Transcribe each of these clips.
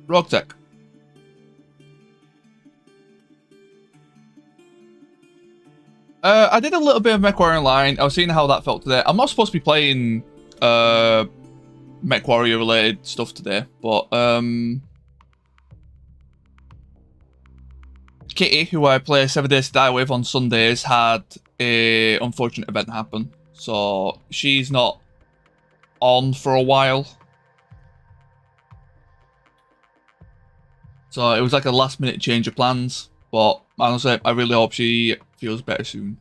Roguetech. I did a little bit of MechWarrior Online. I was seeing how that felt today. I'm not supposed to be playing MechWarrior related stuff today, but Kitty, who I play 7 Days to Die with on Sundays, had a unfortunate event happen. So she's not on for a while. So it was like a last minute change of plans. But honestly, I really hope she feels better soon.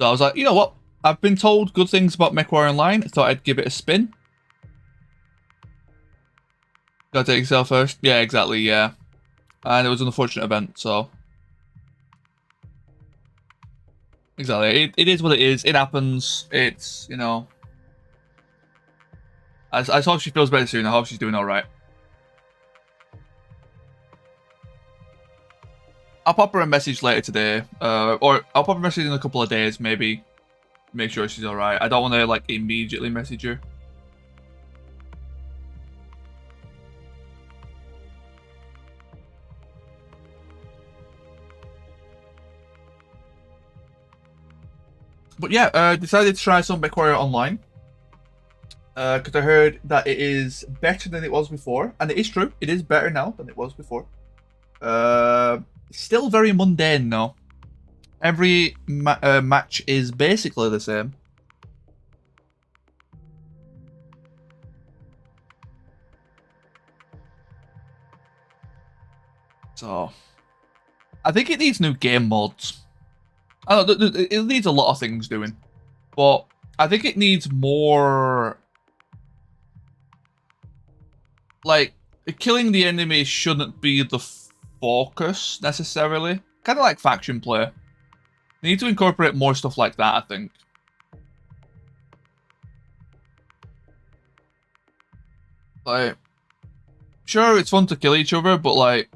So I was like, you know what? I've been told good things about MechWarrior Online. I thought I'd give it a spin. Gotta take yourself first. Yeah, exactly, yeah. And it was an unfortunate event, so... Exactly. It is what it is. It happens. It's, you know... I hope she feels better soon. I hope she's doing alright. I'll pop her a message later today. Or I'll pop her a message in a couple of days, maybe. Make sure she's alright. I don't want to, like, immediately message her. But yeah, decided to try some MechWarrior Online. Because I heard that it is better than it was before. And it is true. It is better now than it was before. Still very mundane though. Every match is basically the same. So, I think it needs new game modes. I don't know, it needs a lot of things doing. But I think it needs more... Like, killing the enemy shouldn't be the focus, necessarily. Kind of like faction play. They need to incorporate more stuff like that, I think. Like, sure, it's fun to kill each other, but, like,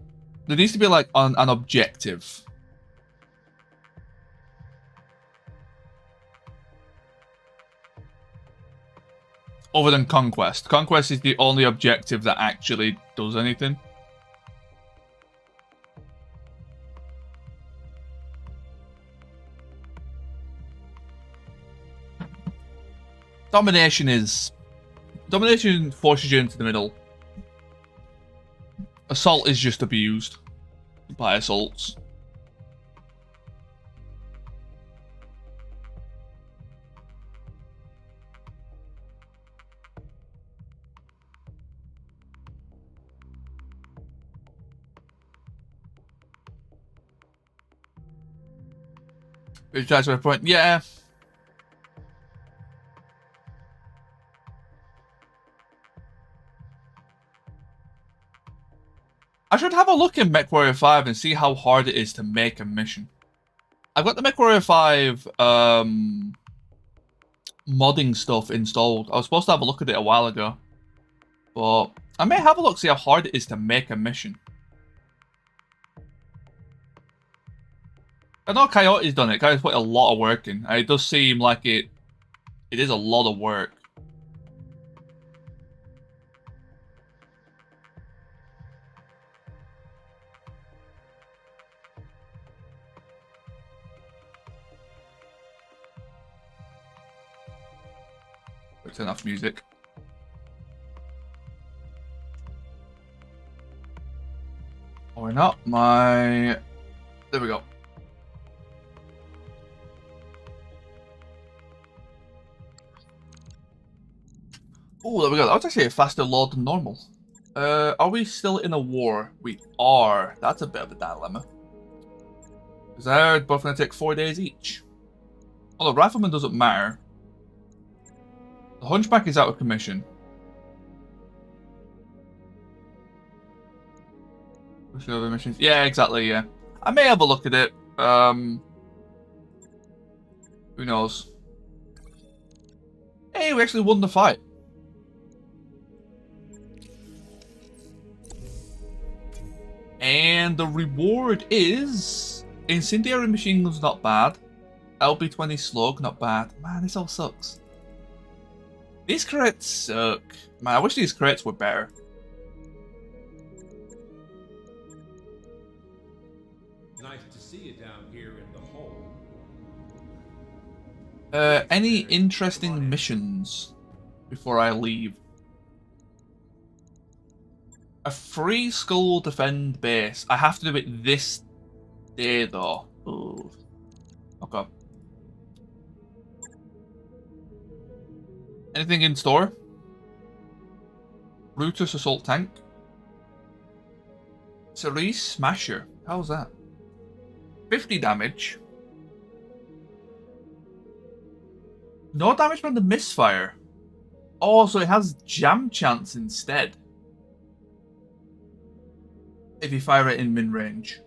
there needs to be, like, an objective. Other than Conquest. Conquest is the only objective that actually does anything. Domination forces you into the middle. Assault is just abused by assaults. Which drives my point. Yeah. I should have a look in MechWarrior 5 and see how hard it is to make a mission. I've got the MechWarrior 5 modding stuff installed. I was supposed to have a look at it a while ago. But I may have a look, see how hard it is to make a mission. I know Coyote's done it. Coyote's put a lot of work in. It does seem like it is a lot of work. Turn off music. Why not? There we go. Oh, there we go. That was actually a faster load than normal. Are we still in a war? We are. That's a bit of a dilemma. Because they're both going to take 4 days each. Although Rifleman doesn't matter. The Hunchback is out of commission. Other missions? Yeah, exactly, yeah. I may have a look at it. Who knows? Hey, we actually won the fight. And the reward is... Incendiary Machine Gun's not bad. LB-20 Slug, not bad. Man, this all sucks. These crates suck. Man, I wish these crates were better. Nice to see you down here in the hole. Any interesting missions before I leave? A free skull will defend base. I have to do it this day though. Ooh. Okay. Anything in store? Brutus assault tank. Cerise smasher. How's that? 50 damage. No damage from the misfire. Oh, so it has jam chance instead. If you fire it in min-range.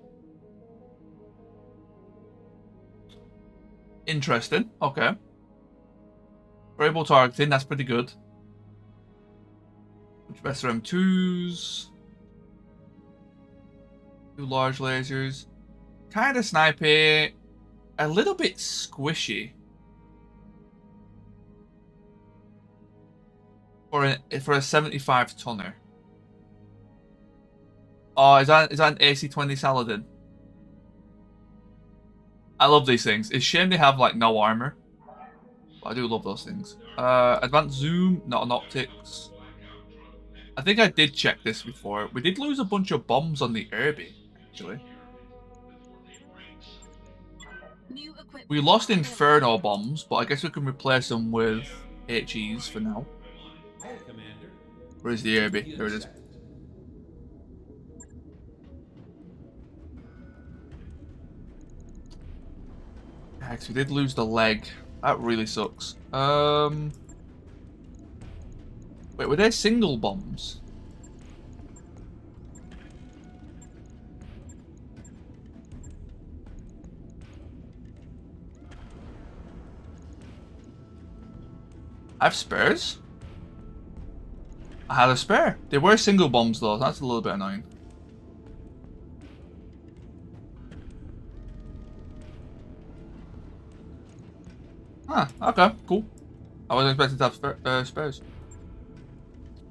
Interesting. Okay. Variable targeting, that's pretty good. Much better M2s. 2 large lasers. Kind of snipey. A little bit squishy. For a 75 tonner. Oh, is that an AC-20 Saladin? I love these things. It's a shame they have like no armor. But I do love those things. Advanced zoom, not an optics. I think I did check this before. We did lose a bunch of bombs on the Irby, actually. We lost Inferno bombs, but I guess we can replace them with HEs for now. Where is the Irby? There it is. Hex, we did lose the leg. That really sucks. Wait, were they single bombs? I have spares? I had a spare. They were single bombs though, that's a little bit annoying. Ah, okay, cool. I wasn't expecting to have spares.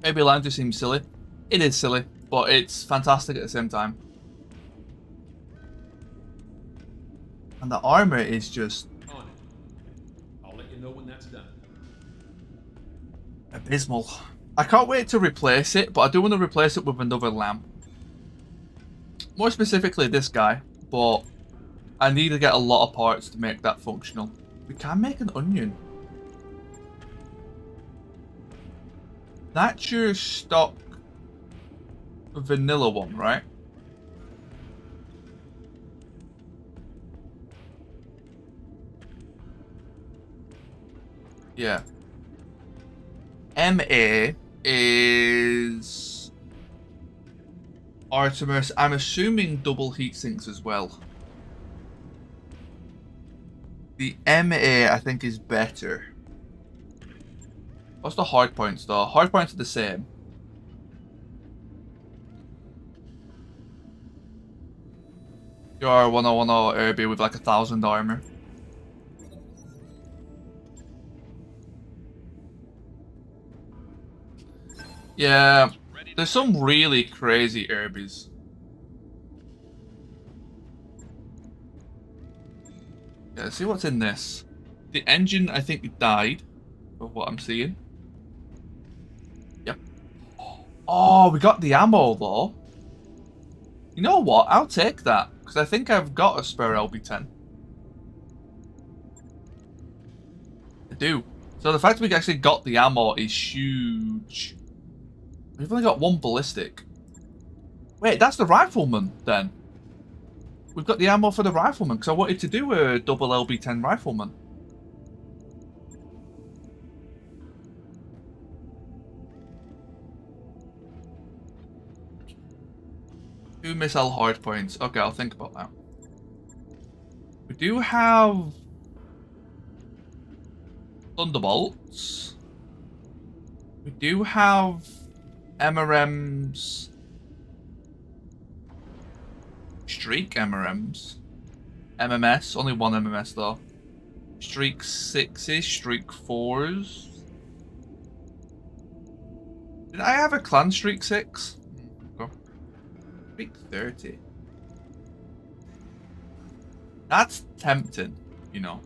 Maybe Lime just seems silly. It is silly, but it's fantastic at the same time. And the armor is just... On it. I'll let you know when that's done. abysmal. I can't wait to replace it, but I do want to replace it with another lamp. More specifically this guy, but I need to get a lot of parts to make that functional. We can make an onion. That's your stock vanilla one, right? Yeah. MA is Artemis. I'm assuming double heat sinks as well. The MA I think is better. What's the hard points though? Hard points are the same. Your 1010 Irby with like 1,000 armor. Yeah, there's some really crazy Irbies. Yeah, see what's in this. The engine, I think, died, of what I'm seeing. Yep. Oh, we got the ammo, though. You know what? I'll take that, because I think I've got a spare LB10. I do. So the fact we actually got the ammo is huge. We've only got one ballistic. Wait, that's the rifleman, then. We've got the ammo for the rifleman, because I wanted to do a double LB10 rifleman. Two missile hard points. Okay, I'll think about that. We do have Thunderbolts. We do have MRMs. Streak MRMs. MMS. Only one MMS though. Streak 6s. Streak 4s. Did I have a clan streak 6? Okay. Streak 30. That's tempting, you know.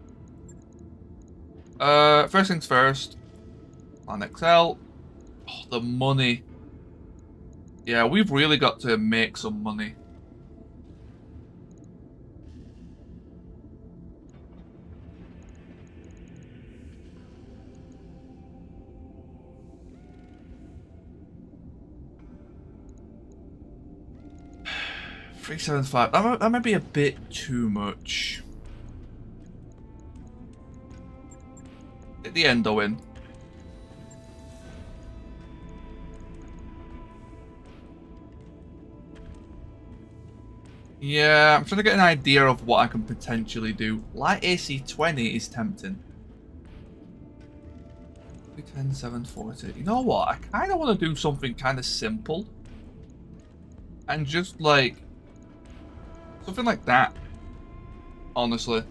First things first. Clan XL. Oh, the money. Yeah, we've really got to make some money. $375. That might be a bit too much. Get the endo in. Yeah, I'm trying to get an idea of what I can potentially do. Light AC20 is tempting. 310, 740. You know what? I kind of want to do something kind of simple. And just like... something like that. Honestly.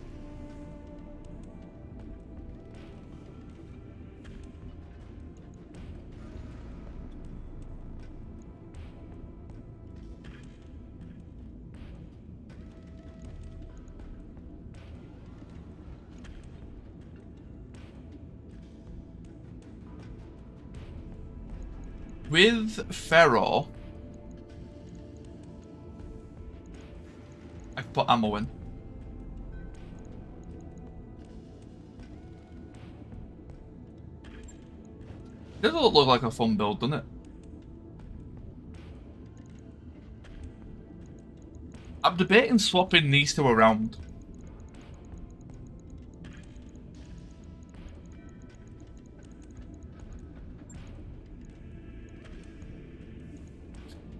With Ferro, I can put ammo in. Doesn't look like a fun build, doesn't it? I'm debating swapping these two around.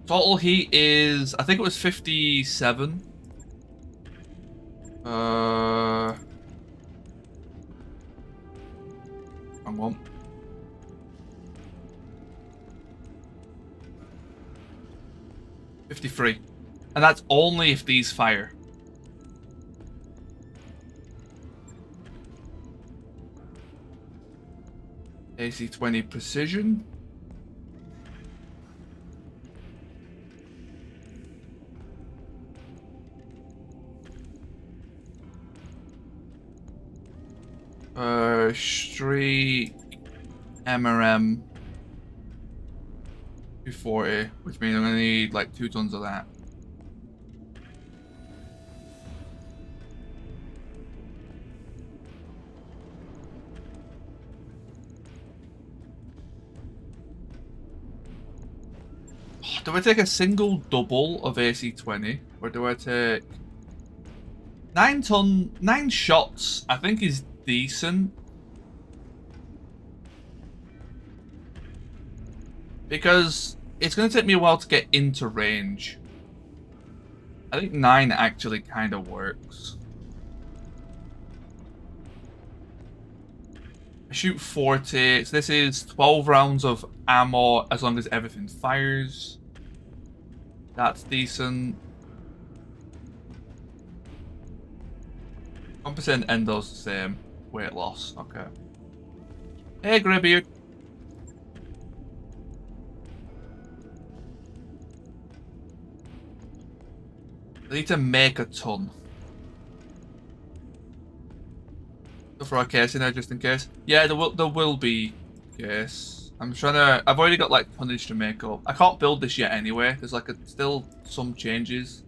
Total heat is, I think it was 57. Wrong one. 53. And that's only if these fire. AC20 precision. Streak MRM 240, which means I'm gonna need like 2 tons of that. Do I take a single double of AC20, or do I take 9 shots? I think is decent. Because it's going to take me a while to get into range. I think 9 actually kind of works. I shoot 40, so this is 12 rounds of ammo as long as everything fires. That's decent. 1% endo's the same. Weight loss, okay. Hey, Greybeard. I need to make a ton. Go for a case in there just in case. Yeah, there will be case. I'm trying to. I've already got like tonnage to make up. I can't build this yet anyway. There's like still some changes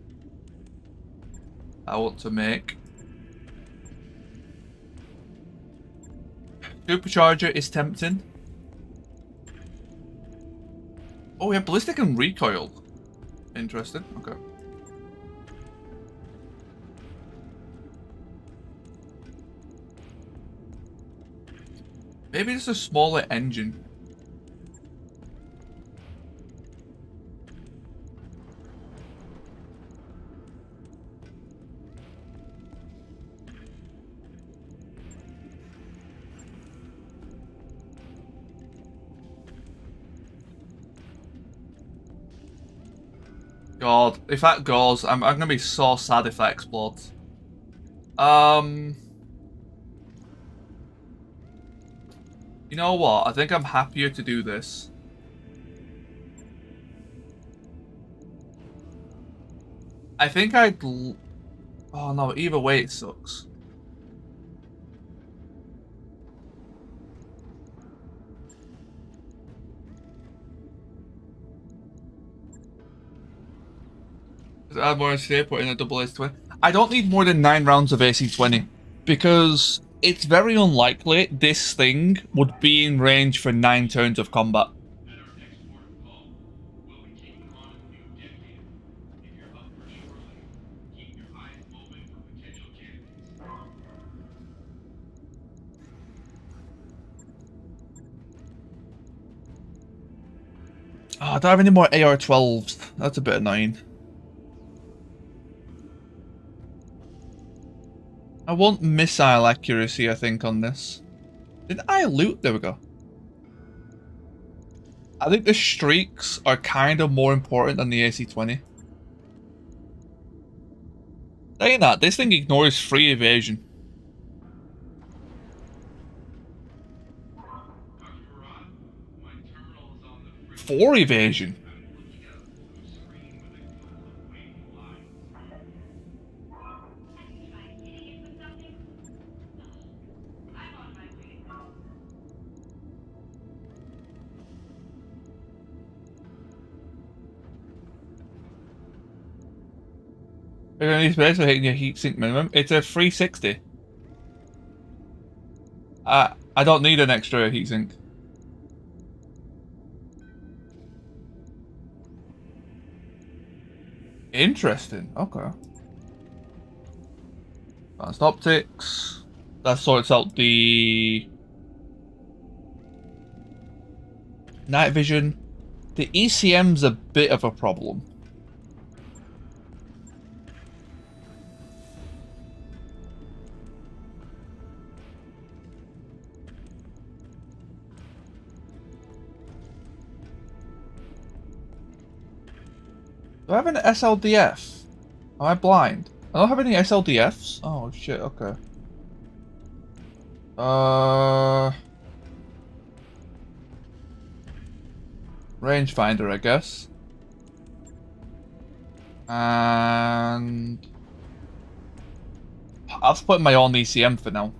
I want to make. Supercharger is tempting. Oh, we have ballistic and recoil. Interesting. Okay. Maybe it's a smaller engine. God, if that goes, I'm gonna be so sad if that explodes. You know what? I think I'm happier to do this. I think I'd... Oh no, either way it sucks. Add more stay put in a double AC-20. I don't need more than 9 rounds of AC-20 because it's very unlikely this thing would be in range for 9 turns of combat. Oh, I don't have any more AR-12s. That's a bit annoying. I want missile accuracy, I think, on this. Did I loot? There we go. I think the streaks are kind of more important than the AC-20. Saying that, this thing ignores free evasion. 4 evasion. You're gonna need space for hitting your heatsink minimum. It's a 360. I don't need an extra heatsink. Interesting. Okay. Advanced optics. That sorts out the night vision. The ECM's a bit of a problem. Do I have an SLDF? Am I blind? I don't have any SLDFs? Oh shit, okay. Rangefinder, I guess. And I'll put my own ECM for now.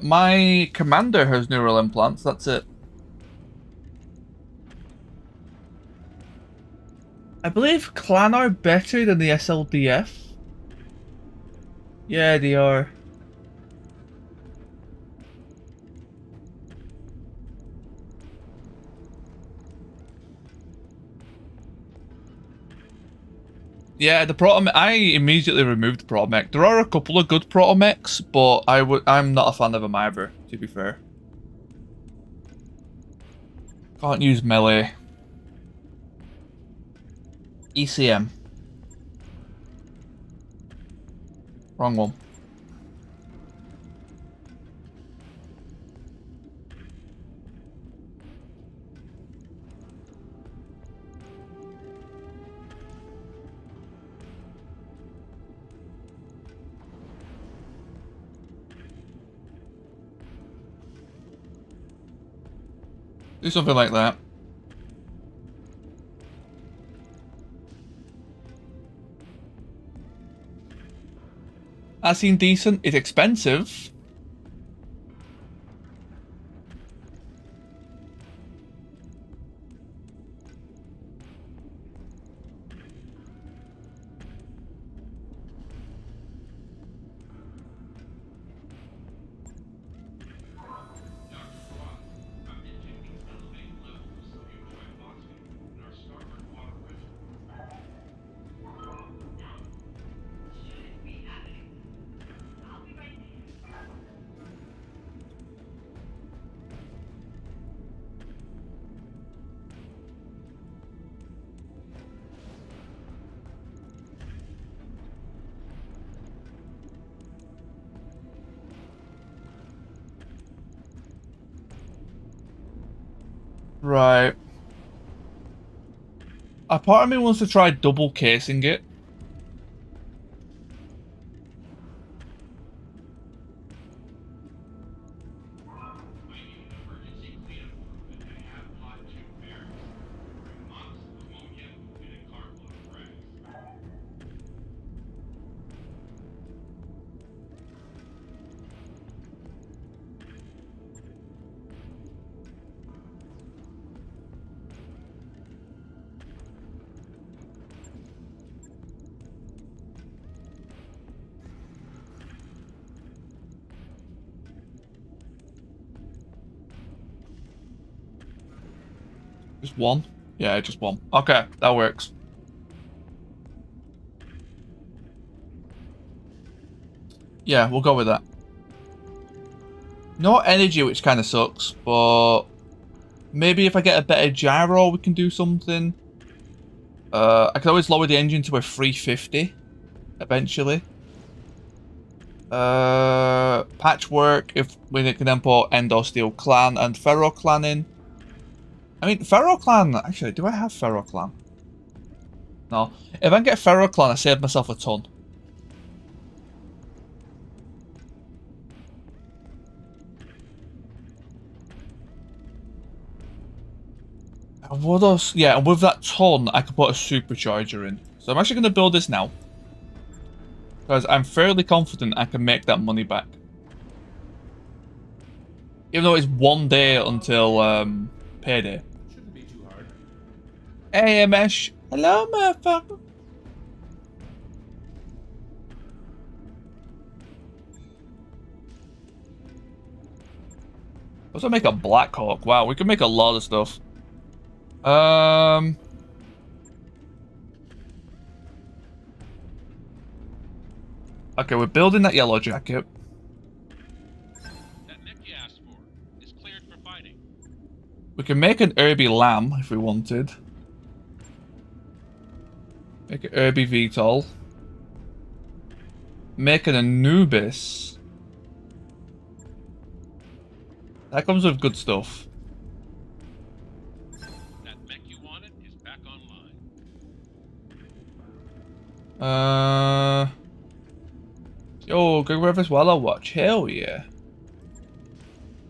My commander has neural implants, that's it. I believe Clan are better than the SLDF. Yeah, they are. Yeah, the proto. I immediately removed the protomech. There are a couple of good protomechs, but I'm not a fan of them either, to be fair. Can't use melee. ECM. Wrong one. Do something like that. That seemed decent. It's expensive. Right. A part of me wants to try double casing it. Just one? Yeah, just one. Okay, that works. Yeah, we'll go with that. No energy, which kind of sucks, but maybe if I get a better gyro, we can do something. I can always lower the engine to a 350 eventually. Patchwork, if we can then put Endo Steel Clan and Ferro Clan in. I mean, Ferro Clan, actually, do I have Ferro Clan? No. If I can get Ferro Clan, I save myself a ton. And what else? Yeah, and with that ton, I can put a supercharger in. So I'm actually going to build this now. Because I'm fairly confident I can make that money back. Even though it's 1 day until payday. Shouldn't be too hard. Hey, Mesh. Hello, motherfucker. Also make a Black Hawk. Wow, we can make a lot of stuff. Okay, we're building that yellow jacket. That mech you asked for is cleared for fighting. We can make an Irby Lamb if we wanted. Make an Irby VTOL. Make an Anubis. That comes with good stuff. That mech you wanted is back online. Yo, Good Rivers Weller Watch. Hell yeah.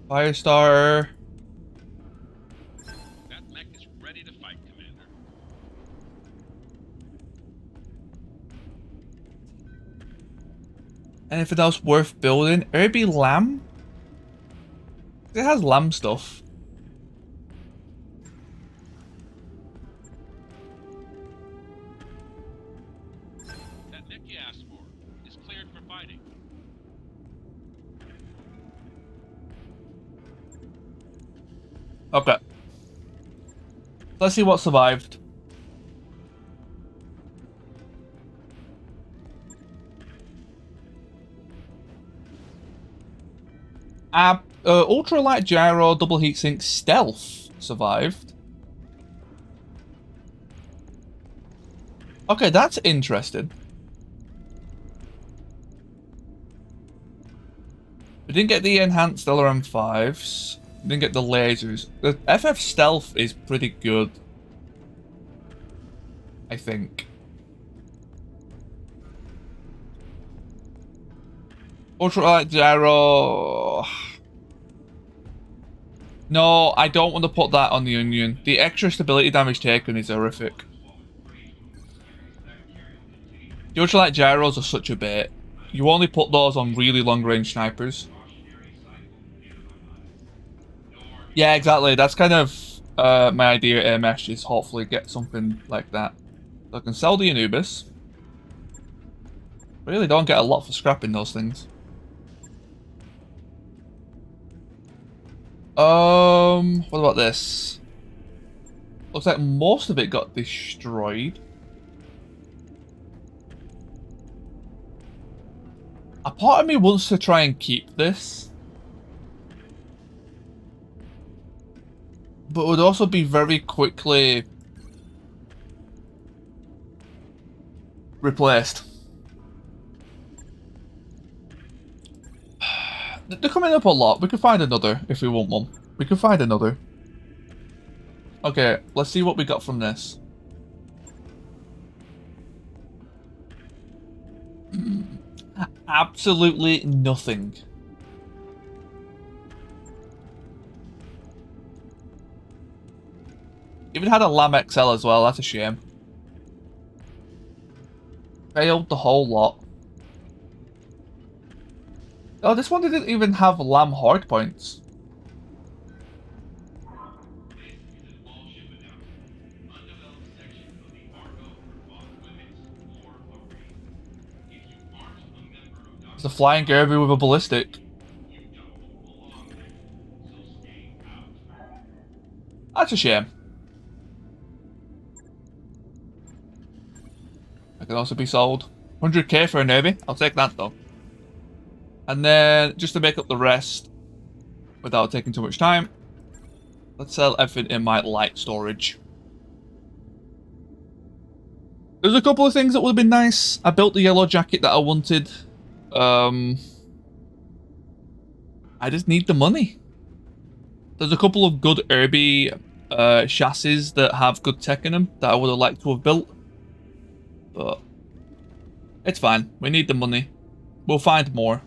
Firestar. That mech is ready to fight, Commander. Anything else worth building? Irby Lamb? It has lamb stuff. That mech you asked for is cleared for fighting. Okay. Let's see what survived. Ultralight gyro, double heatsink, stealth survived. Okay, that's interesting. We didn't get the enhanced LRM5s. We didn't get the lasers. The FF stealth is pretty good, I think. Ultralight gyro. No, I don't want to put that on the Onion. The extra stability damage taken is horrific. The ultralight gyros are such a bait. You only put those on really long range snipers. Yeah, exactly. That's kind of my idea at AMS, is hopefully get something like that. So I can sell the Anubis. Really don't get a lot for scrapping those things. What about this? Looks like most of it got destroyed. A part of me wants to try and keep this, but it would also be very quickly replaced. They're coming up a lot. We could find another if we want one. We could find another. Okay, let's see what we got from this. Absolutely nothing. Even had a Lamb XL as well, that's a shame. Failed the whole lot. Oh, this one didn't even have Lamb hard points. It's a flying Gerby with a ballistic. That's a shame. That can also be sold. 100k for a navy. I'll take that though. And then, just to make up the rest, without taking too much time, let's sell everything in my light storage. There's a couple of things that would have been nice. I built the yellow jacket that I wanted. I just need the money. There's a couple of good Irby chassis that have good tech in them that I would have liked to have built. But it's fine. We need the money. We'll find more.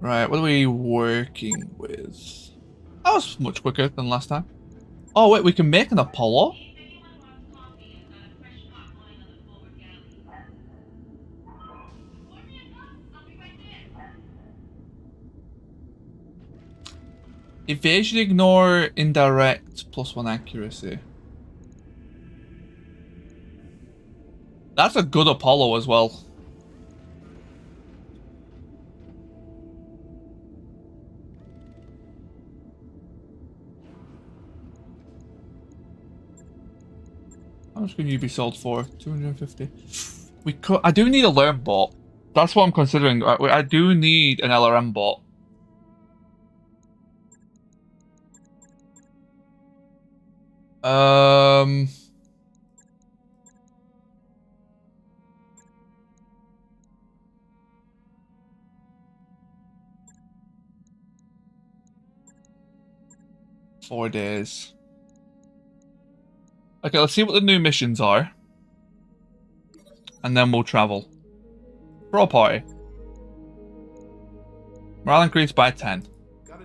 Right, what are we working with? That was much quicker than last time. Oh wait, we can make an Apollo? Evasion, ignore, indirect, +1 accuracy. That's a good Apollo as well. How much can you be sold for? 250. We could. I do need a learn bot. That's what I'm considering. I do need an LRM bot. Um. Four days. Okay, let's see what the new missions are. And then we'll travel. Pro party. Morale increased by 10.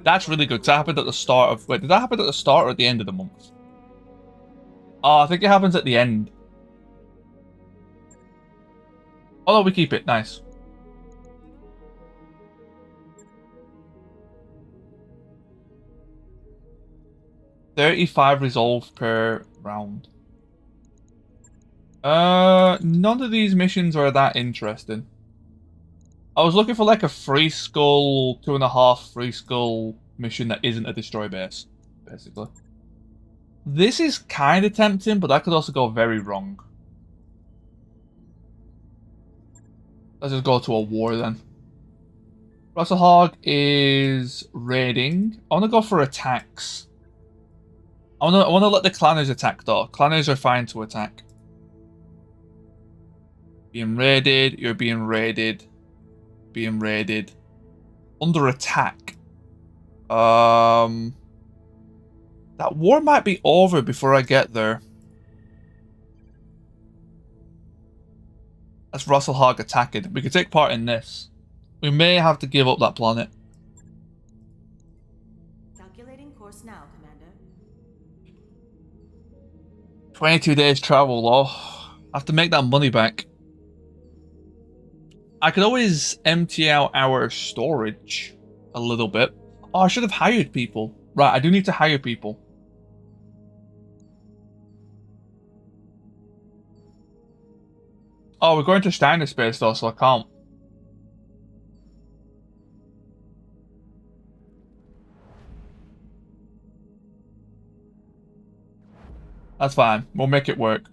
That's really good. That happened at the start of... Wait, did that happen at the start or at the end of the month? Oh, I think it happens at the end. Oh, no, we keep it. Nice. $35 resolve per round. None of these missions are that interesting. I was looking for like a free skull, 2.5 free skull mission that isn't a destroy base, basically. This is kind of tempting, but that could also go very wrong. Let's just go to a war then. Russell Hog is raiding. I want to go for attacks. I want to let the clanners attack though. Clanners are fine to attack. Being raided, you're being raided. Being raided. Under attack. That war might be over before I get there. That's Russell Hog attacking. We could take part in this. We may have to give up that planet. Calculating course now, Commander. 22 days travel though. I have to make that money back. I could always empty out our storage a little bit. Oh, I should have hired people. Right, I do need to hire people. Oh, we're going to Steiner space though, so I can't. That's fine. We'll make it work.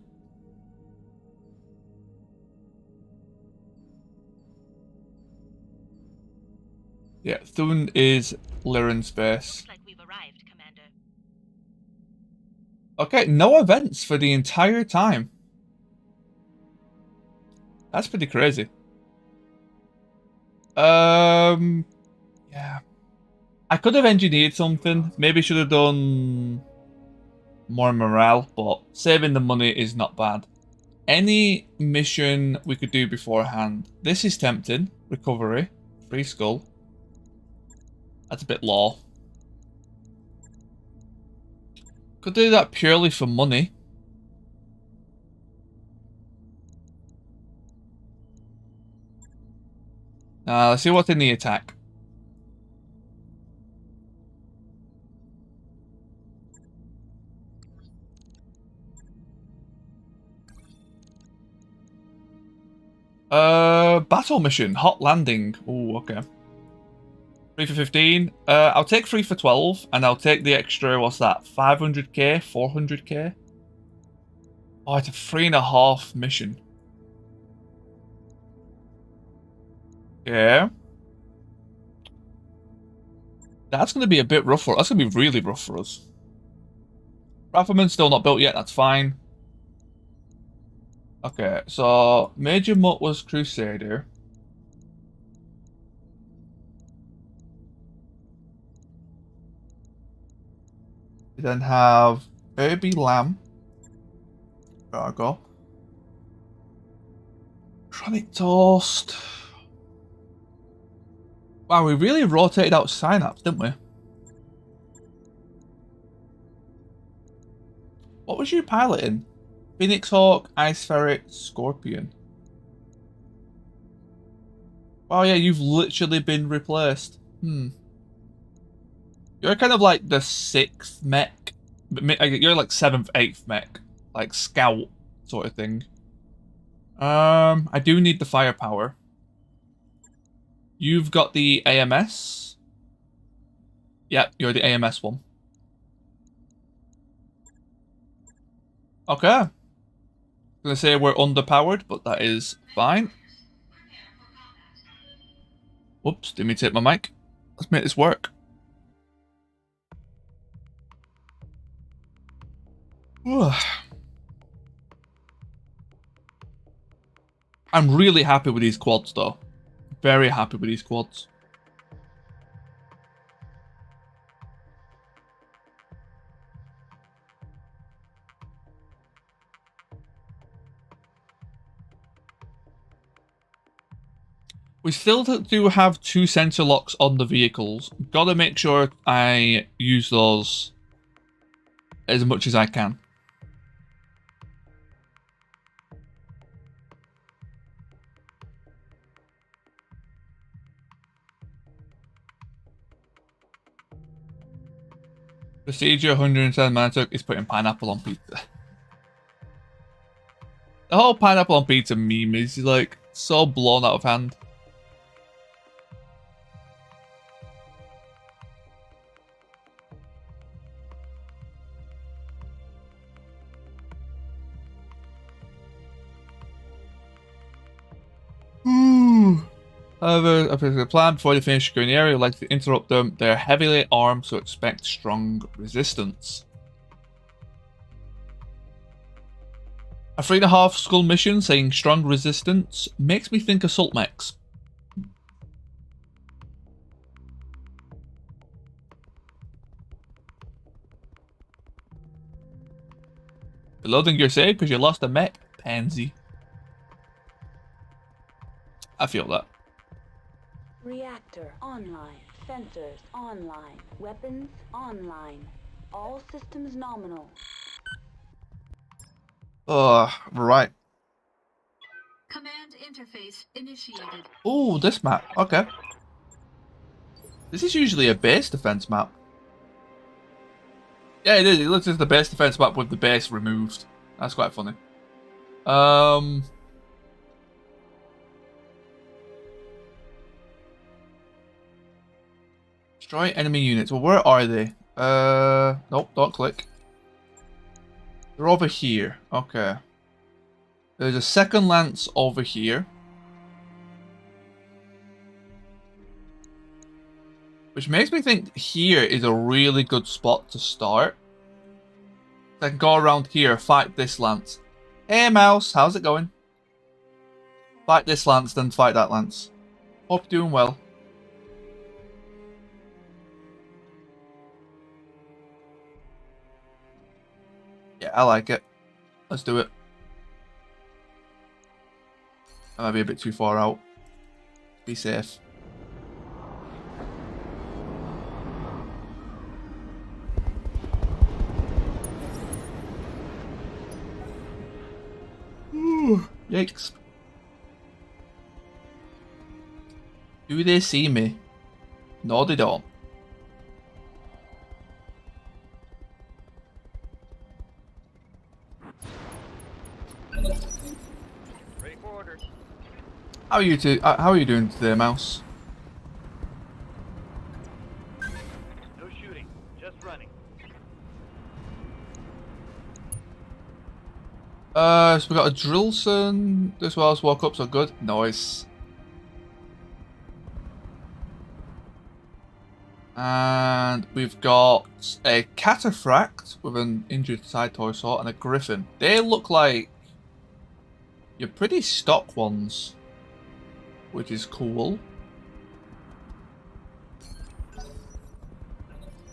Yeah, Thun is Lyran space. Looks like we've arrived, Commander. Okay, no events for the entire time. That's pretty crazy. Yeah. I could have engineered something. Maybe should have done more morale, but saving the money is not bad. Any mission we could do beforehand. This is tempting. Recovery. Free skull. That's a bit low. Could do that purely for money. Let's see what's in the attack. Battle mission, hot landing. Oh, okay. 3 for 15. I'll take 3 for 12, and I'll take the extra, what's that, 500k, 400k? Oh, it's a 3.5 mission. Yeah. That's going to be a bit rough for us. That's going to be really rough for us. Rifleman's still not built yet, that's fine. Okay, so Major Mutt was Crusader. We then have Herbie Lamb. There I go. Tronic Toast. Wow, we really rotated out Synapse, didn't we? What was you piloting? Phoenix Hawk, Ice Ferret, Scorpion. Wow, yeah, you've literally been replaced. You're kind of like the 6th mech. You're like 7th, 8th mech. Like scout sort of thing. I do need the firepower. You've got the AMS. Yep, you're the AMS one. Okay. I'm gonna say we're underpowered, but that is fine. Whoops, didn't mean to hit my mic. Let's make this work. I'm really happy with these quads, though. Very happy with these quads. We still do have 2 sensor locks on the vehicles. Gotta make sure I use those as much as I can. Procedure 107 Manitouk is putting pineapple on pizza. The whole pineapple on pizza meme is like so blown out of hand. However, if there's a plan before they finish securing the area, I'd like to interrupt them. They're heavily armed, so expect strong resistance. A 3.5 skull mission saying strong resistance makes me think assault mechs. Reloading your save because you lost a mech? Pansy. I feel that. Reactor online. Sensors online. Weapons online. All systems nominal. Right. Command interface initiated. Oh, this map. Okay. This is usually a base defense map. Yeah, it is. It looks like the base defense map with the base removed. That's quite funny. Destroy enemy units. Well, where are they? Nope, don't click. They're over here. Okay. There's a second lance over here. Which makes me think here is a really good spot to start. I can go around here, fight this lance. Hey mouse, how's it going? Fight this lance, then fight that lance. Hope you're doing well. Yeah, I like it. Let's do it. I might be a bit too far out. Be safe. Ooh, yikes. Do they see me? No, they don't. Ready for orders. are you how are you doing today, Mouse? No shooting, just running. So we got a Drillson. This was walk up, so good. Nice. And we've got a Cataphract with an injured side torso and a Griffin. They look like your pretty stock ones, which is cool.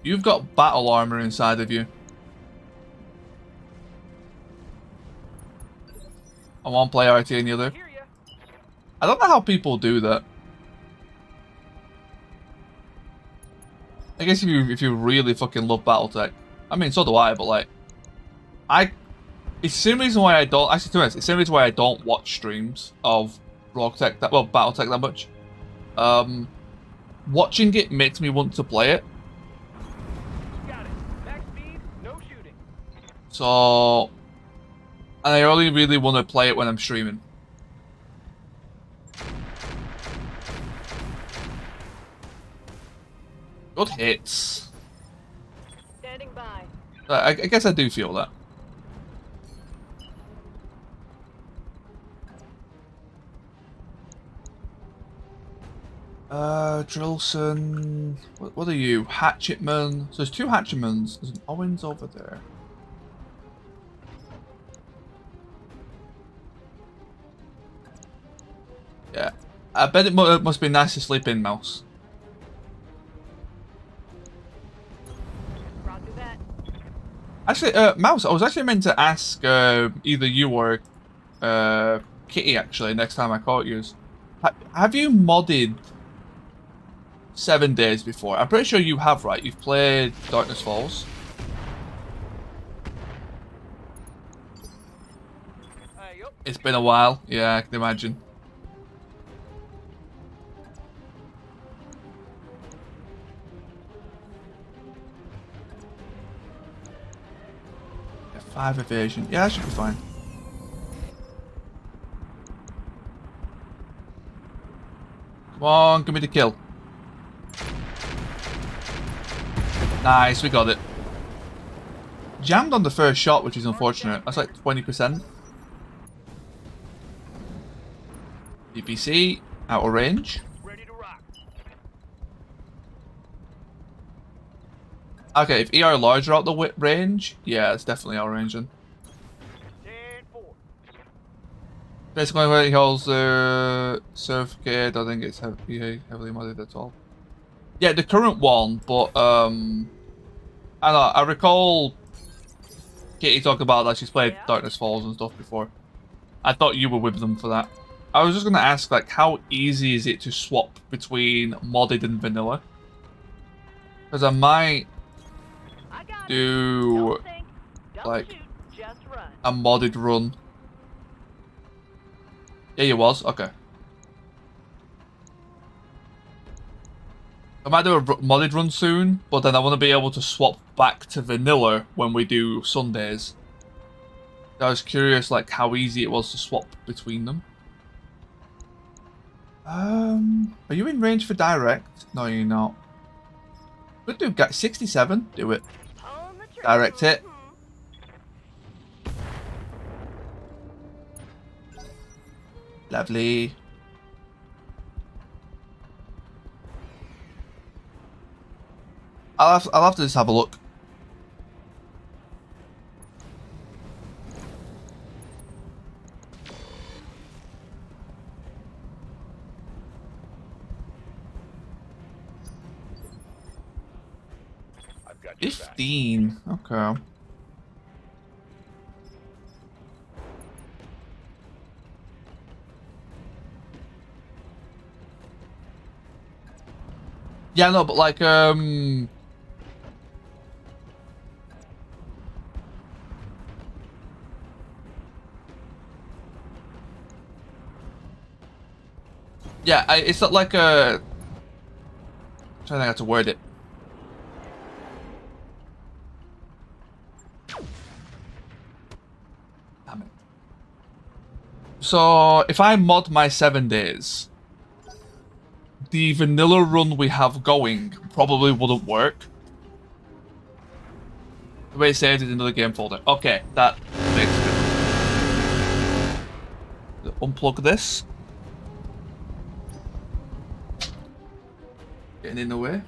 You've got battle armor inside of you. And one play RT and the other. I don't know how people do that. I guess if you really fucking love BattleTech, I mean, so do I. But like, it's the same reason why I don't. Actually, to be honest, it's the same reason why I don't watch streams of Roguetech BattleTech that much. Watching it makes me want to play it. Got it. Max speed, no shooting. So, and I only really want to play it when I'm streaming. Good hits. Standing by. I guess I do feel that. Drillson. What are you? Hatchetman. So there's two Hatchetmans. There's an Owens over there. Yeah. I bet it must be nice to sleep in, Mouse. Roger that. Actually, Mouse, I was actually meant to ask either you or Kitty, actually, next time I caught you. Have you modded 7 days before? I'm pretty sure you have, right? You've played Darkness Falls. Yep. It's been a while. Yeah, I can imagine. Yeah, 5 evasion. Yeah, that should be fine. Come on, give me the kill. Nice, we got it. Jammed on the first shot, which is unfortunate. That's like 20%. DPC, out of range. Ready to rock. Okay, if ER large are out the range, yeah, it's definitely out of range then. 10-4. Basically, when he holds the certificate, I think it's heavily modded at all. Yeah, the current one, but I don't know, I recall Katie talking about that she's played Darkness Falls and stuff before. I thought you were with them for that. I was just gonna ask, like, how easy is it to swap between modded and vanilla? Because I might do like a modded run. Yeah, you was? Okay. I might do a modded run soon, but then I want to be able to swap back to vanilla when we do Sundays. I was curious, like, how easy it was to swap between them. Are you in range for direct? No, you're not. Could do 67. Do it. Direct hit. Lovely. I'll have to just have a look. I've got your back. 15. Okay. Yeah, no, but like, yeah, it's not like a... I'm trying to think how to word it. Damn it. So if I mod my 7 days, the vanilla run we have going probably wouldn't work. The way it saved is another game folder. Okay, that makes it. Unplug this. Getting in the way.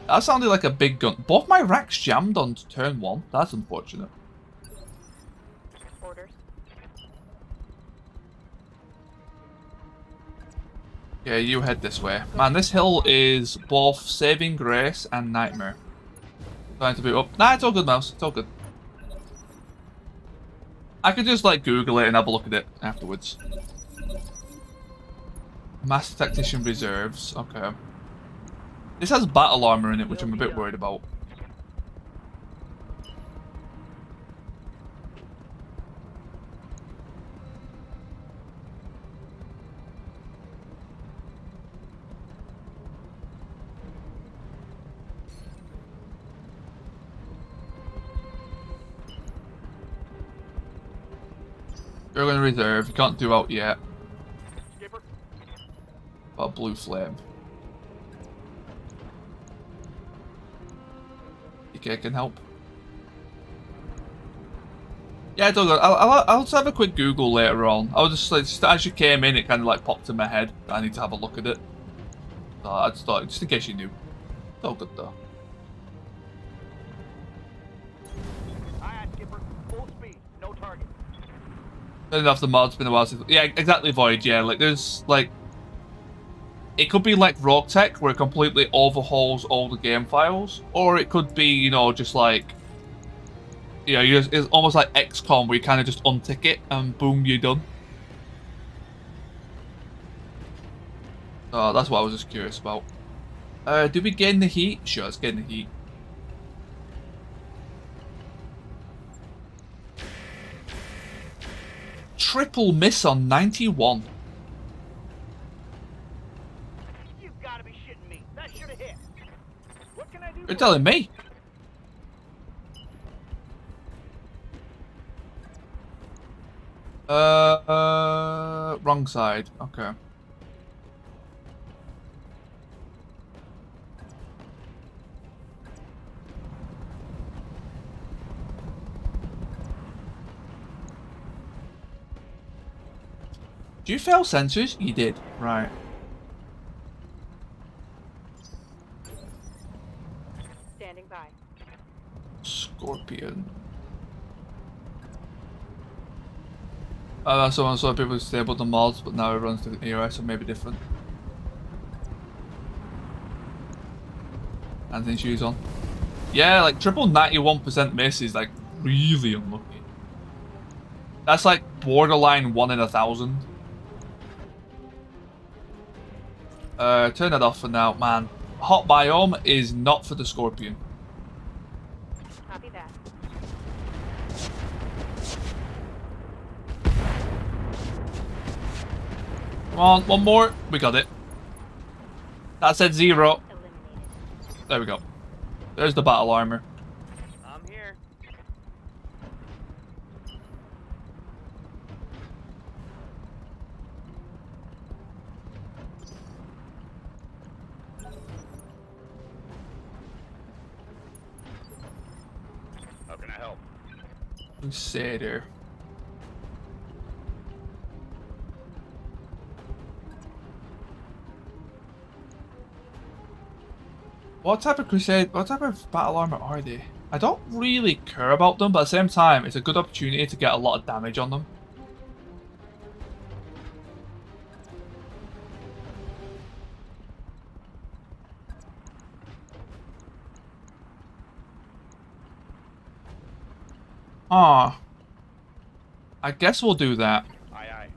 That sounded like a big gun. Both my racks jammed on turn 1. That's unfortunate. Orders. Yeah, you head this way. Man, this hill is both saving grace and nightmare. Trying to boot up. Nah, it's all good, mouse. It's all good. I could just like Google it and have a look at it afterwards. Master Tactician Reserves. Okay. This has battle armor in it, which I'm a bit worried about. You're going to reserve. You can't do out yet. Skipper. Got a blue flame. Okay, can help. Yeah, I don't know. I'll just have a quick Google later on. I was just as you came in, it kind of like popped in my head. I need to have a look at it. So I just thought, just in case you knew. It's all good though. Aye, Skipper. Full speed. No target. Turning off the mods. Been a while since. Yeah, exactly. Void. Yeah, like there's like. It could be like Roguetech, where it completely overhauls all the game files, or it could be, you know, just like, you know, it's almost like XCOM, where you kind of just untick it and boom, you're done. That's what I was just curious about. Do we gain the heat? Sure, let's gain the heat. Triple miss on 91. You're telling me? Wrong side. Okay. Do you fail sensors? You did. Right. Standing by. Scorpion. So people disabled the mods, but now everyone's doing EOS, so maybe different. Anthony shoes on. Yeah, like triple 91% miss is like really unlucky. That's like borderline 1 in 1,000. Turn that off for now, man. Hot biome is not for the Scorpion. Copy that. Come on, one more. We got it. That said 0. Eliminated. There we go. There's the battle armor. I'm here. How can I help? Crusader. What type of battle armor are they? I don't really care about them, but at the same time, it's a good opportunity to get a lot of damage on them. Ah. I guess we'll do that. Aye, aye.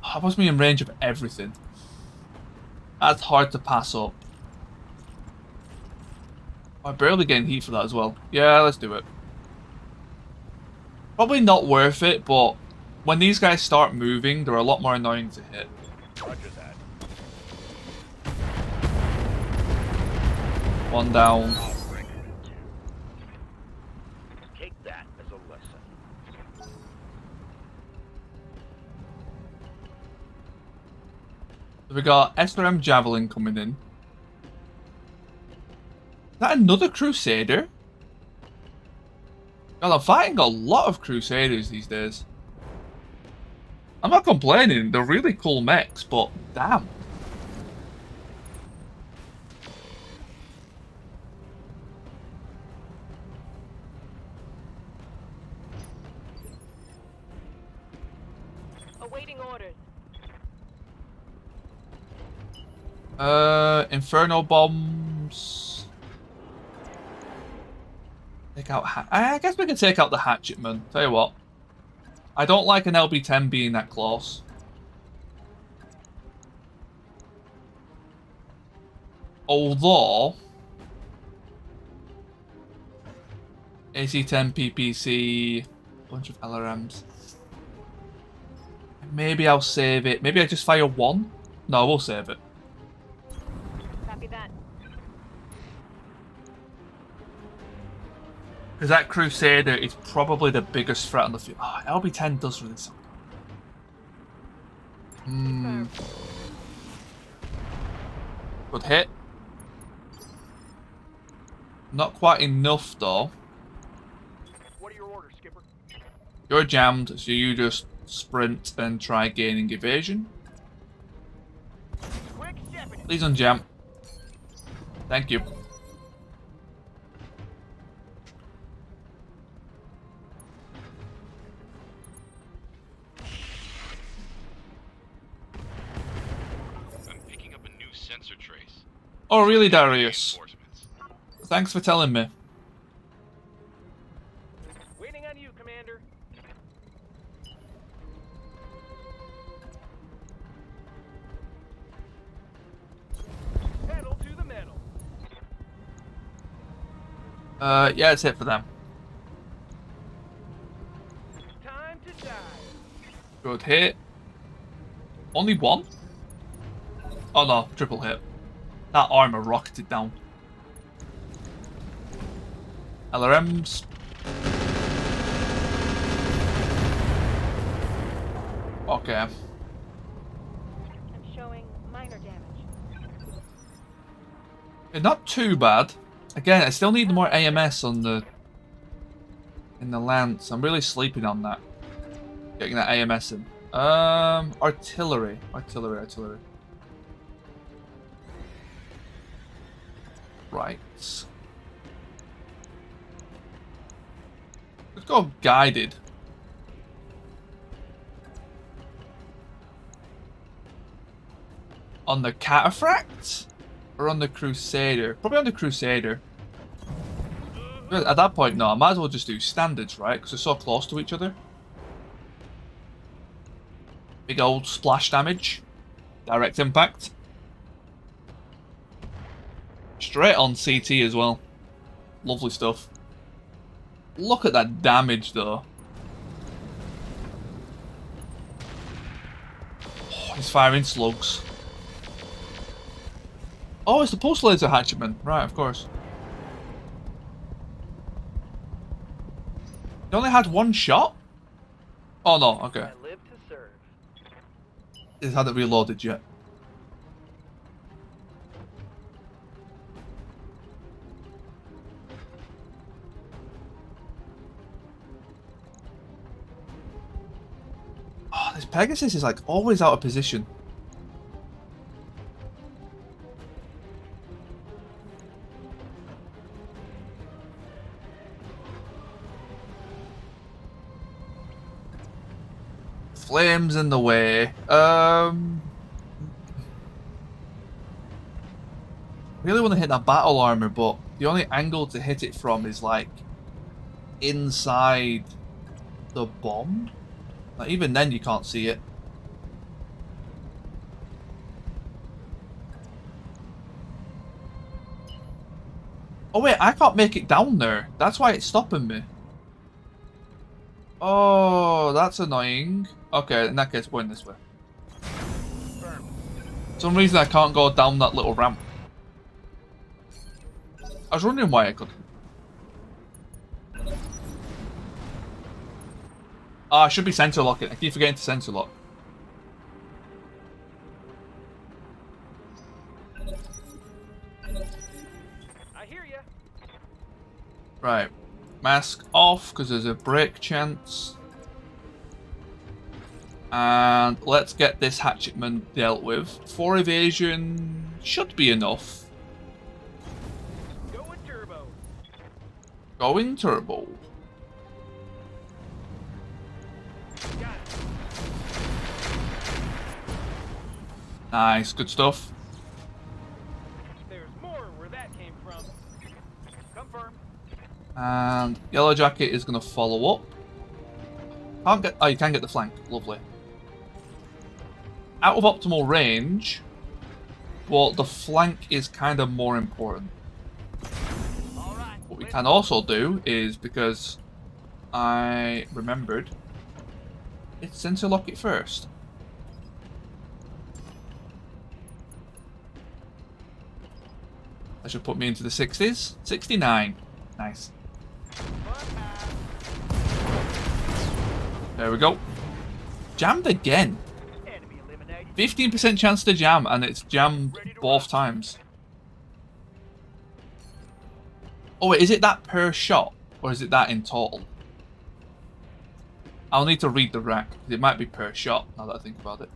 That puts me in range of everything. That's hard to pass up. I'm barely getting heat for that as well. Yeah, let's do it. Probably not worth it, but when these guys start moving, they're a lot more annoying to hit. Roger that. One down. So we got SRM Javelin coming in. Is that another Crusader? God, I'm fighting a lot of Crusaders these days. I'm not complaining, they're really cool mechs, but damn. Awaiting orders. Inferno bombs. Take out. I guess we can take out the hatchetman. Tell you what, I don't like an LB-10 being that close. Although AC-10 PPC, bunch of LRMs. Maybe I'll save it. Maybe I just fire one. No, we'll save it. Copy that. Because that Crusader is probably the biggest threat on the field. Oh, LB-10 does really something. Good hit. Not quite enough though. What are your orders, Skipper? You're jammed, so you just sprint and try gaining evasion. Quick stepping. Please unjam. Thank you. I'm picking up a new sensor trace. Oh really, Darius? Reinforcements. Thanks for telling me. Waiting on you, Commander. Pedal to the metal. Yeah, it's hit for them. Time to die. Good hit. Only one? Oh no, triple hit. That armor rocketed down. LRMs. Okay. I'm showing minor damage. Not too bad. Again, I still need more AMS on the in the lance. I'm really sleeping on that. Getting that AMS in. Artillery. Right. Let's go guided. On the Cataphract? Or on the Crusader? Probably on the Crusader. At that point, no, I might as well just do standards, right? Because they're so close to each other. Big old splash damage. Direct impact. Straight on CT as well. Lovely stuff. Look at that damage, though. Oh, he's firing slugs. Oh, it's the pulse laser hatchetman. Right, of course. He only had one shot? Oh no, okay. I live to serve. It hadn't reloaded yet. Oh, this Pegasus is like always out of position. Flames in the way. Really want to hit that battle armor, but the only angle to hit it from is like inside the bomb. Like, even then you can't see it. Oh wait, I can't make it down there. That's why it's stopping me. Oh, that's annoying. Okay, in that case, we're going this way. For some reason, I can't go down that little ramp. I was wondering why I couldn't. Ah, I should be sensor locking. I keep forgetting to sensor lock. Right. Mask off, because there's a break chance. And let's get this hatchetman dealt with. 4 evasion should be enough. Going turbo. Going turbo. Got it. Nice, good stuff. There's more where that came from. Confirm. And Yellow Jacket is going to follow up. Can't get. Oh, you can get the flank. Lovely. Out of optimal range, well, the flank is kind of more important. All right. What we can also do is, because I remembered, it's sensor lock it first. That should put me into the 60s. 69. Nice. There we go. Jammed again. Enemy eliminated. 15% chance to jam, and it's jammed both times. Oh wait, is it that per shot? Or is it that in total? I'll need to read the rack. It might be per shot, now that I think about it.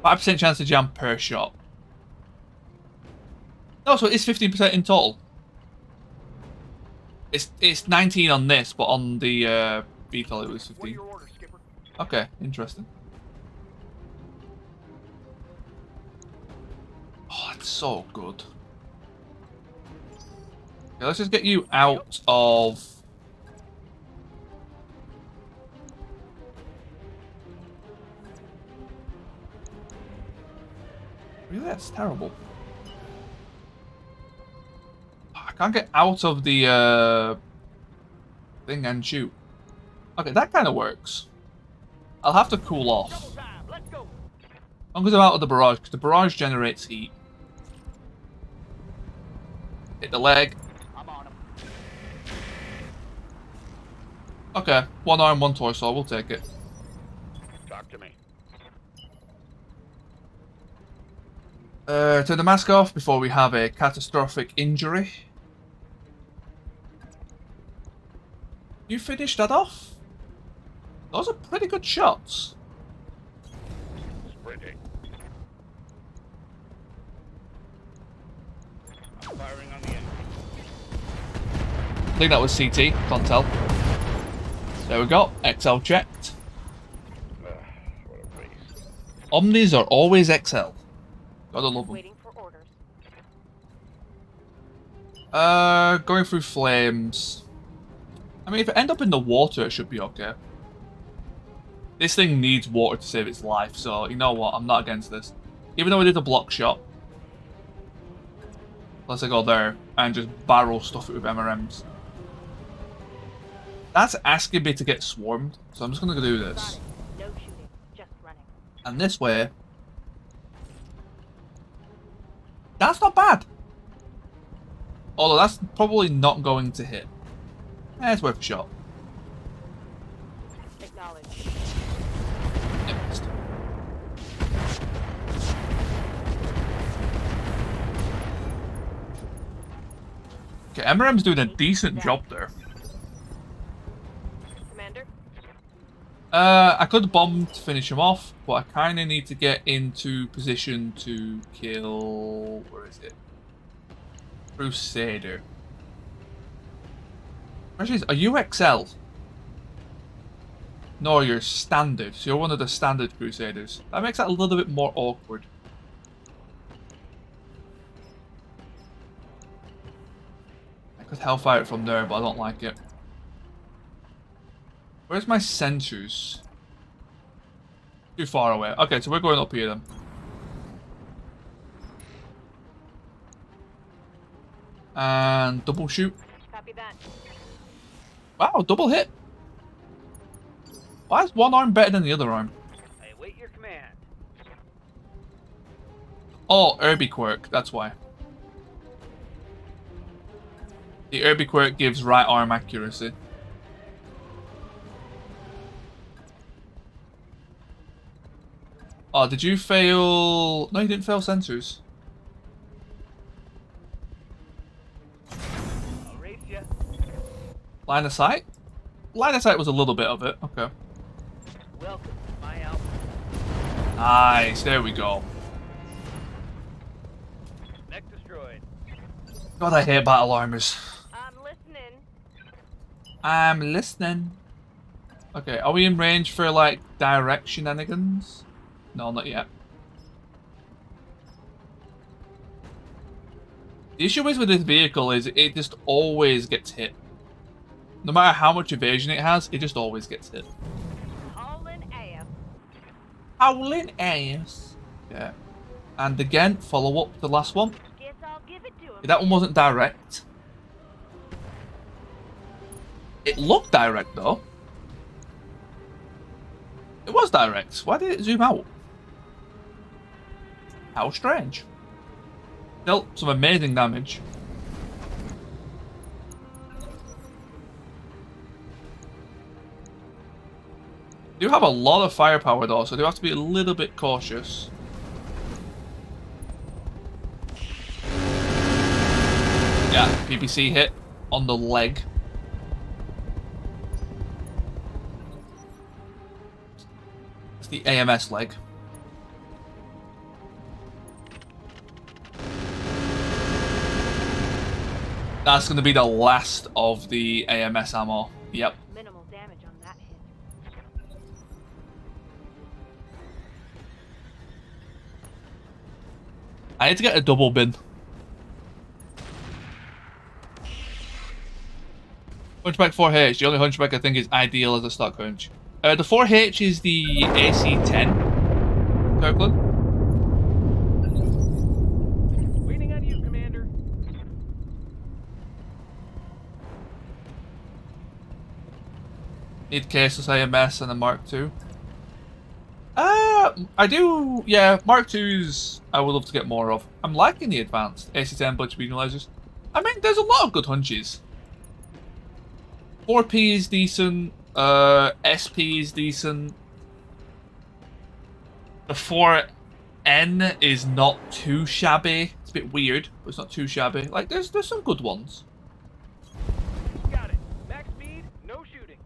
5% chance to jam per shot. No, so it's 15% in total. It's 19 on this, but on the Beetle it was 15. What are your orders, Skipper? Okay, interesting. Oh, that's so good. Okay, let's just get you out of... Really? That's terrible. I can't get out of the thing and shoot. Okay, that kind of works. I'll have to cool off. Double time. Let's go. As long as I'm out of the barrage, because the barrage generates heat. Hit the leg. I'm on him. Okay, 1 arm, 1 torso, we'll take it. Talk to me. Turn the mask off before we have a catastrophic injury. You finished that off? Those are pretty good shots. Sprinting. I'm firing on the enemy. I think that was CT, can't tell. There we go, XL checked. What a waste. Omnis are always XL. Gotta love them. Waiting for orders. Going through flames. I mean, if it end up in the water, it should be okay. This thing needs water to save its life, so you know what? I'm not against this. Even though I did a block shot. Let's go there and just barrel stuff it with MRMs. That's asking me to get swarmed, so I'm just gonna do this. No shooting, just running. And this way... That's not bad! Although that's probably not going to hit. It's worth a shot. Acknowledge. It missed. Okay, MRM's doing a decent job there. Commander? I could bomb to finish him off, but I kind of need to get into position to kill... Where is it? Crusader. Actually, are you XL? No, you're standard. So you're one of the standard Crusaders. That makes that a little bit more awkward. I could hellfire it from there, but I don't like it. Where's my sensors? Too far away. Okay, so we're going up here then. And double shoot. Copy that. Wow, double hit. Why is one arm better than the other arm? I await your command. Oh, Irby quirk, that's why. The Irby quirk gives right arm accuracy. Oh, Oh, did you fail? No, you didn't fail sensors. I'll race ya. Line of sight? Line of sight was a little bit of it. Okay. Welcome to my outfit. Nice. There we go. Mech destroyed. God, I hate battle armors. I'm listening. I'm listening. Okay, are we in range for, like, direct shenanigans? No, not yet. The issue is with this vehicle is it just always gets hit. No matter how much evasion it has, it just always gets hit. Hauling ass. Howling ass. Yeah. And again, follow up the last one. Guess I'll give it to him. That one wasn't direct. It looked direct though. It was direct. Why did it zoom out? How strange. Dealt some amazing damage. Do have a lot of firepower though, so do have to be a little bit cautious. Yeah, PPC hit on the leg. It's the AMS leg. That's going to be the last of the AMS ammo. Yep. Minimal damage on that hit. I need to get a double bin. Hunchback 4H. The only Hunchback I think is ideal as a stock hunch. The 4H is the AC-10. Kirkland. Waiting on you, Commander. Need caseless AMS and a Mark II. I do, yeah, Mark IIs I would love to get more of. I'm liking the advanced AC-10 bunch of analyzers. I mean, there's a lot of good hunches. 4P is decent, SP is decent. The 4N is not too shabby. It's a bit weird, but it's not too shabby. Like, there's some good ones. Got it. Max speed, no shooting.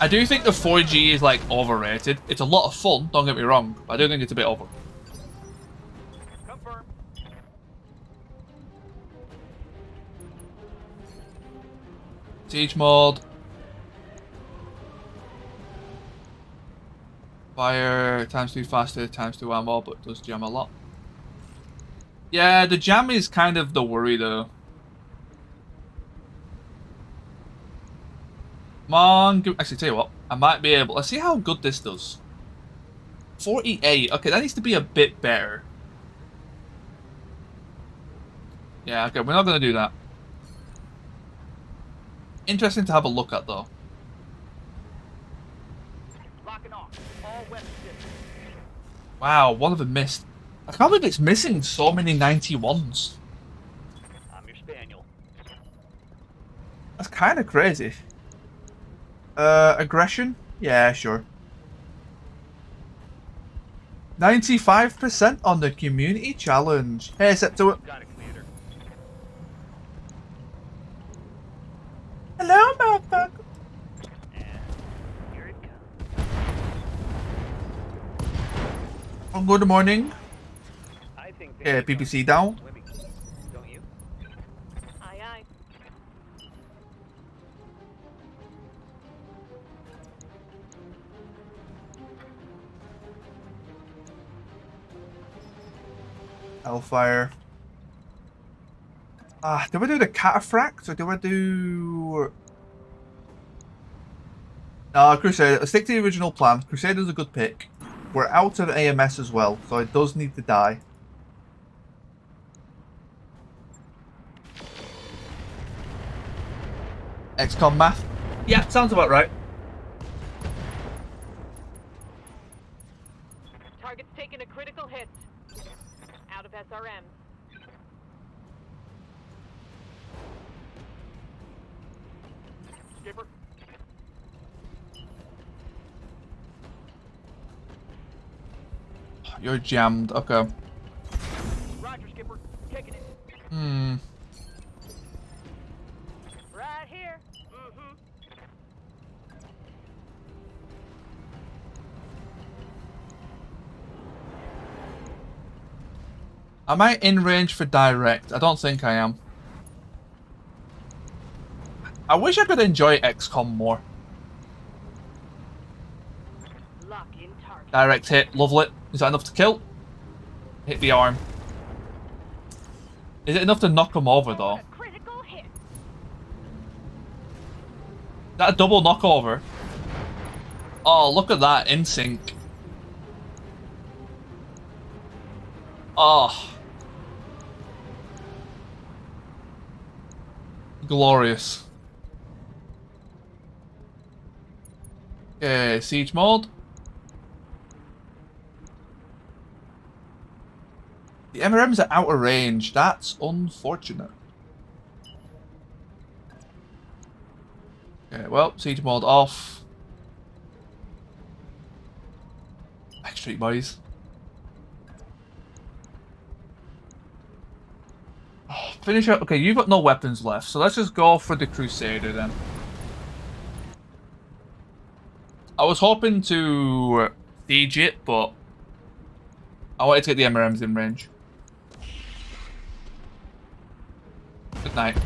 I do think the 4G is, like, overrated. It's a lot of fun, don't get me wrong, but I do think it's a bit over. Confirm. Siege mode. Fire, times 2 faster, times 2 ammo, but it does jam a lot. Yeah, the jam is kind of the worry, though. Come on, actually, tell you what, I might be able. Let's see how good this does. 48. Okay, that needs to be a bit better. Yeah, okay, we're not going to do that. Interesting to have a look at, though. Locking off. All weapons hit. Wow, one of them missed. I can't believe it's missing so many 91s. I'm your spaniel. That's kind of crazy. Aggression? Yeah, sure. 95% on the community challenge. Hey, Septo. Got it, Commander. Hello, motherfucker. And here it comes. Oh, good morning. I think Yeah, PPC down. swimming. Don't you? Aye, aye. Hellfire. Do I do the Cataphract or do I do... No, Crusader. Let's stick to the original plan. Crusader's a good pick. We're out of AMS as well, so it does need to die. XCOM math? Yeah, sounds about right. Target's taken a critical hit. Out of SRM. Skipper. You're jammed. Okay. Roger, Skipper. Taking it. Hmm. Right here. Mm-hmm. Am I in range for direct? I don't think I am. I wish I could enjoy XCOM more. Lock in target. Direct hit, lovely. Is that enough to kill? Hit the arm. Is it enough to knock him over though? A critical hit. Is that a double knockover? Oh, look at that, in sync. Oh. Glorious. Okay, siege mode. The MRMs are out of range. That's unfortunate. Okay, well, siege mode off. Backstreet Boys. Oh, finish up. Okay, you've got no weapons left, so let's just go for the Crusader then. I was hoping to siege it, but I wanted to get the MRMs in range. Good night.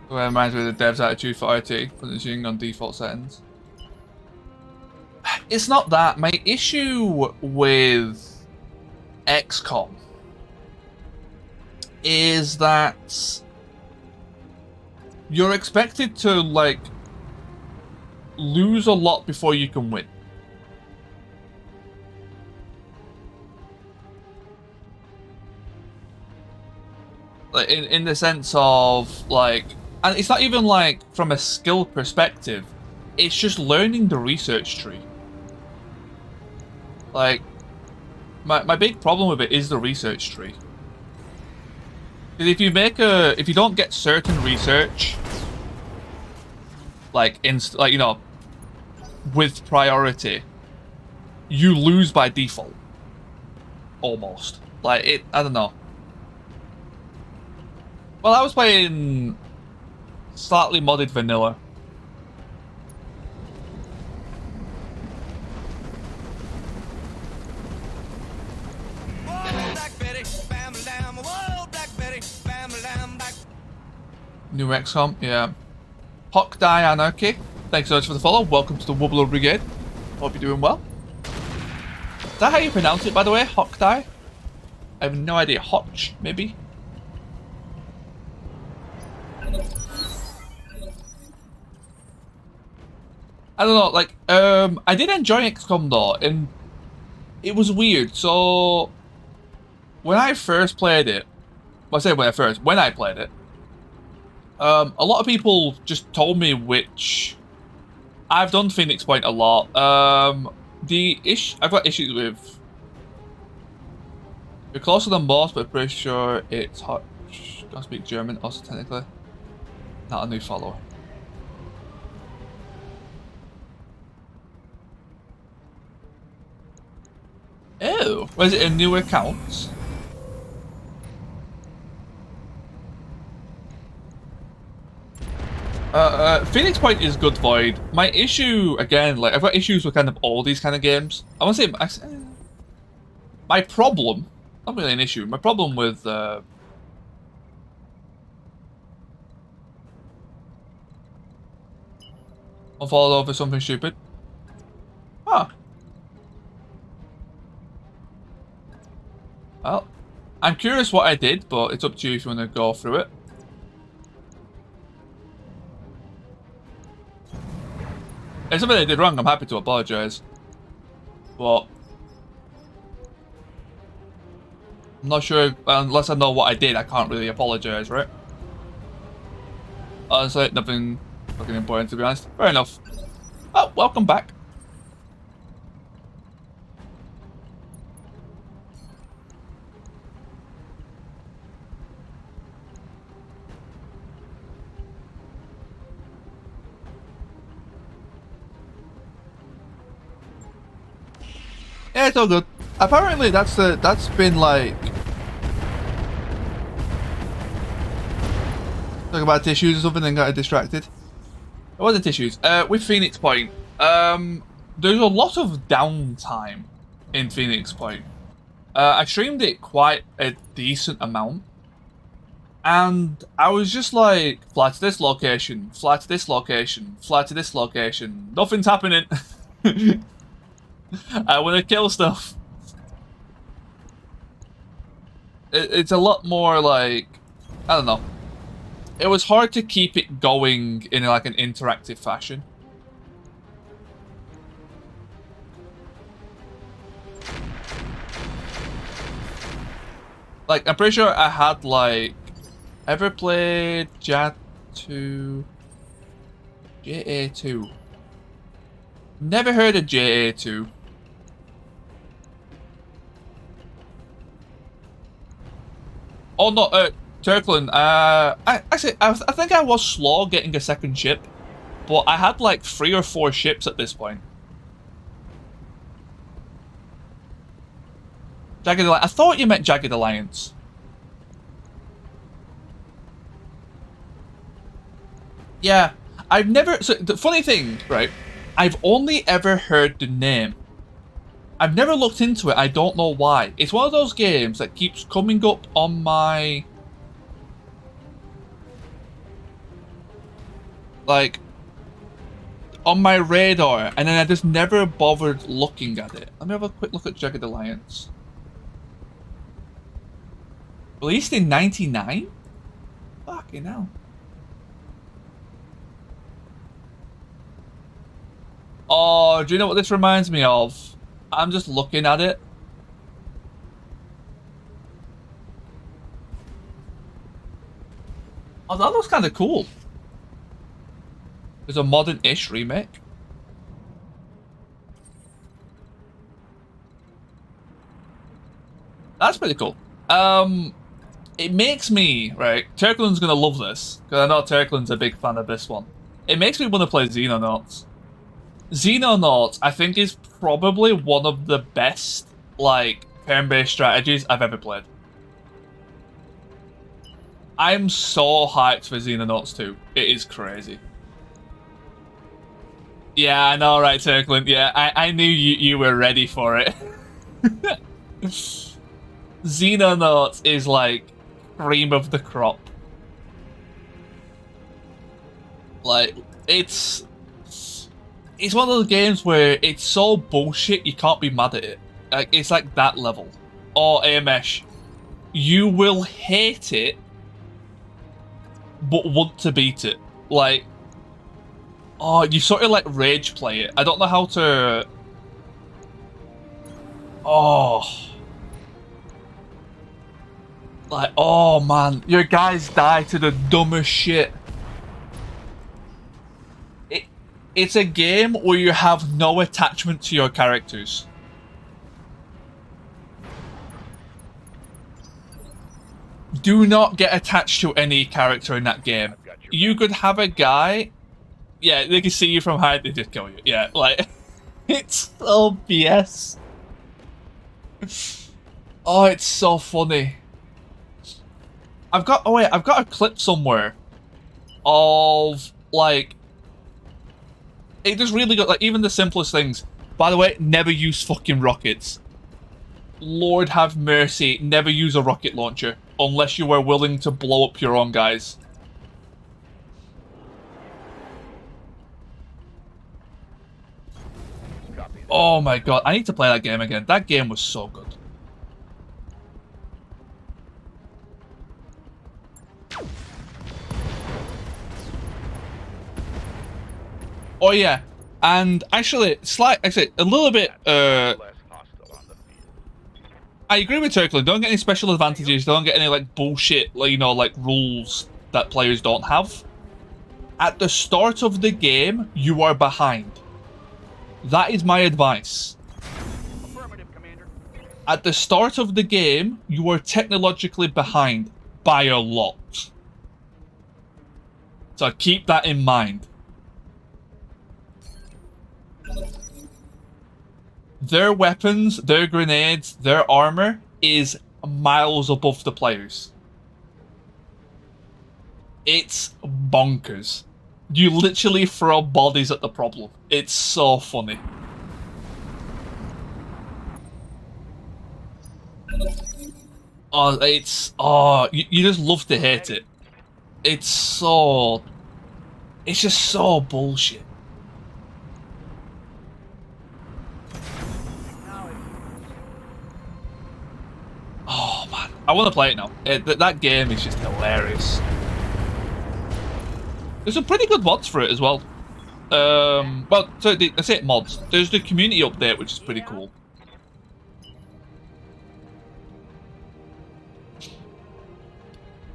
Well, it reminds me of the dev's attitude for IT, putting on default settings. It's not that. My issue with XCOM is that you're expected to, like, lose a lot before you can win. Like, in the sense of, like, and it's not even, like, from a skill perspective, it's just learning the research tree. Like, my big problem with it is the research tree. Because if you don't get certain research, like you know, with priority, you lose by default. Almost. Like, I don't know. Well, I was playing slightly modded vanilla. New XCOM, yeah. Hawk Die Anarchy. Thanks so much for the follow. Welcome to the Wobbler Brigade. Hope you're doing well. Is that how you pronounce it, by the way? Hawk Die? I have no idea. Hotch, maybe? I don't know, like, I did enjoy XCOM though, and it was weird. So, when I first played it, well, I say when I played it, a lot of people just told me which... I've done Phoenix Point a lot. I've got issues with... You're closer than most, but pretty sure it's hot. Don't speak German, also technically. Not a new follower. Oh, was it a new account? Phoenix Point is good, Void. My issue, again, like, I've got issues with kind of all these kind of games. I want to say, my problem, not really an issue, my problem with, I followed over something stupid. Ah. Well, I'm curious what I did, but it's up to you if you want to go through it. If something I did wrong, I'm happy to apologise. But I'm not sure, unless I know what I did, I can't really apologise, right? Honestly, nothing fucking important, to be honest. Fair enough. Oh, welcome back. Yeah, it's all good. Apparently, that's been like talking about tissues or something, and got distracted. It wasn't tissues. With Phoenix Point, there's a lot of downtime in Phoenix Point. I streamed it quite a decent amount, and I was just like, fly to this location, fly to this location, fly to this location. Nothing's happening. I want to kill stuff. It's a lot more like, I don't know. It was hard to keep it going in like an interactive fashion. Like, I'm pretty sure I had like, ever played JA2? JA2. Never heard of JA2. Oh no, Turkland, I think I was slow getting a second ship, but I had like 3 or 4 ships at this point. Jagged Alliance. I thought you meant Jagged Alliance. Yeah, I've never... So, the funny thing, right, I've only ever heard the name. I've never looked into it, I don't know why. It's one of those games that keeps coming up on my... like, on my radar, and then I just never bothered looking at it. Let me have a quick look at Jagged Alliance. Released in 99? Fucking hell. Oh, do you know what this reminds me of? I'm just looking at it. Oh, that looks kind of cool. There's a modern-ish remake. That's pretty cool. It makes me, right, Turkland's gonna love this, because I know Turkland's a big fan of this one. It makes me want to play Xenonauts. Xenonauts, I think, is probably one of the best, like, turn-based strategies I've ever played. I'm so hyped for Xenonauts 2. It is crazy. Yeah, I know, right, Turkland? Yeah, I knew you were ready for it. Xenonauts is, like, cream of the crop. Like, it's one of those games where it's so bullshit you can't be mad at it. Like, it's like that level. Or AMS. You will hate it, but want to beat it. Like, oh, you sort of like rage play it. I don't know how to... Oh. Like, oh man, your guys die to the dumbest shit. It's a game where you have no attachment to your characters. Do not get attached to any character in that game. You could have a guy... Yeah, they can see you from high, they just kill you. Yeah, like... It's so BS. Oh, it's so funny. I've got a clip somewhere of, like... It just really got, like, even the simplest things. By the way, never use fucking rockets. Lord have mercy, never use a rocket launcher. Unless you are willing to blow up your own guys. Oh my god, I need to play that game again. That game was so good. Oh yeah, and actually, a little bit, I agree with Turkland. Don't get any special advantages. Don't get any, like, bullshit, like, you know, like, rules that players don't have. At the start of the game, you are behind. That is my advice. Affirmative, Commander. At the start of the game, you are technologically behind by a lot. So keep that in mind. their weapons, their grenades, their armor is miles above the players. It's bonkers. You literally throw bodies at the problem. It's so funny. Oh, you just love to hate it. It's just so bullshit. Oh man, I want to play it now. That game is just hilarious. There's some pretty good mods for it as well. Well, so I say mods. There's the community update, which is pretty cool.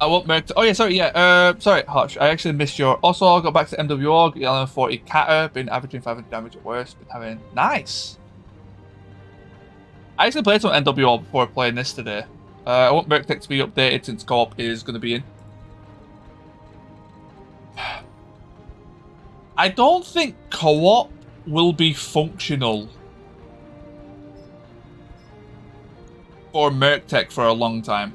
I won't make. Oh yeah, sorry, yeah. Sorry, Hutch. I actually missed your. Also, I got back to MWO. Got 40 Catter. Been averaging 500 damage at worst. Been having nice. I actually played some NWO before playing this today. I want Roguetech to be updated since co-op is going to be in. I don't think co-op will be functional for Roguetech for a long time.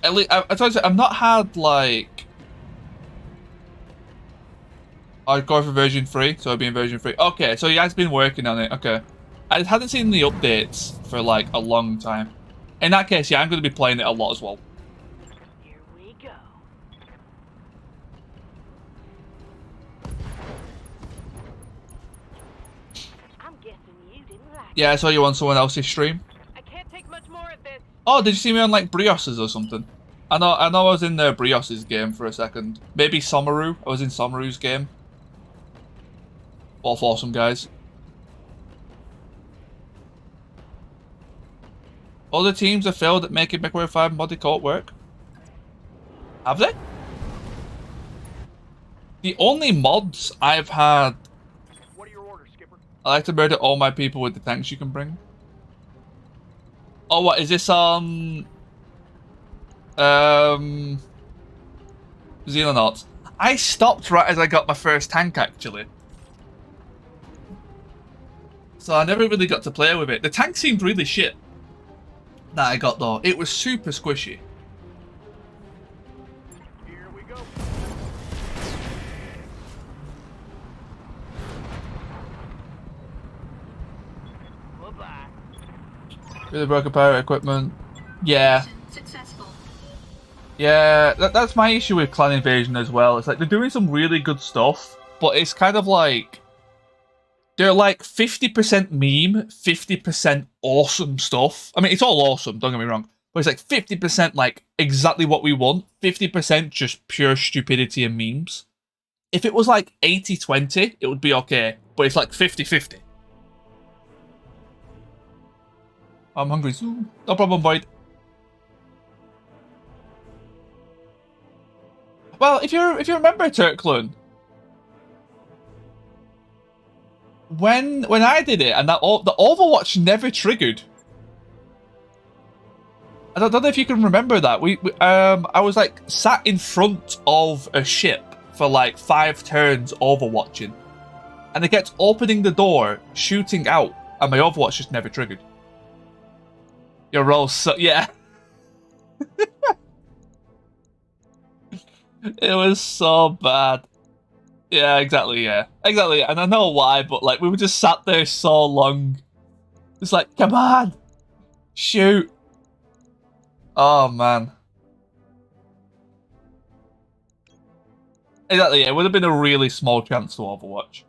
At least, I told you, I've not had like. I'd go for version 3, so I'll be in version 3. Okay, so you guys been working on it. Okay, I hadn't seen the updates for like a long time. In that case, yeah, I'm going to be playing it a lot as well. Here we go. I'm guessing you didn't like Yeah, I saw you on someone else's stream. I can't take much more of this. Oh, did you see me on like Brios's or something? I know I was in Brios's game for a second. Maybe Somaru. I was in Somaru's game. Both awesome guys. Other teams have failed at making MechWarrior 5 modded co-op work. Have they? The only mods I've had. What are your orders, Skipper? I like to murder all my people with the tanks you can bring. Oh, what is this on? Xenonauts. I stopped right as I got my first tank, actually. So I never really got to play with it. The tank seemed really shit that I got, though. It was super squishy. Here we go. Bye-bye. Really broken pirate equipment. Yeah. Successful. Yeah, that's my issue with Clan Invasion as well. It's like they're doing some really good stuff, but it's kind of like they're like 50% meme, 50% awesome stuff. I mean, it's all awesome, don't get me wrong, but it's like 50% like exactly what we want, 50% just pure stupidity and memes. If it was like 80-20, it would be okay, but it's like 50-50. I'm hungry soon. No problem, Boyd. Well, if you remember, Turklun, when I did it and the Overwatch never triggered. I don't know if you can remember that. I was like sat in front of a ship for like 5 turns Overwatching, and it kept opening the door, shooting out, and my Overwatch just never triggered. Your roll, so yeah. It was so bad. Yeah, exactly, yeah. Exactly, and I know why, but like we were just sat there so long. It's like, come on! Shoot! Oh man. Exactly, yeah, it would have been a really small chance to Overwatch.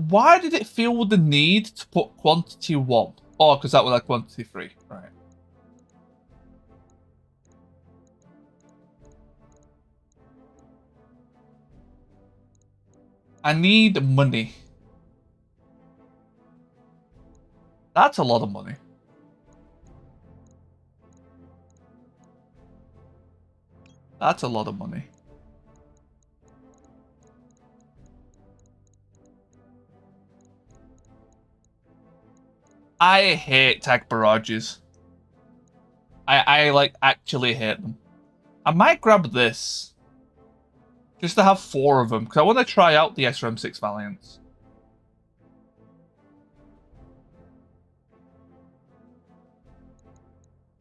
Why did it feel the need to put quantity 1? Oh, because that was like quantity 3. Right. I need money. That's a lot of money. That's a lot of money. I hate tag barrages. I like actually hate them. I might grab this. Just to have 4 of them, because I want to try out the SRM6 Valiants.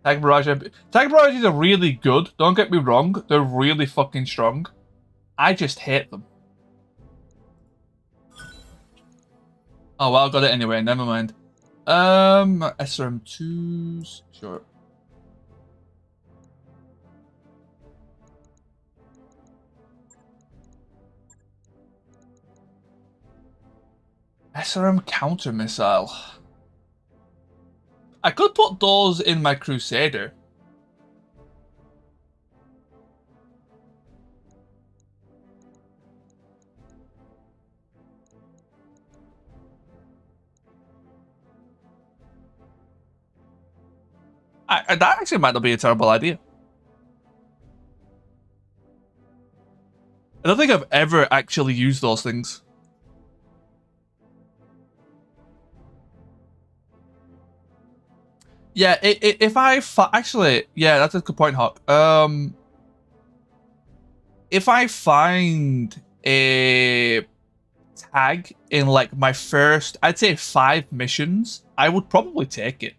Tag barrages are really good, don't get me wrong. They're really fucking strong. I just hate them. Oh well, I got it anyway, never mind. SRM2s, sure. SRM counter missile. I could put those in my Crusader. That actually might not be a terrible idea. I don't think I've ever actually used those things. Yeah, if I actually, yeah, that's a good point, Hawk. If I find a tag in like my first, I'd say 5 missions, I would probably take it.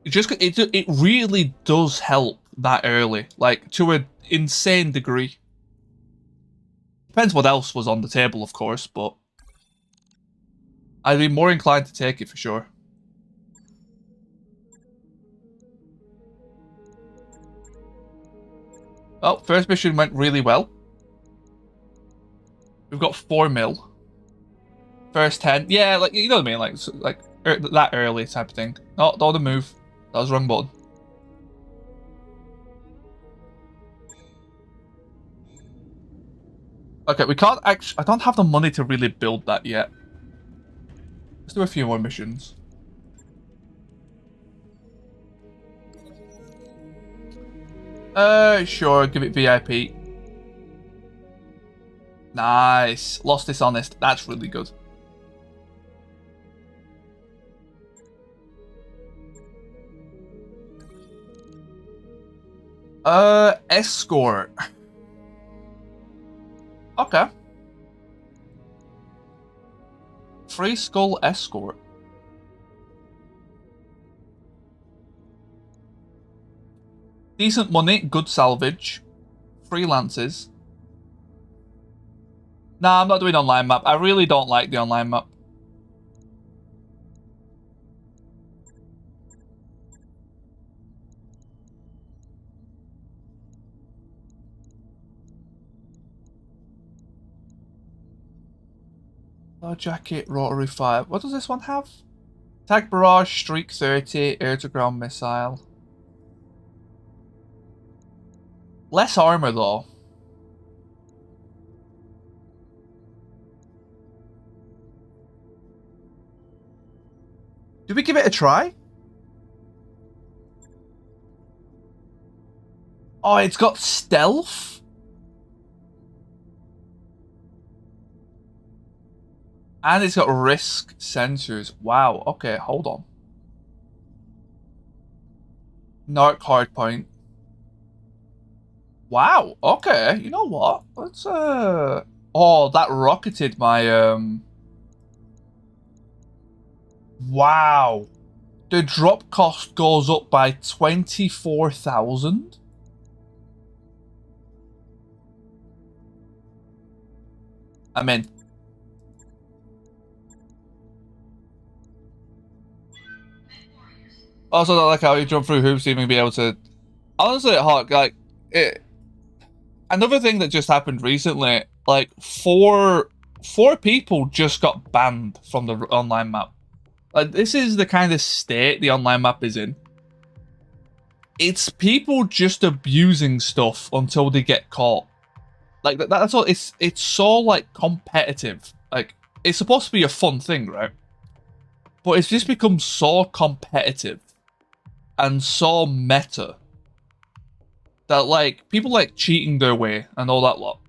It really does help that early, like to an insane degree. Depends what else was on the table, of course, but I'd be more inclined to take it for sure. Well, first mission went really well. We've got 4 mil. First 10, yeah, like you know what I mean, like that early type of thing. Oh, don't move. That was the wrong button. Okay, we can't actually. I don't have the money to really build that yet. Let's do a few more missions. Sure, give it VIP. Nice. Lost Dishonest. That's really good. Escort. Okay. Free Skull Escort. Decent money, good salvage. Freelances. Nah, I'm not doing online map. I really don't like the online map. Low jacket, rotary fire. What does this one have? Tag barrage, streak 30, air to ground missile. Less armor though. Do we give it a try? Oh, it's got stealth? And it's got risk sensors. Wow, okay, hold on. Narc hardpoint. Wow, okay, you know what? Let's oh, that rocketed my wow. The drop cost goes up by 24,000. I'm in. Also, I like how you jump through hoops to even be able to. Honestly, Hawk, like it. Another thing that just happened recently, like four people just got banned from the online map. Like this is the kind of state the online map is in. It's people just abusing stuff until they get caught. Like that's all. It's so like competitive. Like it's supposed to be a fun thing, right? But it's just become so competitive and so meta that like people like cheating their way and all that lot.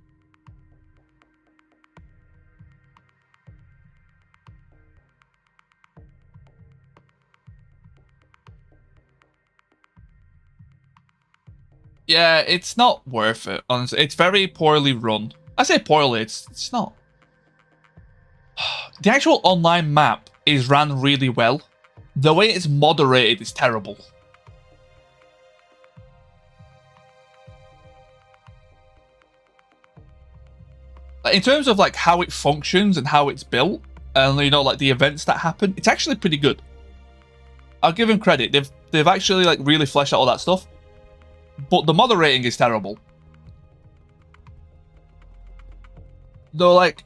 Yeah, it's not worth it, honestly. It's very poorly run. I say poorly, it's not. The actual online map is ran really well. The way it's moderated is terrible. Like, in terms of like how it functions and how it's built, and you know, like the events that happen, it's actually pretty good. I'll give them credit. They've actually like really fleshed out all that stuff. But the moderating is terrible. Though, like,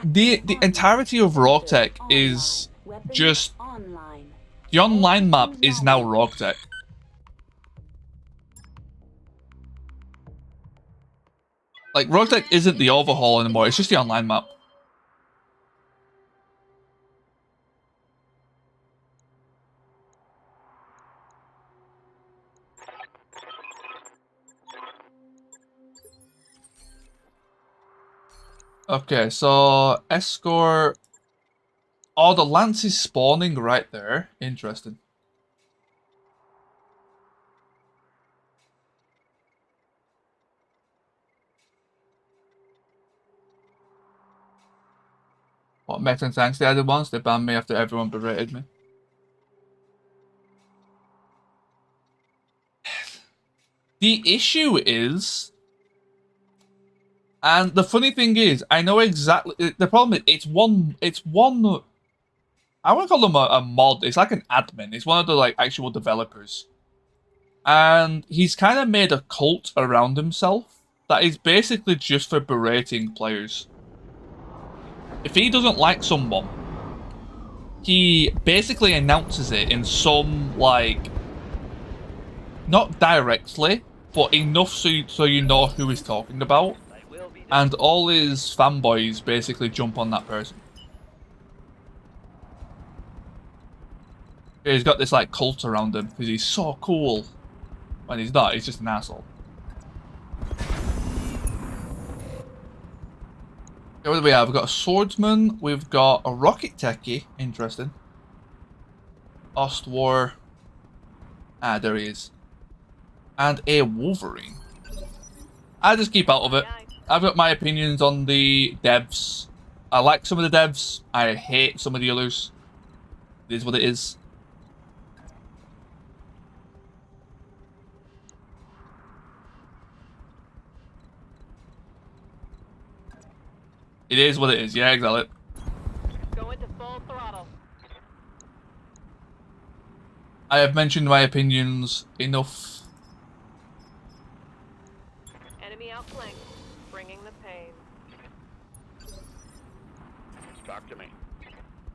the entirety of Roguetech is just... The online map is now Roguetech. Like, Roguetech isn't the overhaul anymore, it's just the online map. Okay, so escort. Oh, the lance is spawning right there. Interesting. What, mech and tanks they added once? They banned me after everyone berated me. The issue is... And the funny thing is, I know exactly... The problem is, it's one... I wouldn't call them a mod. It's like an admin. It's one of the like actual developers. And he's kind of made a cult around himself that is basically just for berating players. If he doesn't like someone, he basically announces it in some, like... Not directly, but enough so you know who he's talking about. And all his fanboys basically jump on that person. He's got this like cult around him because he's so cool. When he's not, he's just an asshole. Okay, what do we have? We've got a swordsman, we've got a rocket techie, interesting. Ostwar. Ah, there he is. And a Wolverine. I just keep out of it. I've got my opinions on the devs. I like some of the devs. I hate some of the others. It is what it is. It is what it is. Yeah, exactly. Go into full throttle. I have mentioned my opinions enough. Enemy outflanked, bringing the pain. Talk to me.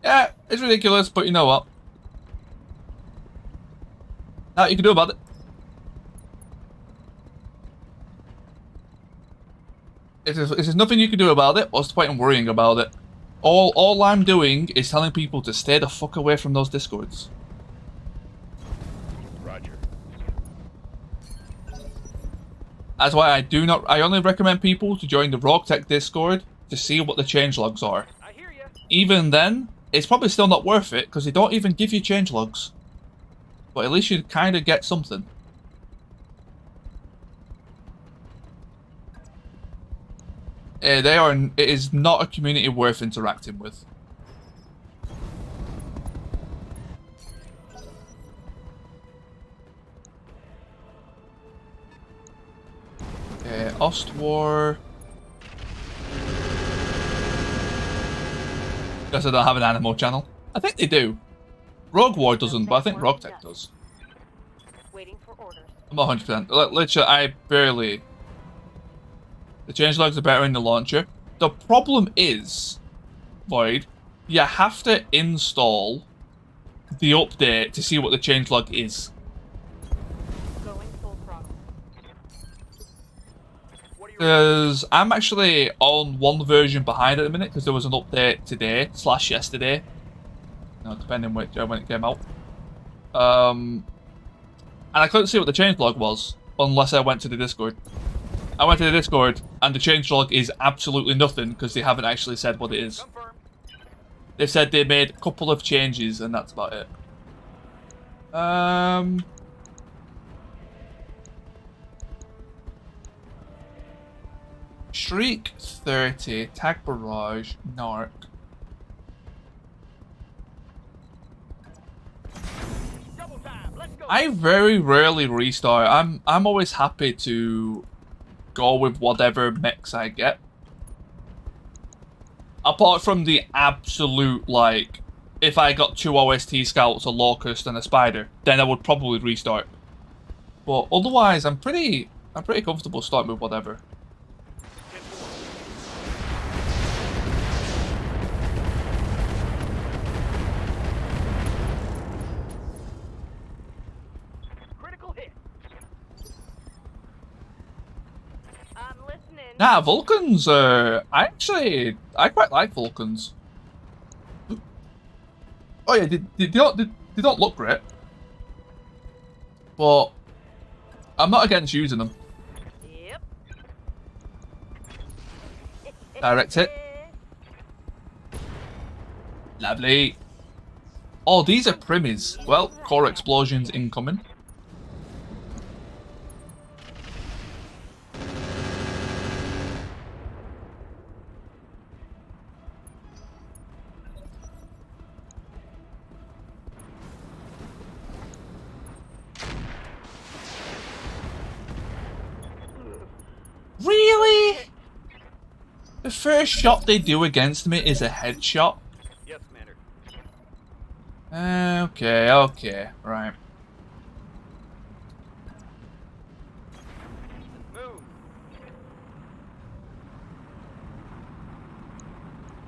Yeah, it's ridiculous, but you know what? Nothing you can do about it. If there's nothing you can do about it, what's the point in worrying about it? All I'm doing is telling people to stay the fuck away from those discords. Roger. That's why I only recommend people to join the Roguetech Discord to see what the changelogs are. I hear ya. Even then, it's probably still not worth it because they don't even give you changelogs. But at least you kind of get something. It is not a community worth interacting with. Ostwar. Guess I don't have an animal channel. I think they do. Rogue War doesn't, but I think Roguetech does. Waiting for orders. I'm not 100%. Literally, I barely... The changelogs are better in the launcher. The problem is, Void, you have to install the update to see what the changelog is. Going full throttle. Because I'm actually on one version behind at the minute because there was an update today / yesterday. No, depending when it came out. And I couldn't see what the changelog was unless I went to the Discord. I went to the Discord and the changelog is absolutely nothing because they haven't actually said what it is. Confirm. They've said they made a couple of changes and that's about it. Shriek 30, Tag Barrage, Narc. Double time. Let's go. I very rarely restart. I'm always happy to go with whatever mix I get. Apart from the absolute, like, if I got 2 OST scouts, a locust, and a spider, then I would probably restart. But otherwise, I'm pretty comfortable starting with whatever. Critical hit. I'm listening. Nah, Vulcans, I quite like Vulcans. Oh yeah, they don't look great. But I'm not against using them. Yep. Direct hit. Lovely. Oh, these are primies. Well, core explosions incoming. Really? The first shot they do against me is a headshot? Yes, Commander. Okay, right. Move.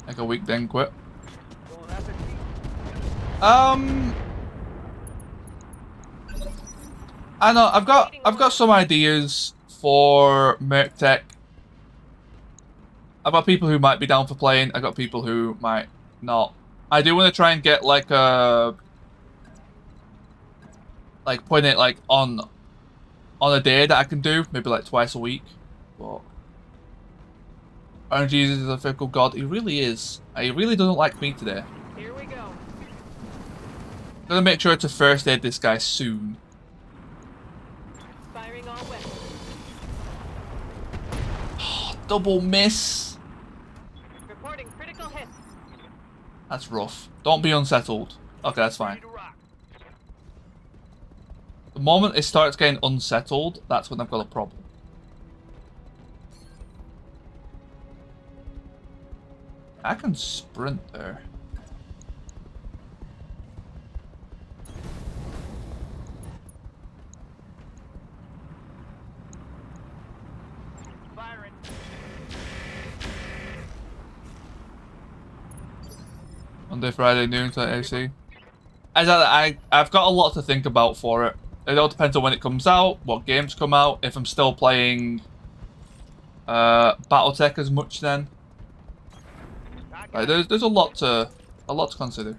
Like a week then quit. Going after T. I know I've got some ideas for Merc Tech. I've got people who might be down for playing. I've got people who might not. I do want to try and get like putting it like on a day that I can do, maybe like twice a week. But Orange Jesus is a fickle god. He really is. He really doesn't like me today. Here we go. I'm gonna make sure to first aid this guy soon. Firing all weapons. Double miss. Reporting critical hit. That's rough. Don't be unsettled. Okay, that's fine. Ready to rock. The moment it starts getting unsettled, that's when I've got a problem. I can sprint there. Firing. Monday, Friday, noon to AC. I've got a lot to think about for it. It all depends on when it comes out, what games come out, if I'm still playing BattleTech as much then. Like, there's a lot to consider.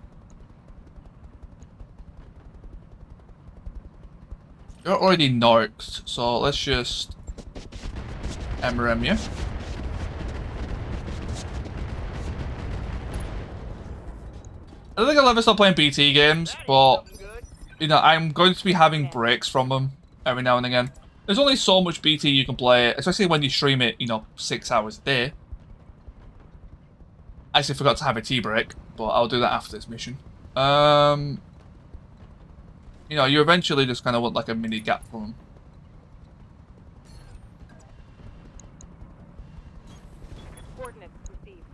You're already narked, so let's just MRM you. I don't think I'll ever stop playing BT games, but you know, I'm going to be having breaks from them every now and again. There's only so much BT you can play, especially when you stream it, you know, 6 hours a day. I actually forgot to have a tea break, but I'll do that after this mission. You know, you eventually just kind of want like a mini gap from them. Coordinates received.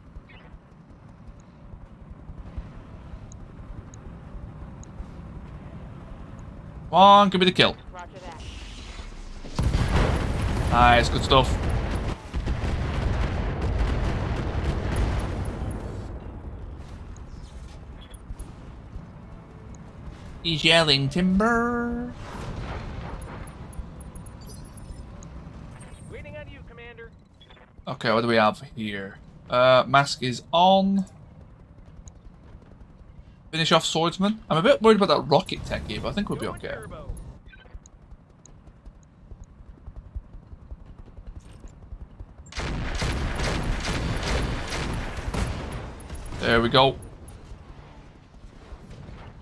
Come on, give me the kill. Roger that. Nice, good stuff. He's yelling timber. Waiting on you, Commander. Okay, what do we have here? Mask is on. Finish off swordsman. I'm a bit worried about that Roguetech here, but I think we'll be Going okay. turbo. There we go.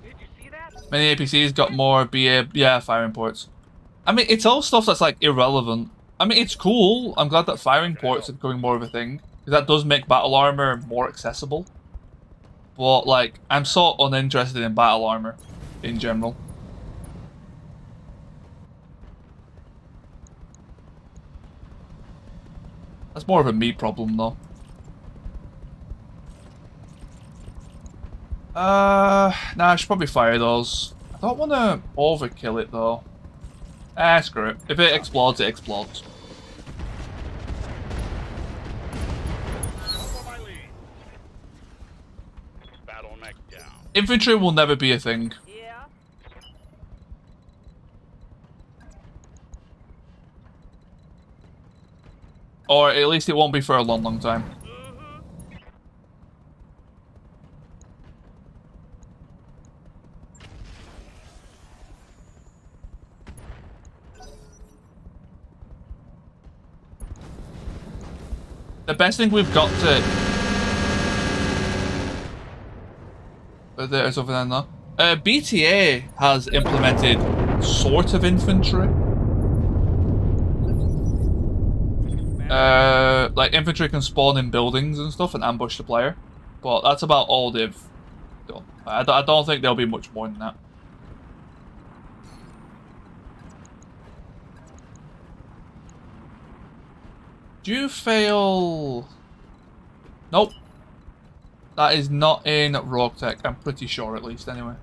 Did you see that? Many APCs got more BA, yeah, firing ports. I mean, it's all stuff that's like irrelevant. I mean, it's cool. I'm glad that firing ports are becoming more of a thing. Because that does make battle armor more accessible. But, like, I'm so uninterested in battle armor in general. That's more of a me problem, though. Nah, I should probably fire those. I don't want to overkill it, though. Screw it. If it explodes, it explodes. Infantry will never be a thing. Yeah. Or at least it won't be for a long, long time. The best thing we've got to... There's over there now. BTA has implemented sort of infantry. Like infantry can spawn in buildings and stuff and ambush the player. But that's about all they've done. I don't think there'll be much more than that. Do you fail? Nope. That is not in Roguetech, I'm pretty sure at least, anyway.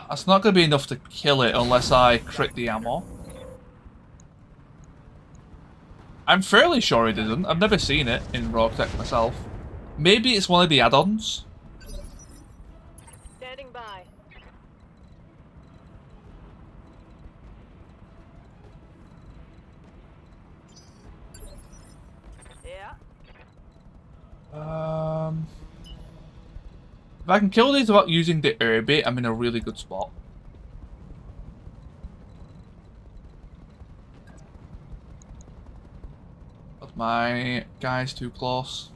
That's not going to be enough to kill it unless I crit the ammo. I'm fairly sure it isn't. I've never seen it in Roguetech myself. Maybe it's one of the add-ons. Standing by. Yeah. If I can kill these without using the air bait, I'm in a really good spot. But my guy's too close.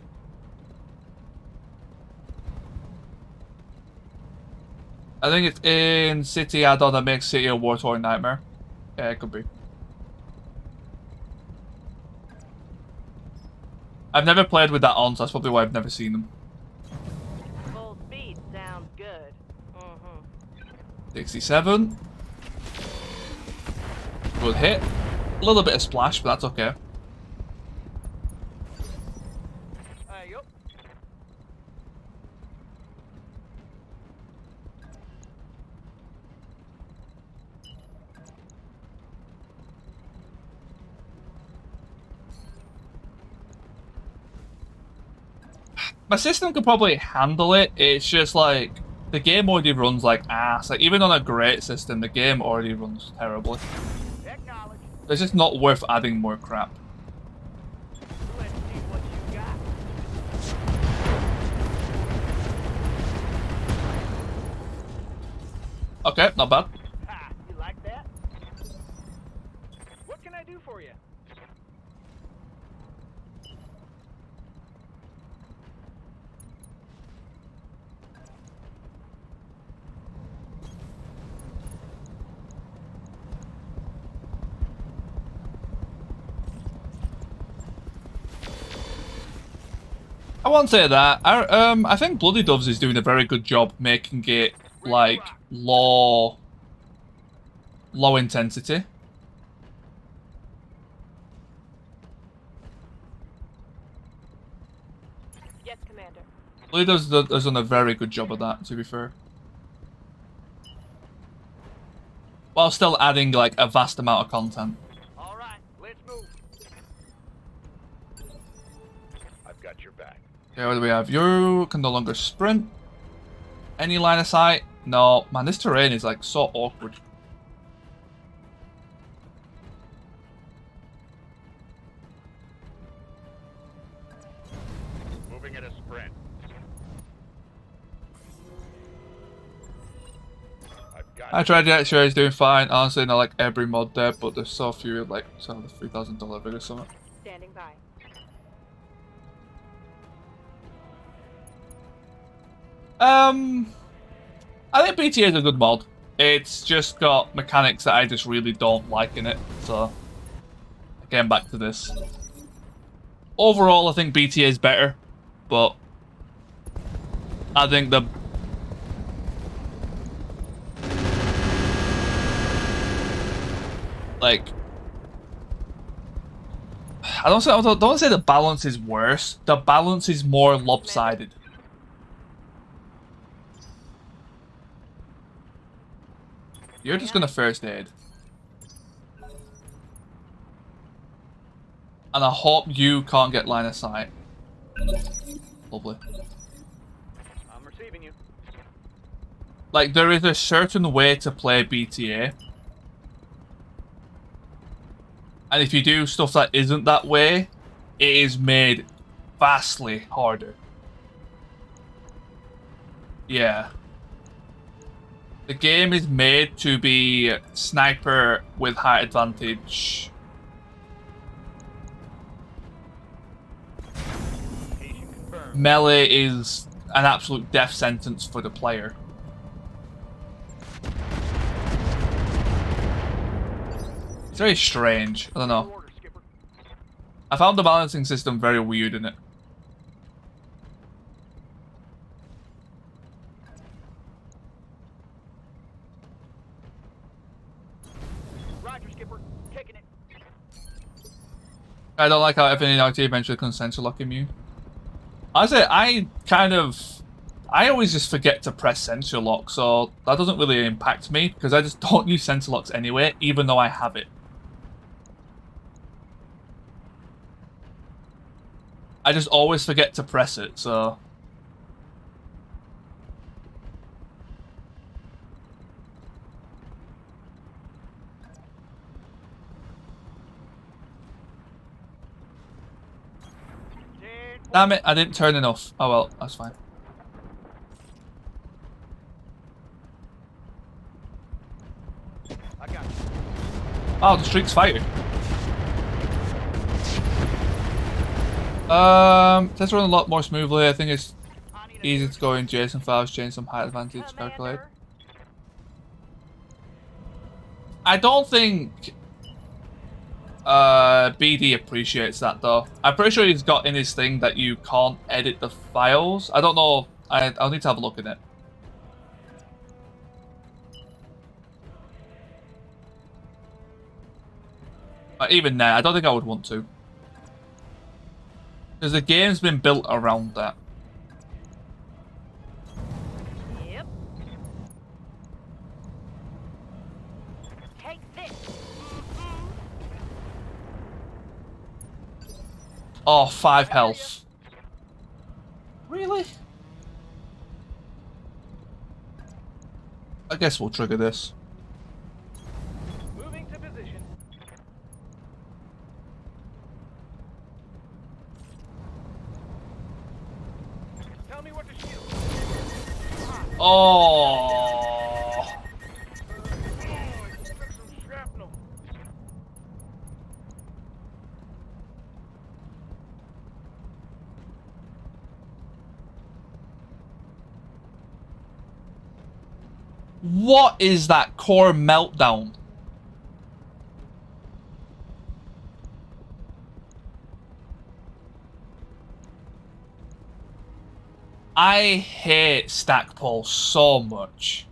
I think it's in City add-on that makes City a war-torn nightmare. Yeah, it could be. I've never played with that on, so that's probably why I've never seen them. Full speed sounds good. 67. Good hit. A little bit of splash, but that's okay. Yup. My system could probably handle it. It's just like the game already runs like ass. Like even on a great system, the game already runs terribly. Acknowledge. It's just not worth adding more crap. Let's see what you got. Okay, not bad. Ha! You like that? What can I do for you? I won't say that. I think Bloody Doves is doing a very good job making it like low intensity. Yes, Commander. Bloody Doves has done a very good job of that, to be fair. While still adding like a vast amount of content. All right, let's move. I've got your back. Okay, what do we have? You can no longer sprint. Any line of sight? No. Man, this terrain is like so awkward. Moving at a sprint. I tried to get sure he's doing fine. Honestly, not like every mod there, but there's so few like some of the $3,000 figure something. Standing by. I think BTA is a good mod. It's just got mechanics that I just really don't like in it. So, again, back to this. Overall, I think BTA is better, but I think the like I don't want to say the balance is worse. The balance is more lopsided. You're just gonna first aid. And I hope you can't get line of sight. Lovely. I'm receiving you. Like, there is a certain way to play BTA. And if you do stuff that isn't that way, it is made vastly harder. Yeah. The game is made to be sniper with height advantage. Location confirmed. Melee is an absolute death sentence for the player. It's very strange. I don't know. Order, Skipper. I found the balancing system very weird in it. Roger, Skipper. Taking it. I don't like how FNART eventually can sensor lock immune. Honestly, I always just forget to press sensor lock, so that doesn't really impact me because I just don't use sensor locks anyway, even though I have it. I just always forget to press it, so... Damn it, I didn't turn enough. Oh well, that's fine. I got you. Oh, the streak's fired. That's run a lot more smoothly. I think it's easy to go in JSON files, change some height advantage, calculate. I don't think BD appreciates that though. I'm pretty sure he's got in his thing that you can't edit the files. I don't know. I'll need to have a look at it. But even there, I don't think I would want to. Because the game's been built around that. Yep. Take this. Oh, 5 health. Really? I guess we'll trigger this. Moving to position. Tell me what to shield. Oh. Took some shrapnel. What is that core meltdown? I hate stackpole so much.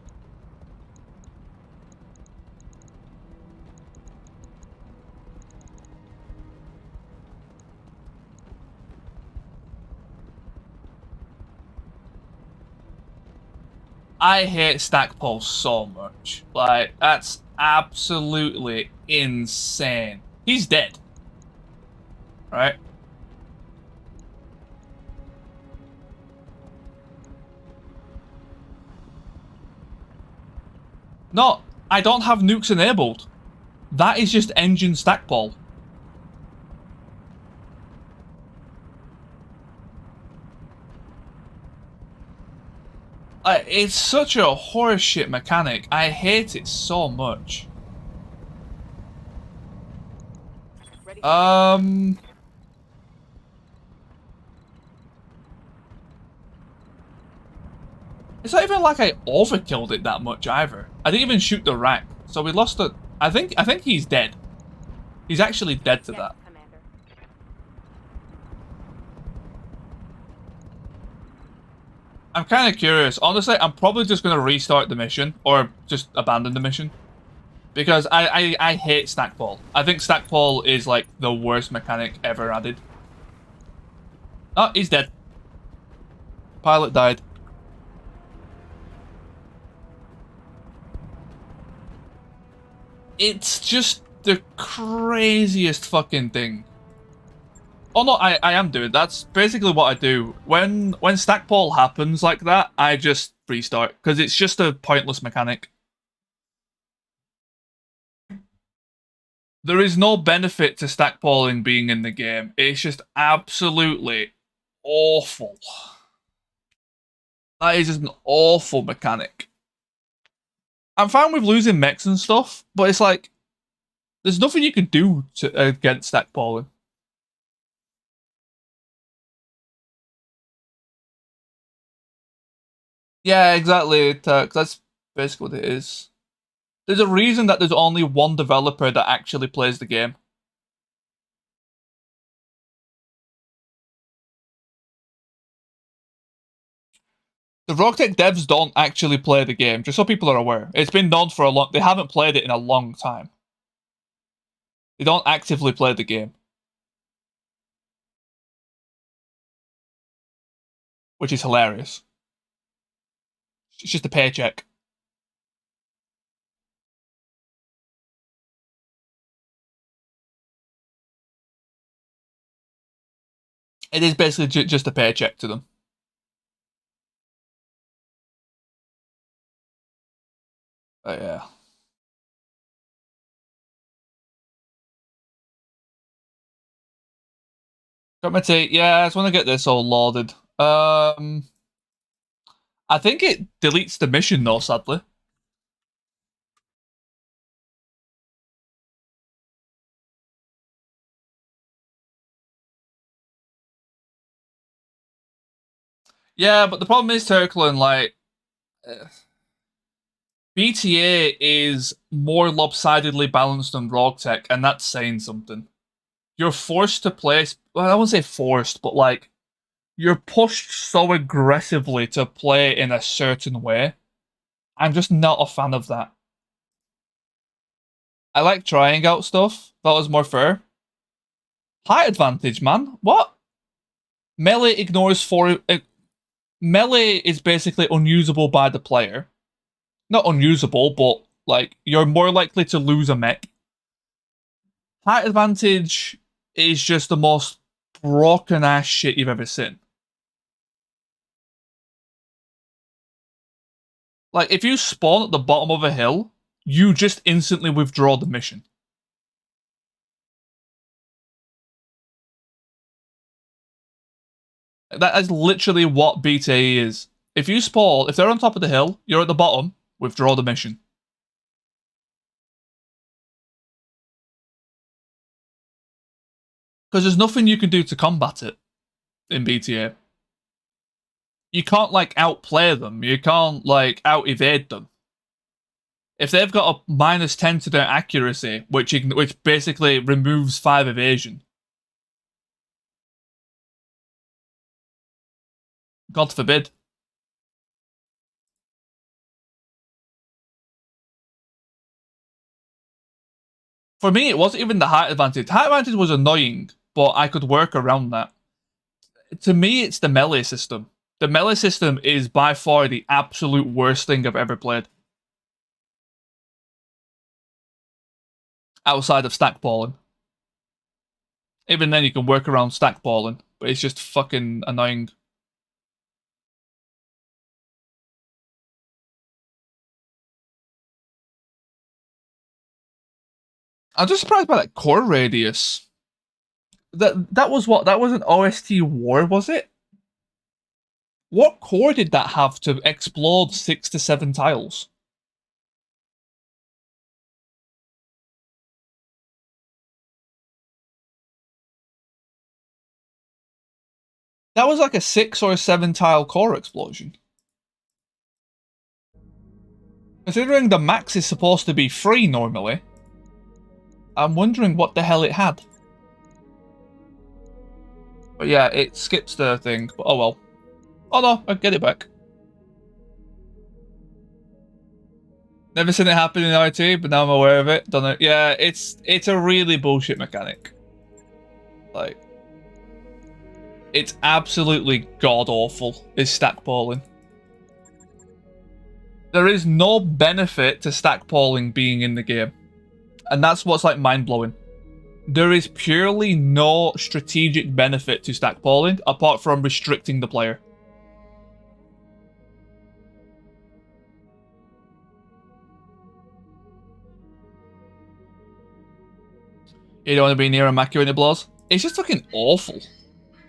I hate stackpole so much. Like, that's absolutely insane. He's dead. Right? No, I don't have nukes enabled. That is just engine stackpole. It's such a horseshit mechanic. I hate it so much. It's not even like I overkilled it that much either. I didn't even shoot the rack, so we lost a. I think he's dead. He's actually dead to Yes, that. Commander. I'm kind of curious. Honestly, I'm probably just going to restart the mission or just abandon the mission. Because I hate stackpole. I think stackpole is like the worst mechanic ever added. Oh, he's dead. Pilot died. It's just the craziest fucking thing. Oh no, I am doing. That's basically what I do. When stackpole happens like that, I just restart. Because it's just a pointless mechanic. There is no benefit to stackpoling being in the game. It's just absolutely awful. That is just an awful mechanic. I'm fine with losing mechs and stuff, but it's like there's nothing you can do against stackpoling. Yeah, exactly, Turk. That's basically what it is. There's a reason that there's only one developer that actually plays the game. The Roguetech devs don't actually play the game, just so people are aware. It's been known for a long... They haven't played it in a long time. They don't actively play the game. Which is hilarious. It's just a paycheck. It is basically just a paycheck to them. But yeah. Got my tea. Yeah, I just want to get this all loaded. I think it deletes the mission though, sadly. Yeah, but the problem is, Turklen, like, BTA is more lopsidedly balanced than Roguetech, and that's saying something. You're forced to place, well, I won't say forced, but like, you're pushed so aggressively to play in a certain way. I'm just not a fan of that. I like trying out stuff. That was more fair. Height advantage, man. What? Melee ignores four. Melee is basically unusable by the player. Not unusable, but like you're more likely to lose a mech. Height advantage is just the most broken ass shit you've ever seen. Like if you spawn at the bottom of a hill, you just instantly withdraw the mission. That is literally what BTA is. If you spawn, if they're on top of the hill, you're at the bottom, withdraw the mission. Because there's nothing you can do to combat it in BTA. You can't like outplay them. You can't like out evade them. If they've got a -10 to their accuracy, which basically removes 5 evasion, God forbid. For me, it wasn't even the height advantage. Height advantage was annoying, but I could work around that. To me, it's the melee system. The melee system is by far the absolute worst thing I've ever played. Outside of stackpoling. Even then, you can work around stackpoling, but it's just fucking annoying. I'm just surprised by that core radius. That was what? That was an OST war, was it? What core did that have to explode 6 to 7 tiles? That was like a 6 or 7 tile core explosion. Considering the max is supposed to be free normally, I'm wondering what the hell it had. But yeah, it skips the thing, but oh well. Oh no, I get it back. Never seen it happen in IT, but now I'm aware of it. Don't know. Yeah, it's a really bullshit mechanic. Like, it's absolutely god awful. Is stackpoling. There is no benefit to stackpoling being in the game, and that's what's like mind blowing. There is purely no strategic benefit to stackpoling apart from restricting the player. You don't want to be near a Maki when it blows? It's just fucking awful.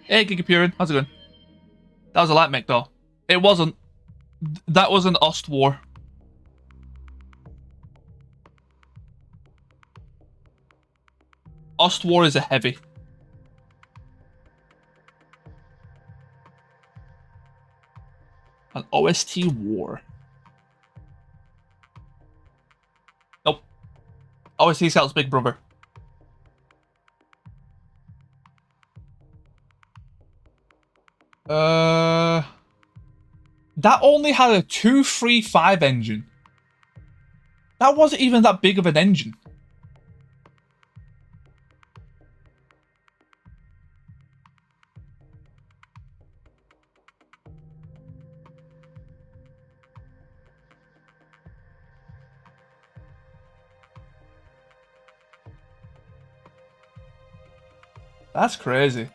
Hey, Gigapurin, how's it going? That was a light mech, though. It wasn't. That was an Ost war. Ost war is a heavy. An OST war. Nope. OST sells Big Brother. That only had a 235 engine. That wasn't even that big of an engine. That's crazy.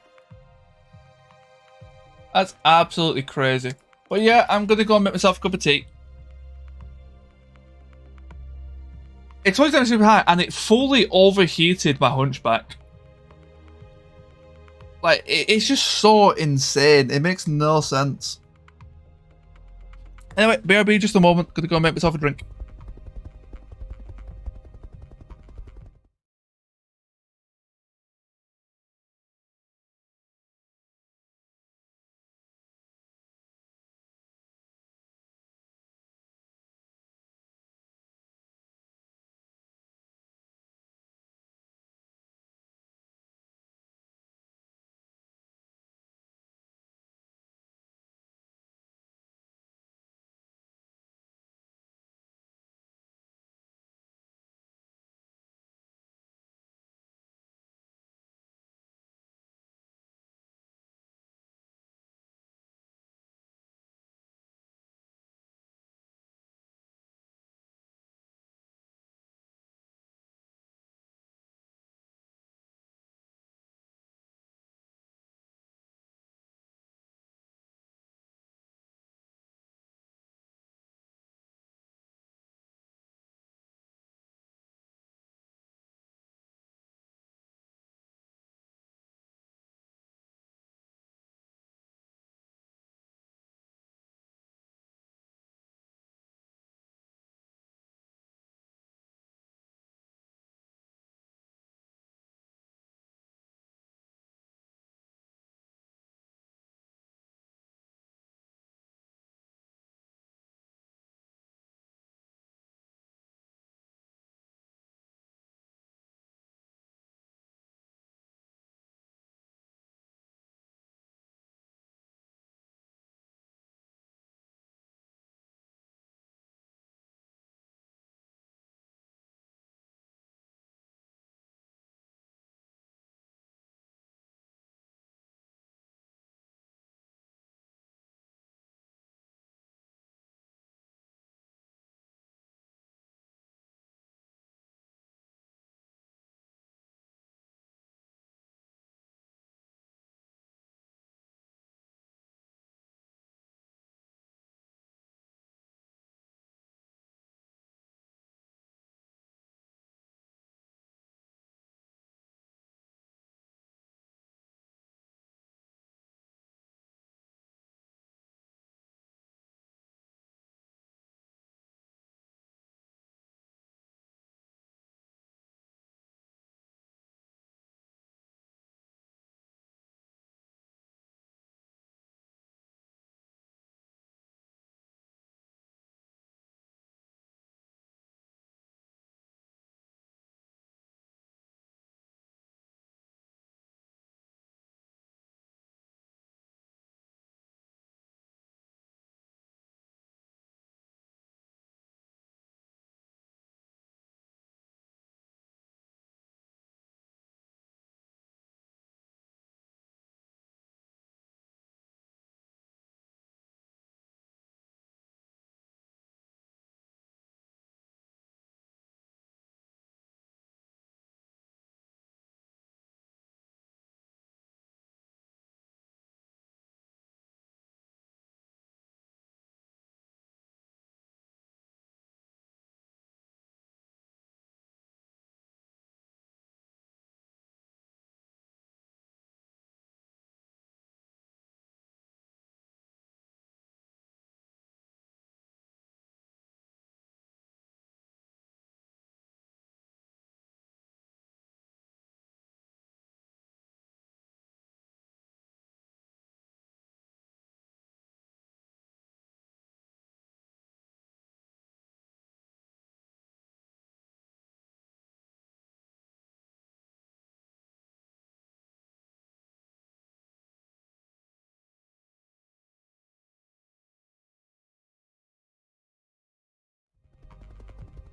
That's absolutely crazy. But yeah, I'm gonna go and make myself a cup of tea. It's always down super high, and it fully overheated my hunchback. Like, it's just so insane. It makes no sense. Anyway, BRB, just a moment. Gonna go and make myself a drink.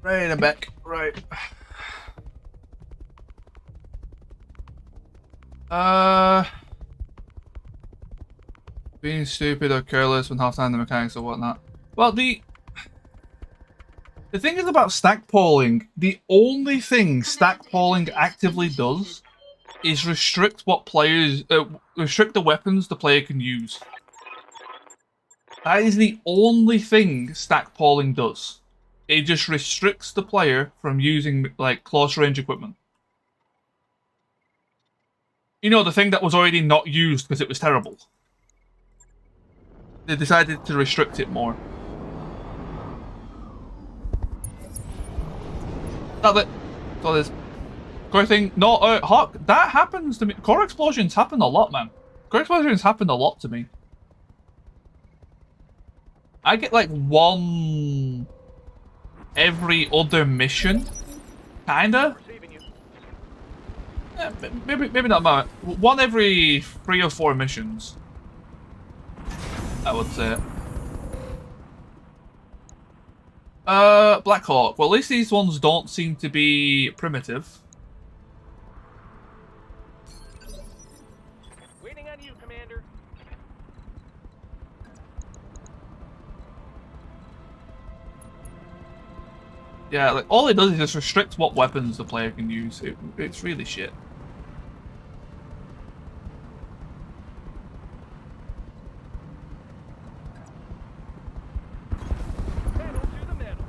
Right, I'm back. Right. Being stupid or careless when half-time the mechanics or whatnot. Well, the thing is about stackpoling, the only thing stackpoling actively does is restrict what players, restrict the weapons the player can use. That is the only thing stackpoling does. It just restricts the player from using, like, close range equipment. You know, the thing that was already not used because it was terrible. They decided to restrict it more. That's it. That's all it is. Core thing. No, Hawk, that happens to me. Core explosions happen a lot, man. Core explosions happen a lot to me. I get like one every other mission. Kinda. Yeah, maybe not much. One every 3 or 4 missions, I would say. Black Hawk. Well, at least these ones don't seem to be primitive. Waiting on you, Commander. Yeah, like all it does is just restrict what weapons the player can use. It's really shit. Pedal to the metal.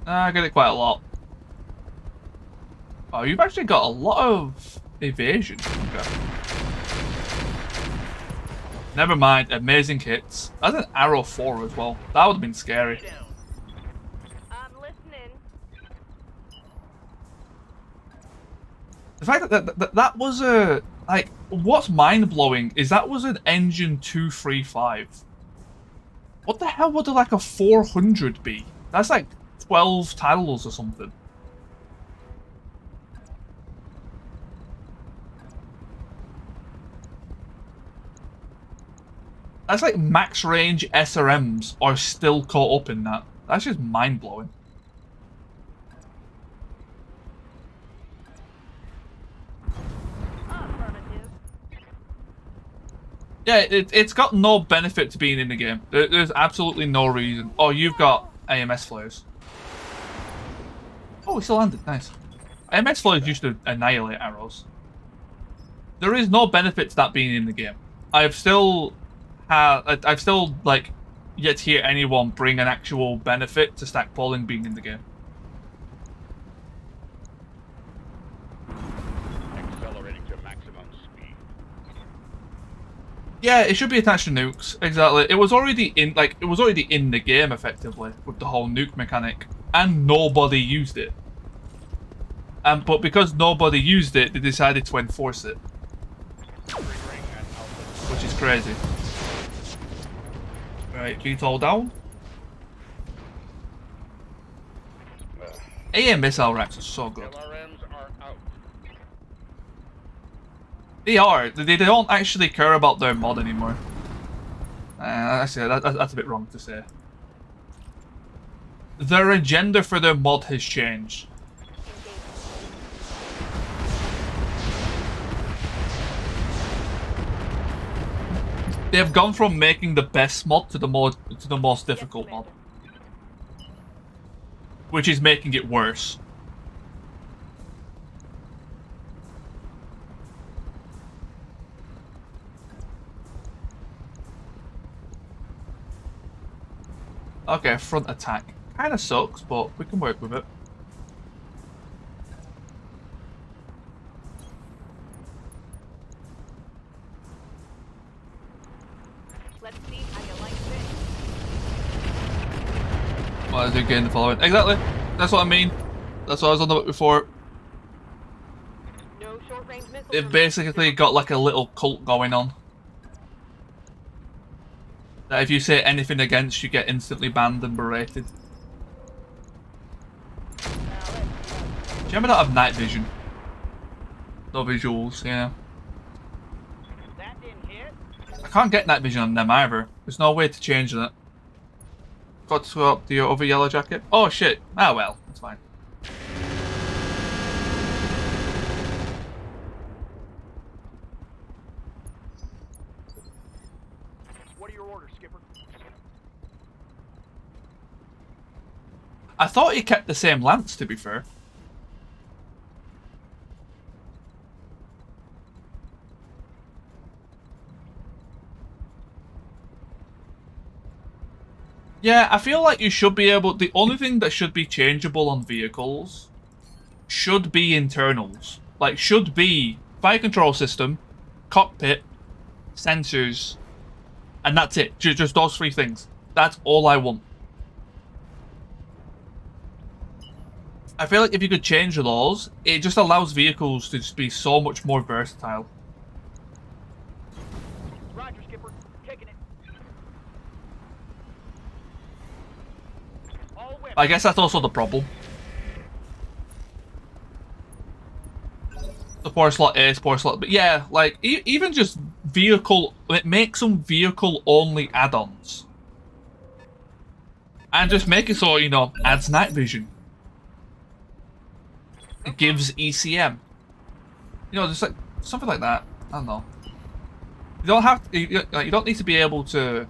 I get it quite a lot. Oh, you've actually got a lot of evasion. Okay. Never mind, amazing hits. That's an arrow 4 as well. That would have been scary. I'm listening. The fact that was a... Like, what's mind-blowing is that was an engine 235. What the hell would like a 400 be? That's like 12 tiles or something. That's like max range SRMs are still caught up in that. That's just mind blowing. Affirmative. Yeah, it's got no benefit to being in the game. There's absolutely no reason. Oh, you've got AMS flares. Oh, we still landed. Nice. AMS flares used to annihilate arrows. There is no benefit to that being in the game. I've still like yet to hear anyone bring an actual benefit to stackpoling being in the game. Accelerating to maximum speed. Yeah, it should be attached to nukes. Exactly. It was already in the game effectively with the whole nuke mechanic, and nobody used it. But because nobody used it, they decided to enforce it, which is crazy. Right, VTOL down. AM missile racks are so good. LRMs are out. They are. They don't actually care about their mod anymore. Actually, that's a bit wrong to say. Their agenda for their mod has changed. They've gone from making the best mod to the most difficult mod, which is making it worse. Okay, front attack. Kinda sucks, but we can work with it. Let's see how you like this. What is it getting the following? Exactly. That's what I mean. That's what I was on about before. No short-range missiles. They've basically got like a little cult going on. That if you say anything against, you get instantly banned and berated. Gemma don't have night vision. No visuals, yeah. That didn't hit. I can't get night vision on them either. There's no way to change that. Got to swap up the other yellow jacket. Oh shit. Ah well, that's fine. What are your orders, Skipper? I thought he kept the same lance, to be fair. Yeah, I feel like you should be able... The only thing that should be changeable on vehicles should be internals. Like, should be fire control system, cockpit, sensors, and that's it. Just those three things. That's all I want. I feel like if you could change those, it just allows vehicles to just be so much more versatile. Roger, Skipper. Taking it. All weapons. I guess that's also the problem. The power slot A, power slot, but yeah, like even just vehicle, it makes some vehicle-only add-ons, and just make it so, you know, adds night vision. It gives ECM. You know, just like something like that. I don't know. You don't have to, you don't need to be able to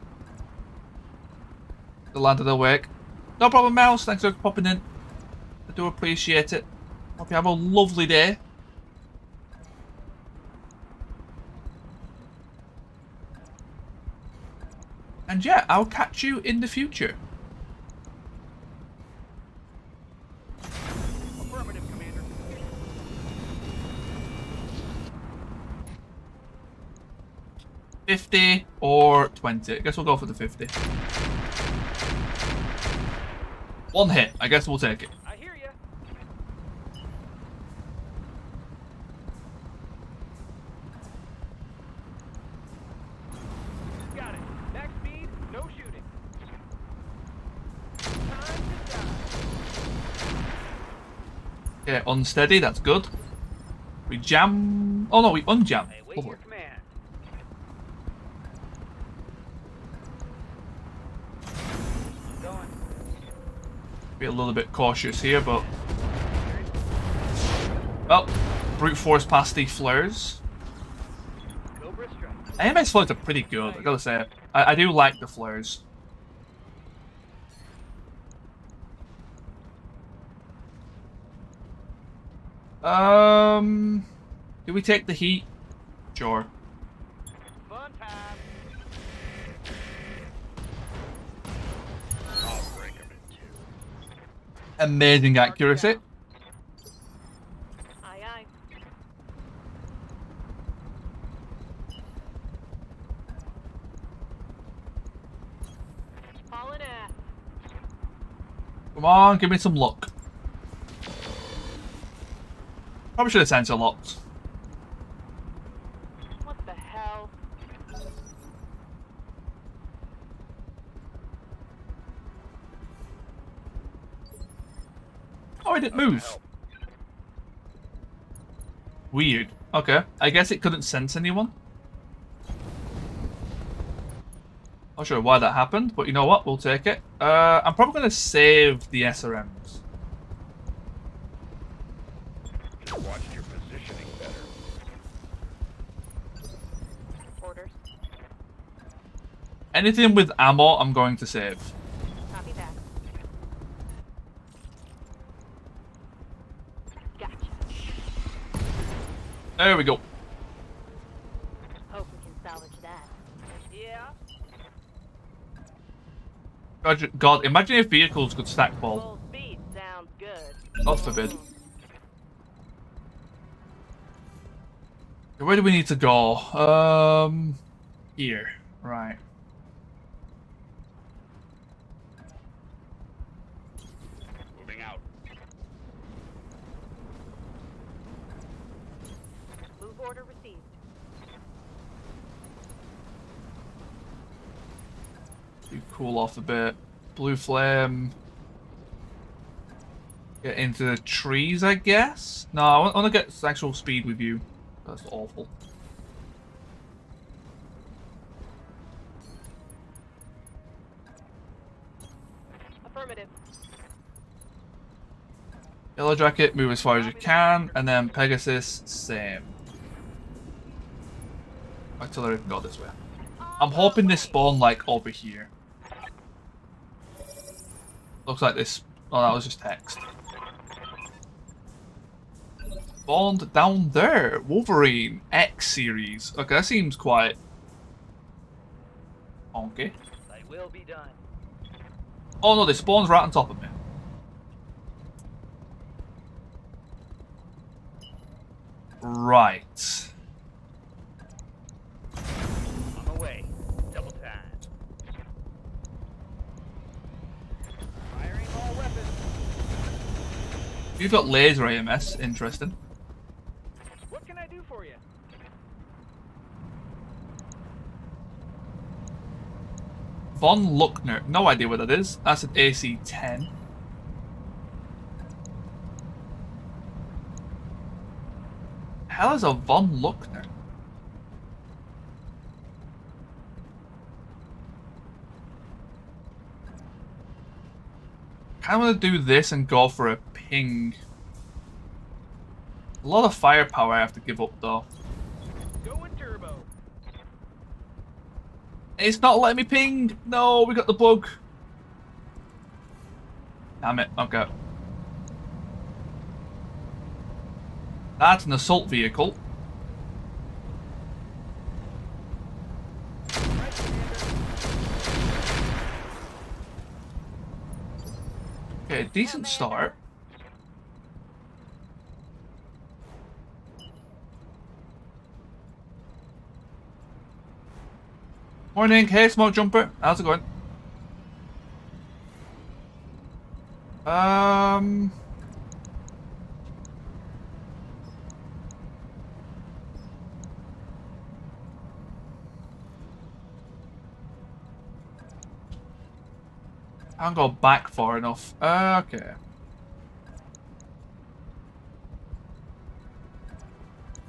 land of the wake. No problem, Mouse. Thanks for popping in. I do appreciate it. Hope you have a lovely day. And yeah, I'll catch you in the future. Affirmative, Commander. $50 or $20. I guess we'll go for the 50. One hit. I guess we'll take it. I hear ya. Got it. Max speed, no shooting. Time to die. Okay, unsteady. That's good. We jam. Oh no, we unjam. Hey, wait Lovely. your command. Going. Be a little bit cautious here, but well, brute force past the flares. Cobra strike. AMS flares are pretty good. I gotta say, I do like the flares. Do we take the heat? Sure. Fun time. Amazing accuracy. Aye, aye. Hauling ass. Come on, give me some luck. Probably should have sensor locked. What the hell? Oh, it didn't move. Weird. Okay. I guess it couldn't sense anyone. Not sure why that happened, but you know what? We'll take it. I'm probably going to save the SRMs. Watch your positioning better. Orders. Anything with ammo, I'm going to save. Copy that. Gotcha. There we go. Hope we can salvage that. Yeah. God, imagine if vehicles could stack ball. Full speed sounds good. God forbid. Where do we need to go? Here. Right. Moving out. Move order received. You cool off a bit. Blue flame. Get into the trees, I guess? No, I want to get actual speed with you. That's awful. Yellow Jacket, move as far as you can, and then Pegasus, same. Artillery can go this way. I'm hoping they spawn like over here. Looks like this. Oh, that was just text. Spawned down there. Wolverine X series. Okay, that seems quite. Okay. They will be done. Oh no, they spawns right on top of me. Right. On my way. Double time. Firing all weapons. You've got laser AMS. Interesting. What can I do for you? Von Luckner. No idea what that is. That's an AC-10. Hell is a Von Luckner? I want to do this and go for a ping. A lot of firepower I have to give up though. Going turbo. It's not letting me ping! No, we got the bug. Damn it, okay. That's an assault vehicle. Okay, decent start. Morning, hey smoke jumper. How's it going? I can't go back far enough. Okay.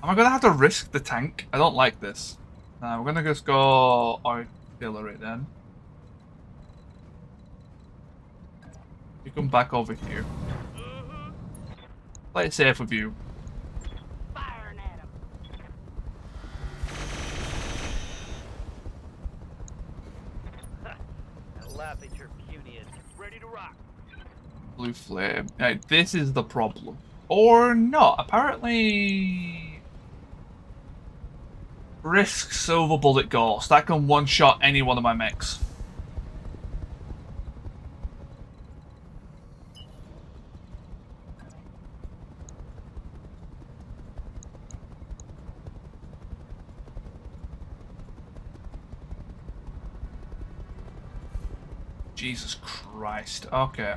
Am I gonna have to risk the tank? I don't like this. Nah, we're gonna just go artillery then. You come back over here. Play it safe with you. Firing at him. I laugh at your puniness. Ready to rock. Blue flame. Right, this is the problem. Or not. Apparently... Risk silver bullet ghost. That can one-shot any one of my mechs. Jesus Christ. Okay.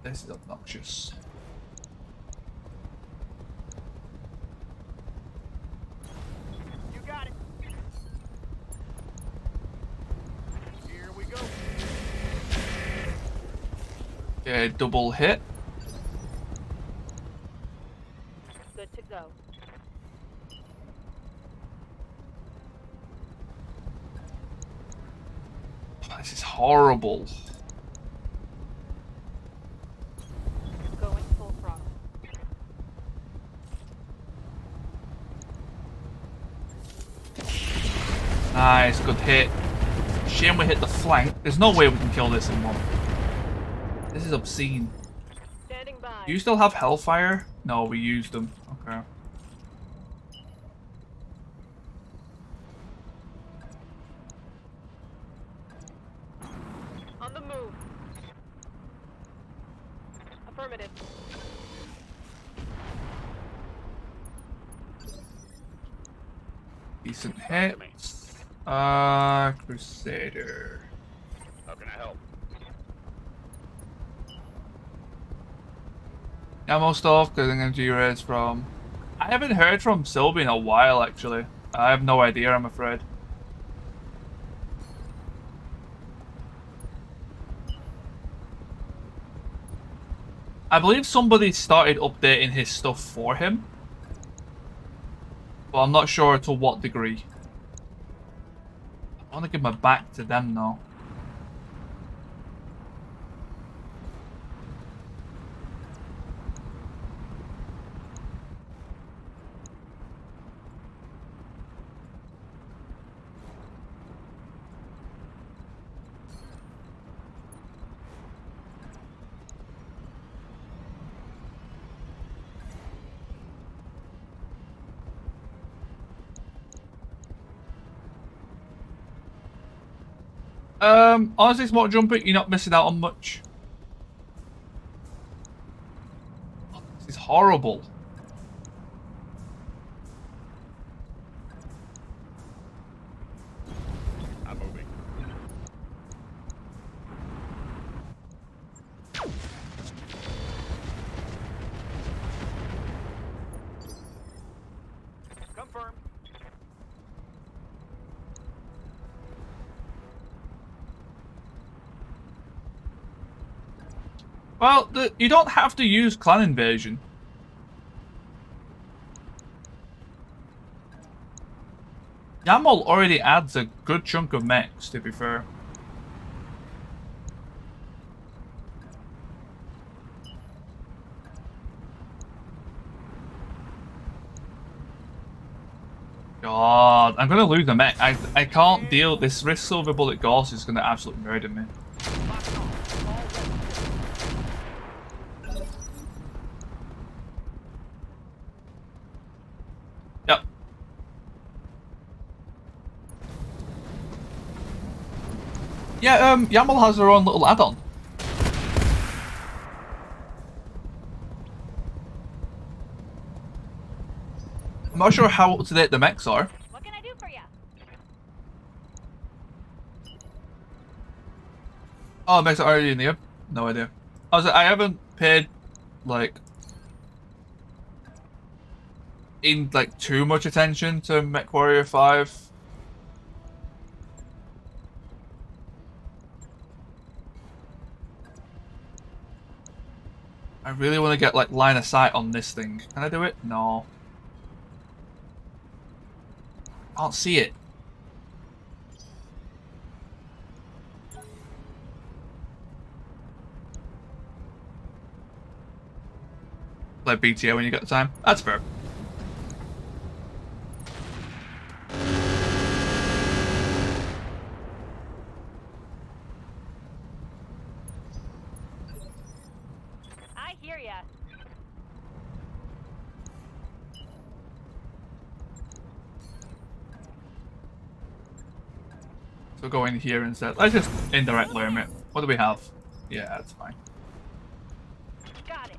This is obnoxious. You got it. Here we go. Okay, double hit. Good to go. This is horrible. Going full throttle. Nice, good hit. Shame we hit the flank. There's no way we can kill this in one. This is obscene. Standing by. Do you still have Hellfire? No, we used them. Okay. On the move. Affirmative. Decent hits. Crusader. How can I help? Ammo stuff, getting energy rays from... I haven't heard from Sylvie in a while, actually. I have no idea, I'm afraid. I believe somebody started updating his stuff for him. But I'm not sure to what degree. I want to give my back to them though. Honestly, Smart Jumper, you're not missing out on much. Oh, this is horrible. I'm moving. Confirmed. Well, you don't have to use clan invasion. Yamal already adds a good chunk of mechs, to be fair. God, I'm gonna lose a mech. I can't deal. This Risk Silver Bullet Gauss is gonna absolutely murder me. Yep. Yeah, Yamal has her own little add-on. I'm not sure how up to date the mechs are. What can I do for you? Oh, mechs are already in the app? No idea. I haven't paid like too much attention to MechWarrior 5. I really want to get like line of sight on this thing. Can I do it? No. I can't see it. Play BTO when you get the time. That's fair. I hear ya. So go in here instead. Let's just indirect limit it. What do we have? Yeah, that's fine. Got it.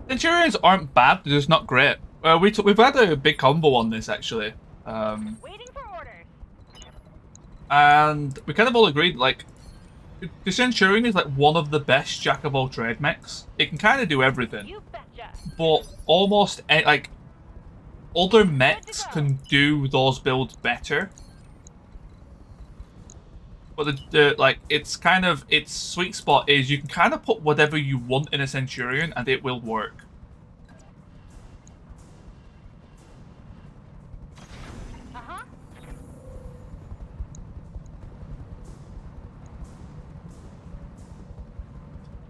Centurions aren't bad, they're just not great. We've had a big combo on this actually. Waiting for orders. And we kind of all agreed, like, the Centurion is like one of the best jack of all trade mechs. It can kind of do everything, You betcha. but almost like other mechs can do those builds better. But its sweet spot is you can kind of put whatever you want in a Centurion and it will work. Uh-huh.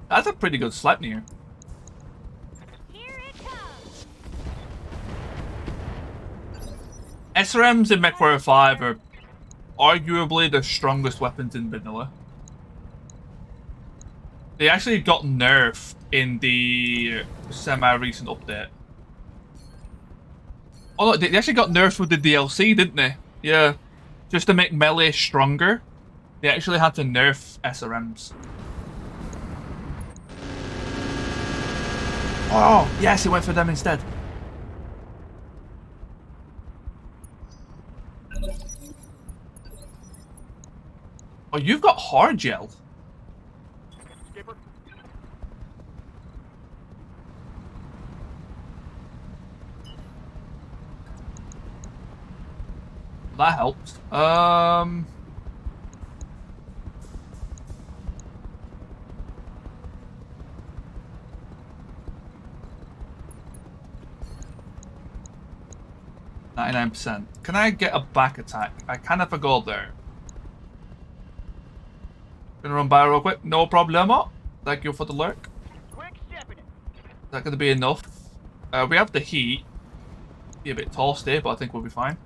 That's a pretty good Sleipnir. Here it comes. SRMs in MechWarrior 5 are arguably the strongest weapons in vanilla. They actually got nerfed in the semi-recent update. Oh no, they actually got nerfed with the DLC, didn't they? Yeah. Just to make melee stronger, they actually had to nerf SRMs. Oh, yes, it went for them instead. Oh, you've got hard gel. Skipper. That helps. 99%. Can I get a back attack? I can if I go there. Gonna run by real quick. No problemo. Thank you for the lurk. Quick stepping it. Is that gonna be enough? We have the heat. Be a bit toasty, but I think we'll be fine.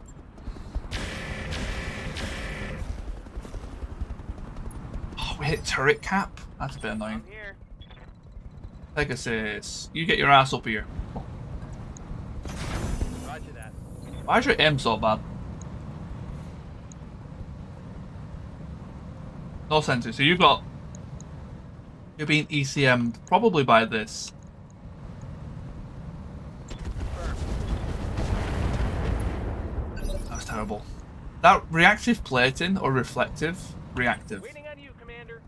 Oh, we hit turret cap. That's a bit annoying. I'm here. Pegasus, you get your ass up here. Roger that. Why is your aim so bad? No sensor. So you've got... You're being ECM'd probably by this. That's terrible. That reactive plating or reflective? Reactive. Waiting on you, Commander.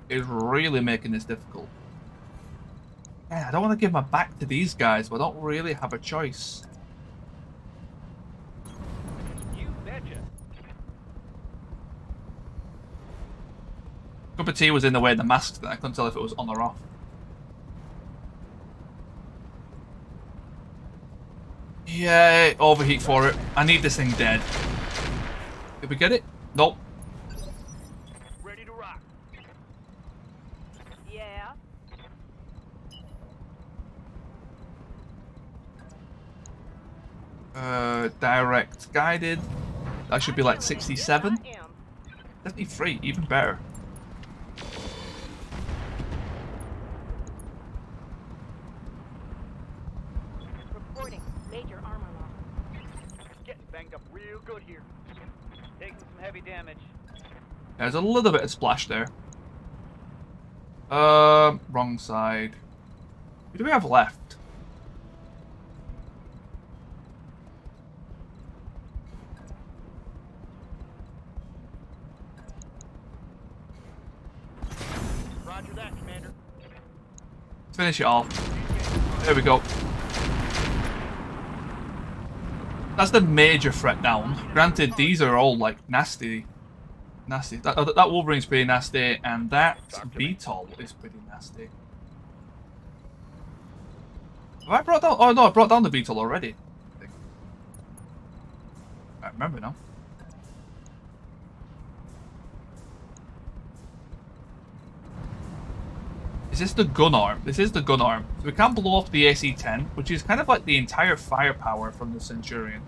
Is really making this difficult. Yeah, I don't want to give my back to these guys, but I don't really have a choice. You betcha. Cup of tea was in the way of the mask, then I couldn't tell if it was on or off. Yay, overheat for it. I need this thing dead. Did we get it? Nope. Ready to rock. Yeah. Direct guided. That should be like I'm 67. feeling it. Yes, 73, even better. I am. Reporting major armor loss. Getting banged up real good here. Taking some heavy damage. There's a little bit of splash there. Wrong side. Who do we have left? Roger that, Commander. Finish it off. There we go. That's the major threat down. Granted, these are all like nasty. Nasty. That Wolverine's pretty nasty, and that Beetle is pretty nasty. Have I brought down? Oh no, I brought down the Beetle already. I think. I remember now. Is this the gun arm? This is the gun arm. So we can't blow off the AC-10, which is kind of like the entire firepower from the Centurion.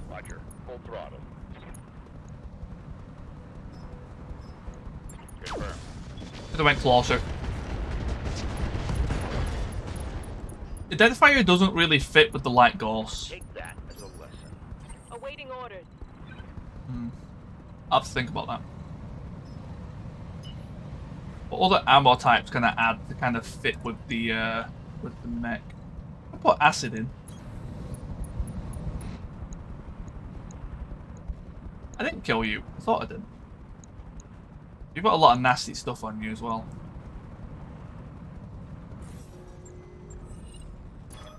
Roger. Full throttle. Confirm. Could have went closer. The Deadfire doesn't really fit with the light ghosts. Take that as a lesson. Awaiting orders. I'll have to think about that. What other ammo types can I add to kind of fit with the mech? I'll put acid in. I didn't kill you. I thought I did. You've got a lot of nasty stuff on you as well.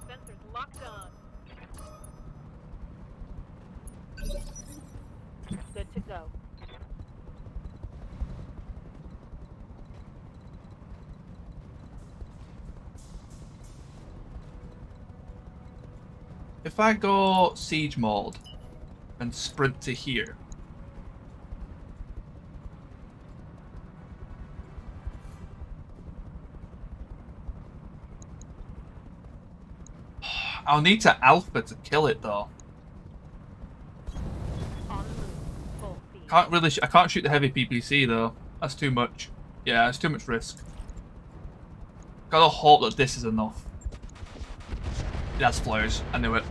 Sensors locked on. Good to go. If I go siege mode and sprint to here. I'll need to alpha to kill it though. On the move. Full speed. Can't really. I can't shoot the heavy PPC though. That's too much. Yeah, it's too much risk. Gotta hope that this is enough. That's flares. I knew it.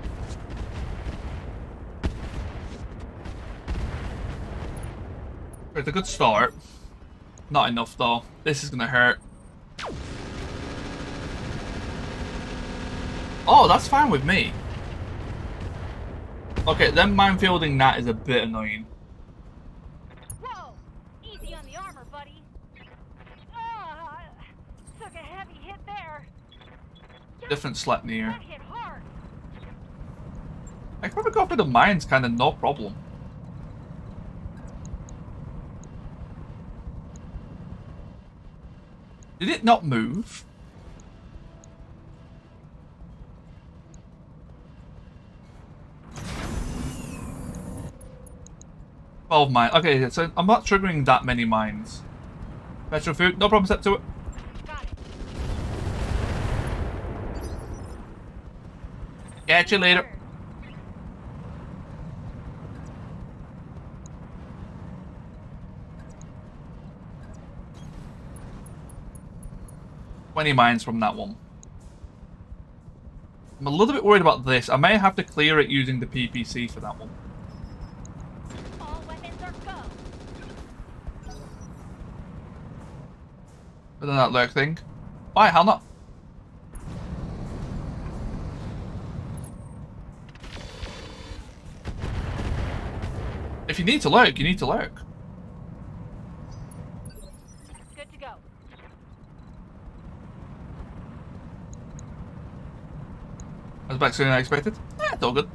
It's a good start. Not enough though. This is gonna hurt. Oh, that's fine with me. Okay, then minefielding that is a bit annoying. Whoa! Easy on the armor, buddy. Took a heavy hit there. Different Sleipnir. That hit hard. I could probably go for the mines, kind of no problem. Did it not move? 12 mines. Okay, so I'm not triggering that many mines. Petrol food, no problem, step to it. Got it. Catch you later. Order. 20 mines from that one. I'm a little bit worried about this. I may have to clear it using the PPC for that one. All weapons are go. But then that lurk thing. Why, hell not? If you need to lurk, you need to lurk. Good to go. I was back sooner than I expected. It's all good.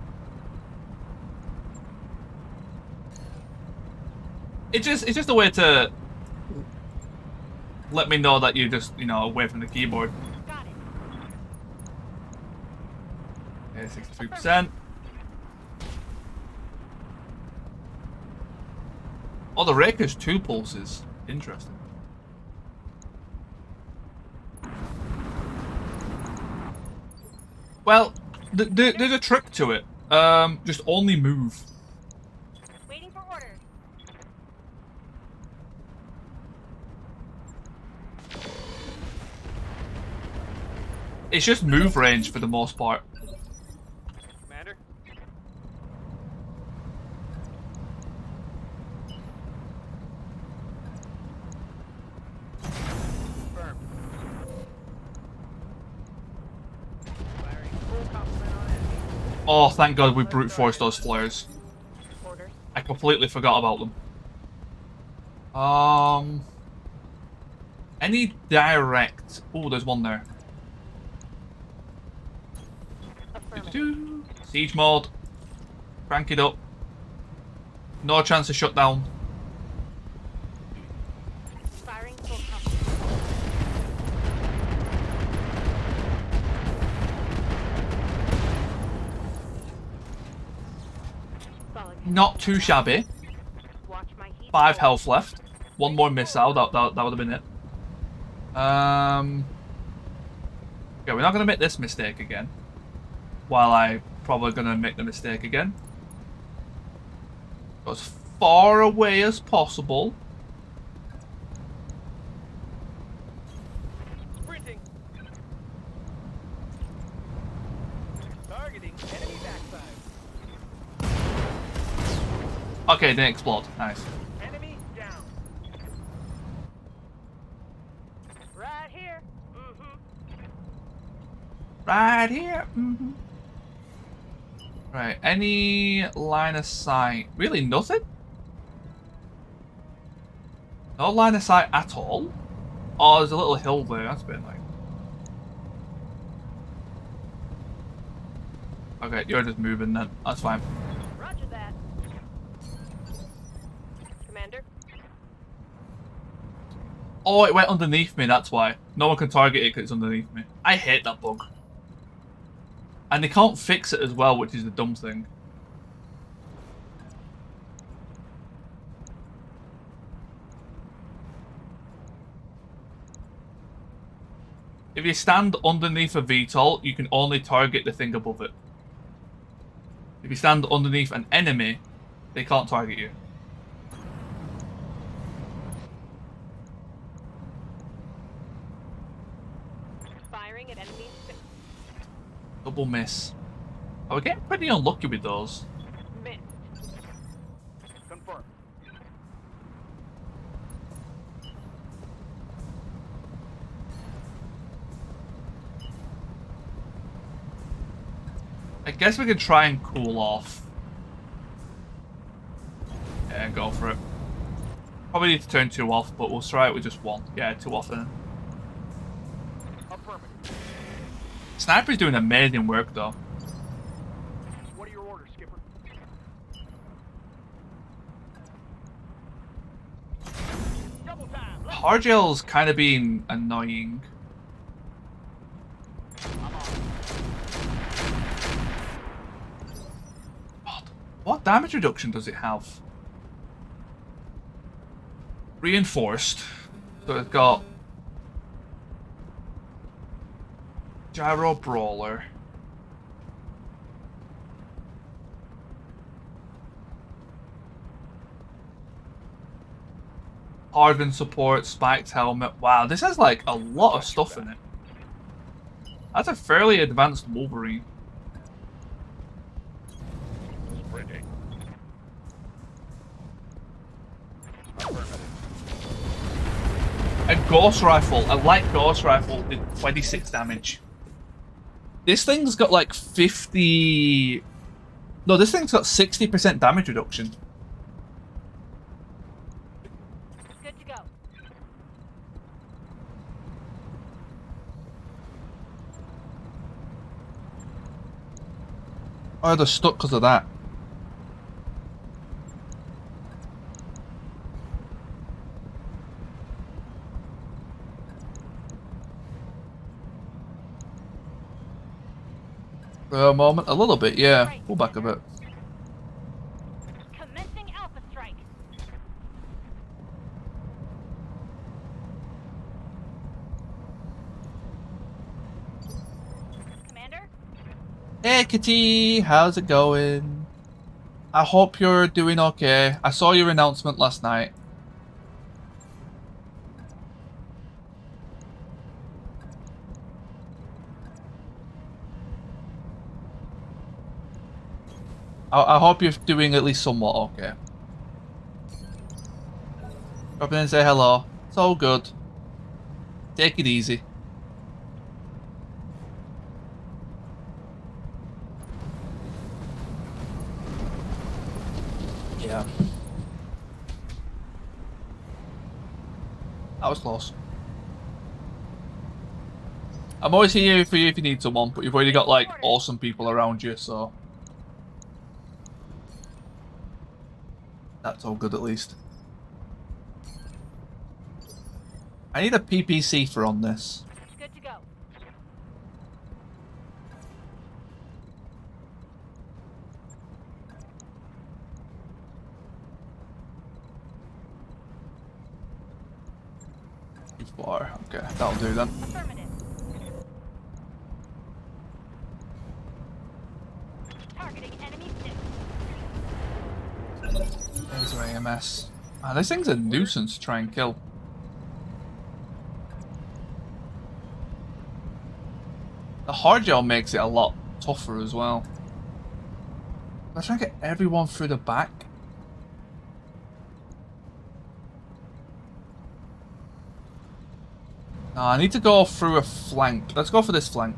It's just a way to let me know that you're just, you know, away from the keyboard. Got it. Okay, 63%. Oh, the Raker's 2 pulses. Interesting. Well, there's a trick to it. Just only move. Waiting for orders. It's just move range for the most part. Commander? Confirmed. Firing full complement on enemy. Oh, thank God we brute forced those flares. Orders. I completely forgot about them. Any direct... Oh, there's one there. Affirmative. Siege mode. Crank it up. No chance of shutdown. Firing full complement. Solid. Not too shabby. Watch my heat. 5 health left. One more missile. That would have been it. Okay, we're not going to make this mistake again. While I'm probably going to make the mistake again. Go as far away as possible. Sprinting. Targeting enemy backside. Okay, didn't explode. Nice. Enemy down. Right here. Mm-hmm. Right here. Right, any line of sight? Really nothing? No line of sight at all? Oh, there's a little hill there. That's a bit like... Okay, you're just moving then. That's fine. Roger that. Commander? Oh, it went underneath me, that's why. No one can target it because it's underneath me. I hate that bug. And they can't fix it as well, which is the dumb thing. If you stand underneath a VTOL, you can only target the thing above it. If you stand underneath an enemy, they can't target you. Firing at enemies. Double miss. Oh, we're getting pretty unlucky with those. Missed. Confirmed. I guess we could try and cool off. Yeah, go for it. Probably need to turn 2 off, but we'll try it with just 1. Yeah, 2 off then. Affirmative. Sniper's doing amazing work though. What are your orders, Skipper? Double time. Let's Hargel's kind of being annoying. God, what damage reduction does it have? Reinforced. So it's got Gyro Brawler. Hardened support, spiked helmet. Wow, this has like a lot of stuff in it. That's a fairly advanced Wolverine. Sprinting. A Ghost Rifle, a light Ghost Rifle did 26 damage. This thing's got like 50... No, this thing's got 60% damage reduction. Good to go. Oh, they're stuck because of that. For a moment, a little bit, yeah. Pull back a bit. Commencing Alpha Strike. Commander? Hey Kitty, how's it going? I hope you're doing okay. I saw your announcement last night. I hope you're doing at least somewhat okay. Drop in and say hello. It's all good. Take it easy. Yeah. That was close. I'm always here for you if you need someone, but you've already got like awesome people around you, so that's all good at least. I need a PPC for on this. Good to go. Too far. Okay, that'll do then. Affirmative. Targeting enemy six. There's our AMS. Man, this thing's a nuisance to try and kill. The hard gel makes it a lot tougher as well. Let's try and get everyone through the back. No, I need to go through a flank. Let's go for this flank.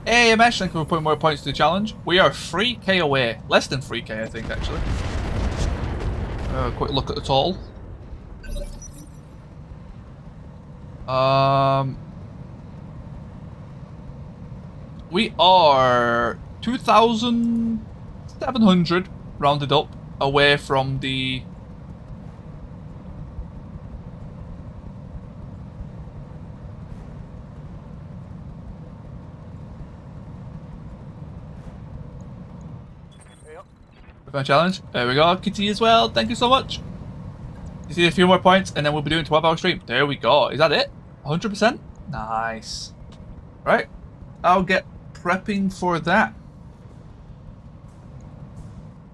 Hey, AMS, thank you for putting more points to the challenge. We are 3k away. Less than 3k, I think, actually. Quick look at the total. We are 2,700 rounded up away from the challenge. There we go, Kitty as well. Thank you so much. You see a few more points, and then we'll be doing 12-hour stream. There we go. Is that it? 100%? Nice. Right. I'll get prepping for that.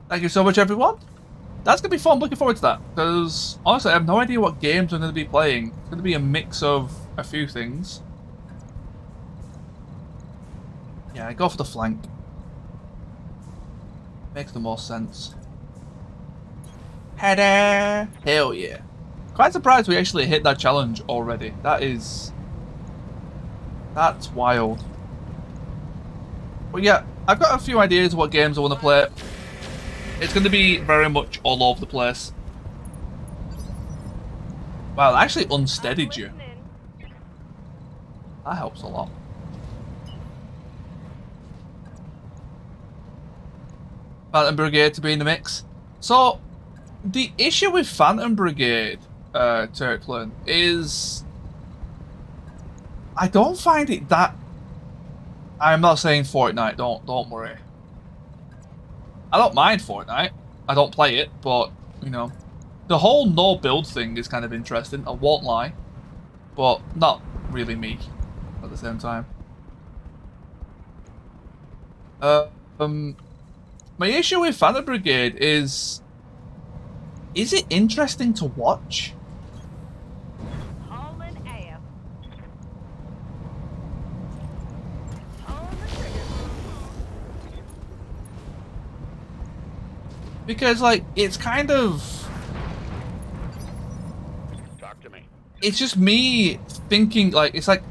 Thank you so much, everyone. That's going to be fun. Looking forward to that. Because, honestly, I have no idea what games I'm going to be playing. It's going to be a mix of a few things. Yeah, go for the flank. Makes the most sense. Header! Hell yeah. Quite surprised we actually hit that challenge already. That's wild. But yeah, I've got a few ideas of what games I want to play. It's going to be very much all over the place. Wow, it actually unsteadied you. That helps a lot. Phantom Brigade to be in the mix. So, the issue with Phantom Brigade, Turklen, is I don't find it that. I'm not saying Fortnite. Don't worry. I don't mind Fortnite. I don't play it, but you know, The whole no build thing is kind of interesting, I won't lie. But not really me at the same time. My issue with Phantom Brigade is it interesting to watch? Hauling ass. Pulling the trigger. Because, like, it's kind of... Talk to me. It's just me thinking, like, it's like...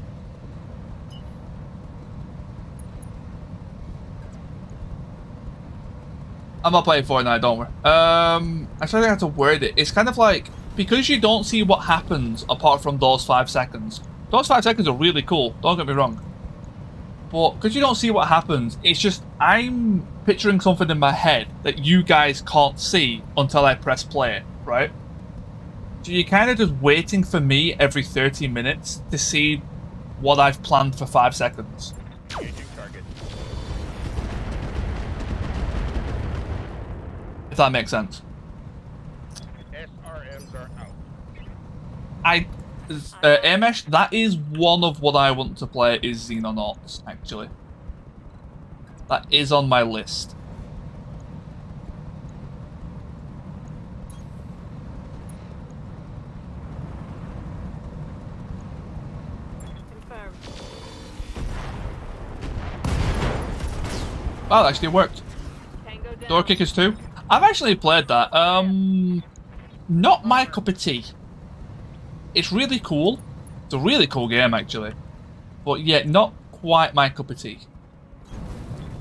I'm not playing Fortnite, don't worry. I'm trying to how to word it. It's kind of like, because you don't see what happens apart from those 5 seconds. Those 5 seconds are really cool, don't get me wrong. But because you don't see what happens, it's just, I'm picturing something in my head that you guys can't see until I press play, right? So you're kind of just waiting for me every 30 minutes to see what I've planned for 5 seconds. Changing target. If that makes sense. SRMs are out. Amesh, that is one of what I want to play is Xenonauts, actually. That is on my list. Confirmed. Wow, that actually worked. Tango down. Door Kickers 2. I've actually played that. Not my cup of tea. It's really cool. It's a really cool game, actually. But yeah, not quite my cup of tea.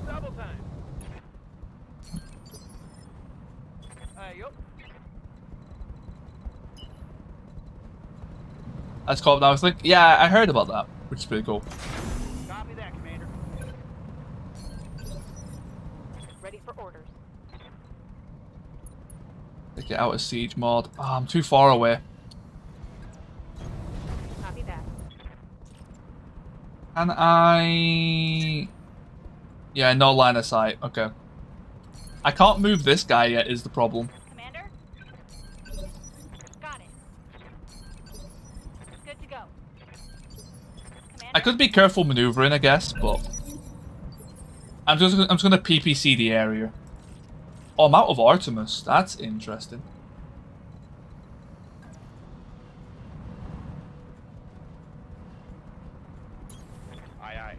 Double time. Yup. That's called now. I was like, yeah, I heard about that, which is pretty cool. Copy that, Commander. Ready for orders. Take it out of siege mode. Oh, I'm too far away. Copy that. Can I... Yeah, no line of sight. Okay. I can't move this guy yet is the problem. Commander? Got it. Good to go. Commander? I could be careful maneuvering, I guess, but... I'm just gonna PPC the area. Oh, I'm out of Artemis. That's interesting. Aye, aye.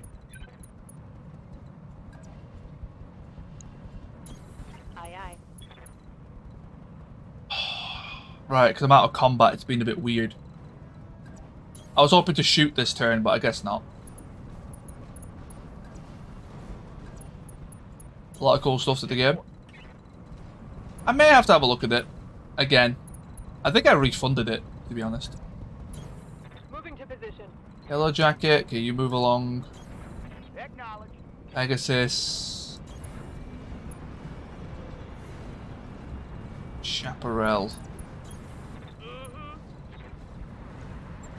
Aye, aye. Right, because I'm out of combat, it's been a bit weird. I was hoping to shoot this turn, but I guess not. A lot of cool stuff to the game. I may have to have a look at it again. I think I refunded it, to be honest. Moving to position. Yellow Jacket, okay, you move along. Acknowledge. Pegasus. Chaparral.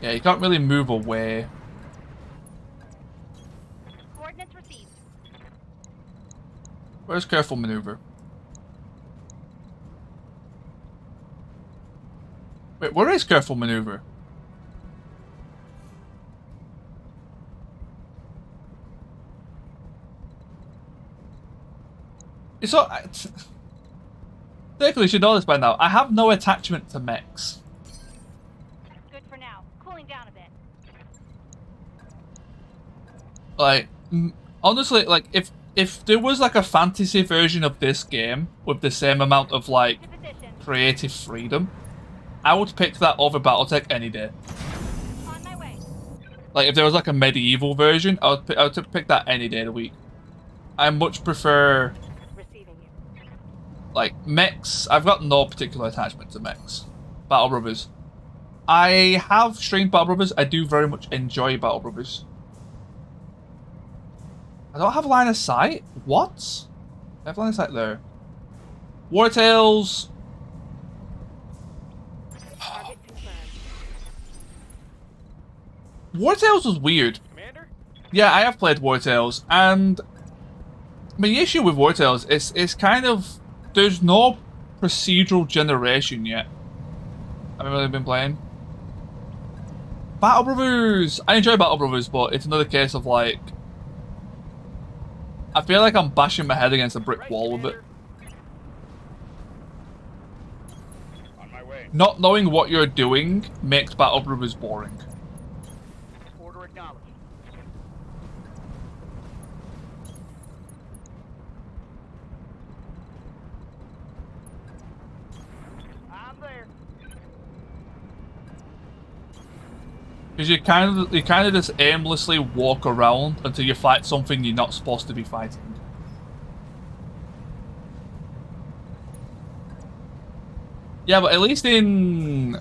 Yeah, you can't really move away. Coordinates received. Where's careful maneuver? Wait, where is careful maneuver? It's all... Technically, you should know this by now. I have no attachment to mechs. Good for now. Cooling down a bit. Like, honestly, like, if there was, like, a fantasy version of this game with the same amount of, like, To position. creative freedom, I would pick that over Battletech any day. On my way. Like, if there was, like, a medieval version, I would pick that any day of the week. I much prefer... Receiving you. Like, mechs, I've got no particular attachment to mechs. Battle Brothers. I have streamed Battle Brothers. I do very much enjoy Battle Brothers. I don't have line of sight? What? I have line of sight there. War Tales. Target confirmed. War Tales was weird. Commander? Yeah, I have played War Tales, and my issue with War Tales is kind of there's no procedural generation yet. haven't really been playing. Battle Brothers! I enjoy Battle Brothers, but it's another case of like... I feel like I'm bashing my head against a brick wall with it. On my way. Not knowing what you're doing makes Battle Brothers boring. Order acknowledged. I'm there. Because you kind of just aimlessly walk around until you fight something you're not supposed to be fighting. Yeah, but at least in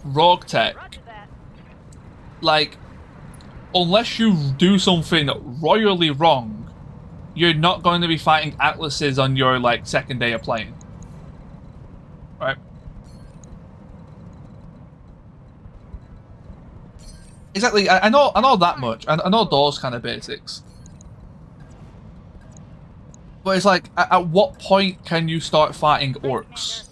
Roguetech, Roger that. like, unless you do something royally wrong, you're not going to be fighting atlases on your like second day of playing, right? Exactly. I know that much. I know those kind of basics. But it's like, at what point can you start fighting orcs?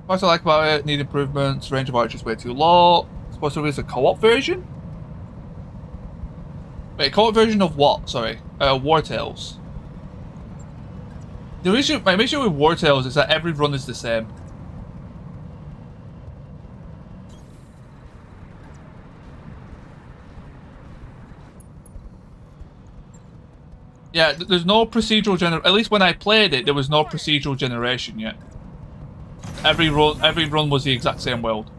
What I like about it, need improvements, range of archers way too low. Supposed to release a co-op version? Wait, co-op version of what? Sorry. War Tales. The issue, my issue with War Tales is that every run is the same. Yeah, there's no procedural at least when I played it, there was no procedural generation yet. Every run was the exact same world.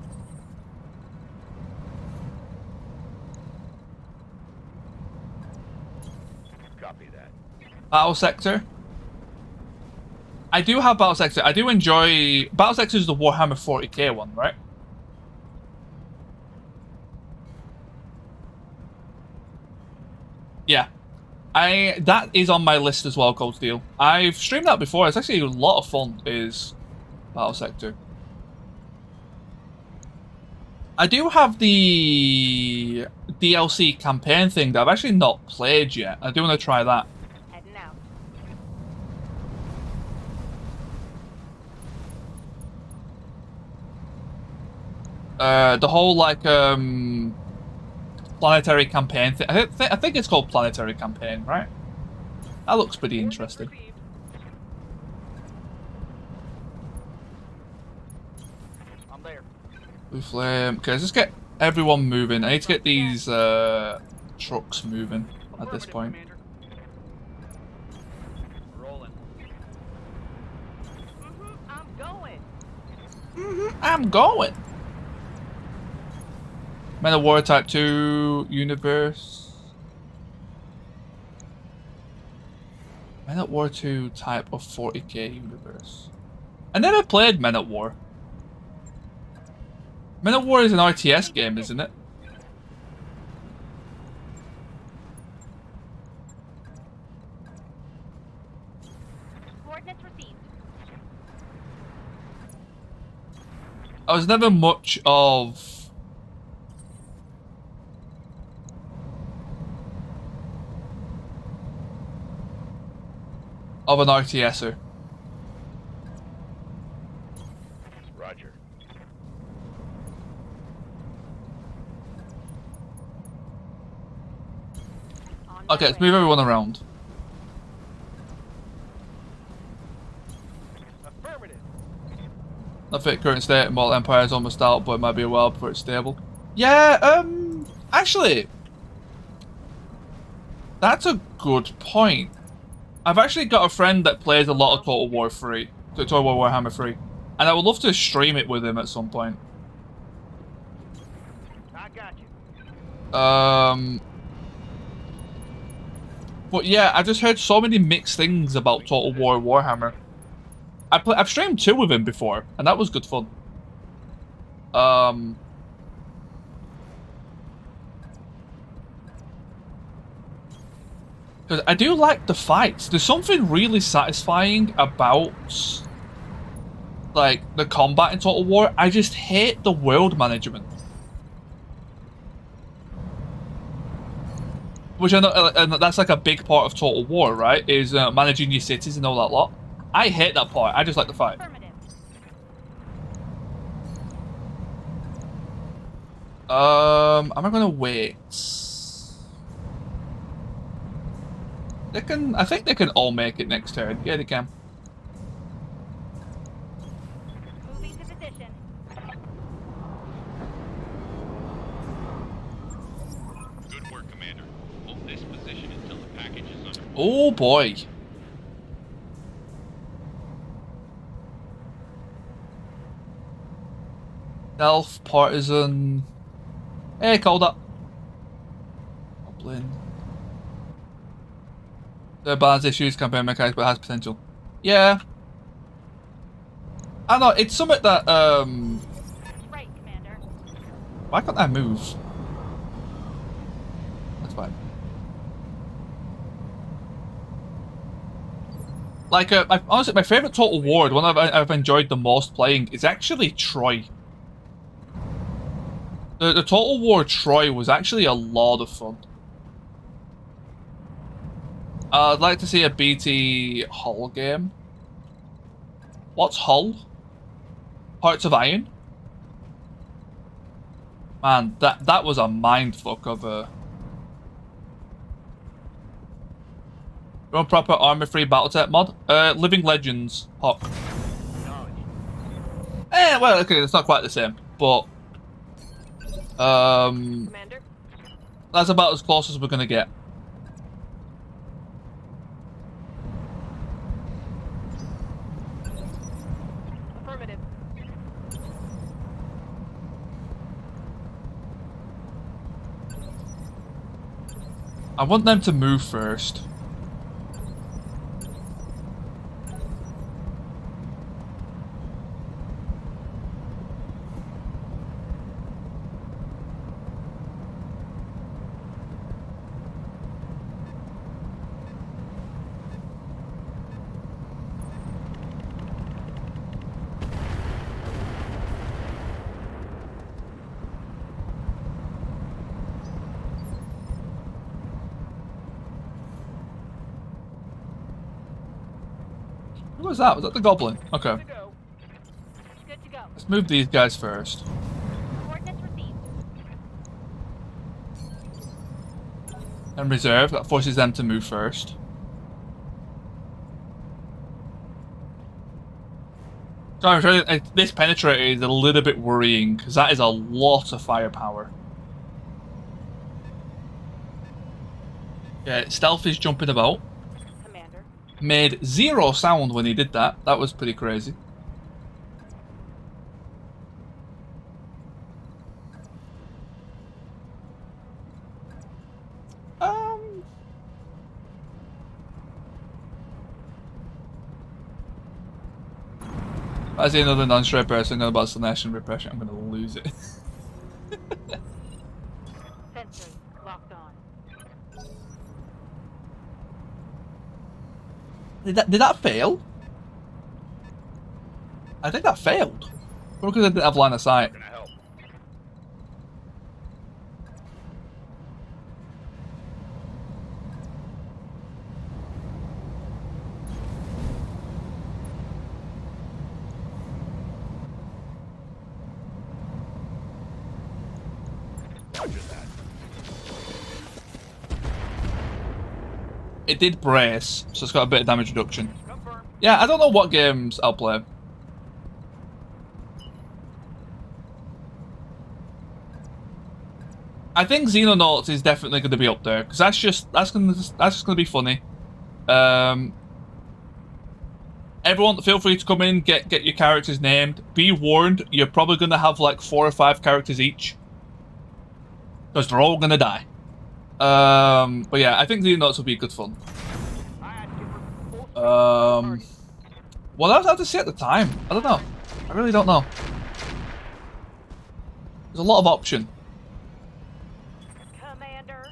Copy that. Battle Sector. I do have Battle Sector. I do enjoy... Battle Sector is the Warhammer 40k one, right? Yeah. That is on my list as well, Cold Steel. I've streamed that before. It's actually a lot of fun, is Battle Sector. I do have the DLC campaign thing that I've actually not played yet. I do want to try that. Heading out. The whole like planetary campaign thing. I think it's called planetary campaign, right? That looks pretty interesting. I'm there. Blue flame. Okay, let's just get everyone moving. I need to get these trucks moving at this point. Commander. Rolling. I'm going. I'm going. Men of War Type 2 universe. Men at War 2 type of 40k universe. I never played Men at War. Men at War is an RTS game, isn't it? Coordinates received. I was never much of an RTSer. Roger. On my Okay, let's way. move everyone around. Affirmative. Not fit current state. Mortal Empire is almost out, but it might be a while before it's stable. Yeah, actually, that's a good point. I've actually got a friend that plays a lot of Total War Warhammer 3, and I would love to stream it with him at some point. I got you. But yeah, I've just heard so many mixed things about Total War Warhammer. I've streamed 2 with him before, and that was good fun. Because I do like the fights. There's something really satisfying about like the combat in Total War. I just hate the world management. Which I know, and that's like a big part of Total War, right? Is managing your cities and all that lot. I hate that part. I just like the fight. Affirmative. Am I gonna wait? They can. I think they can all make it next turn. Yeah, they can. Moving to position. Good work, Commander. Hold this position until the package is under. Oh boy. Stealth, partisan. Hey, called up. Goblin. The balance issues, campaign mechanics, but has potential. Yeah. I know, it's something that, Right, Commander. why can't I move? That's fine. Like, honestly, my favourite Total War, the one I've enjoyed the most playing, is actually Troy. The Total War Troy was actually a lot of fun. I'd like to see a BT Hull game. What's Hull? Hearts of Iron? Man, that was a mindfuck of a... Run proper armor-free Battletech mod? Living Legends, Hawk. Well, okay, it's not quite the same, but... Commander? That's about as close as we're gonna get. Affirmative. I want them to move first. Who was that? Was that the Goblin? Okay. Good to go. Good to go. Let's move these guys first. Coordinates received. And reserve, that forces them to move first. Sorry, this penetrator is a little bit worrying, because that is a lot of firepower. Yeah, stealth is jumping about. Commander? Made 0 sound when he did that. That was pretty crazy. I see another non-straight person going about Slanesh and repression. I'm going to lose it. Sensors locked on. Did that fail? I think that failed. Or because I didn't have line of sight. Gonna help. It did brace, so it's got a bit of damage reduction. Confirm. Yeah, I don't know what games I'll play. I think Xenonauts is definitely going to be up there because that's just going to be funny. Everyone, feel free to come in, get your characters named. Be warned, you're probably going to have like 4 or 5 characters each because they're all going to die. But yeah, I think Xenonauts will be good fun. What else I have to say at the time? I don't know. I really don't know. There's a lot of option. Commander.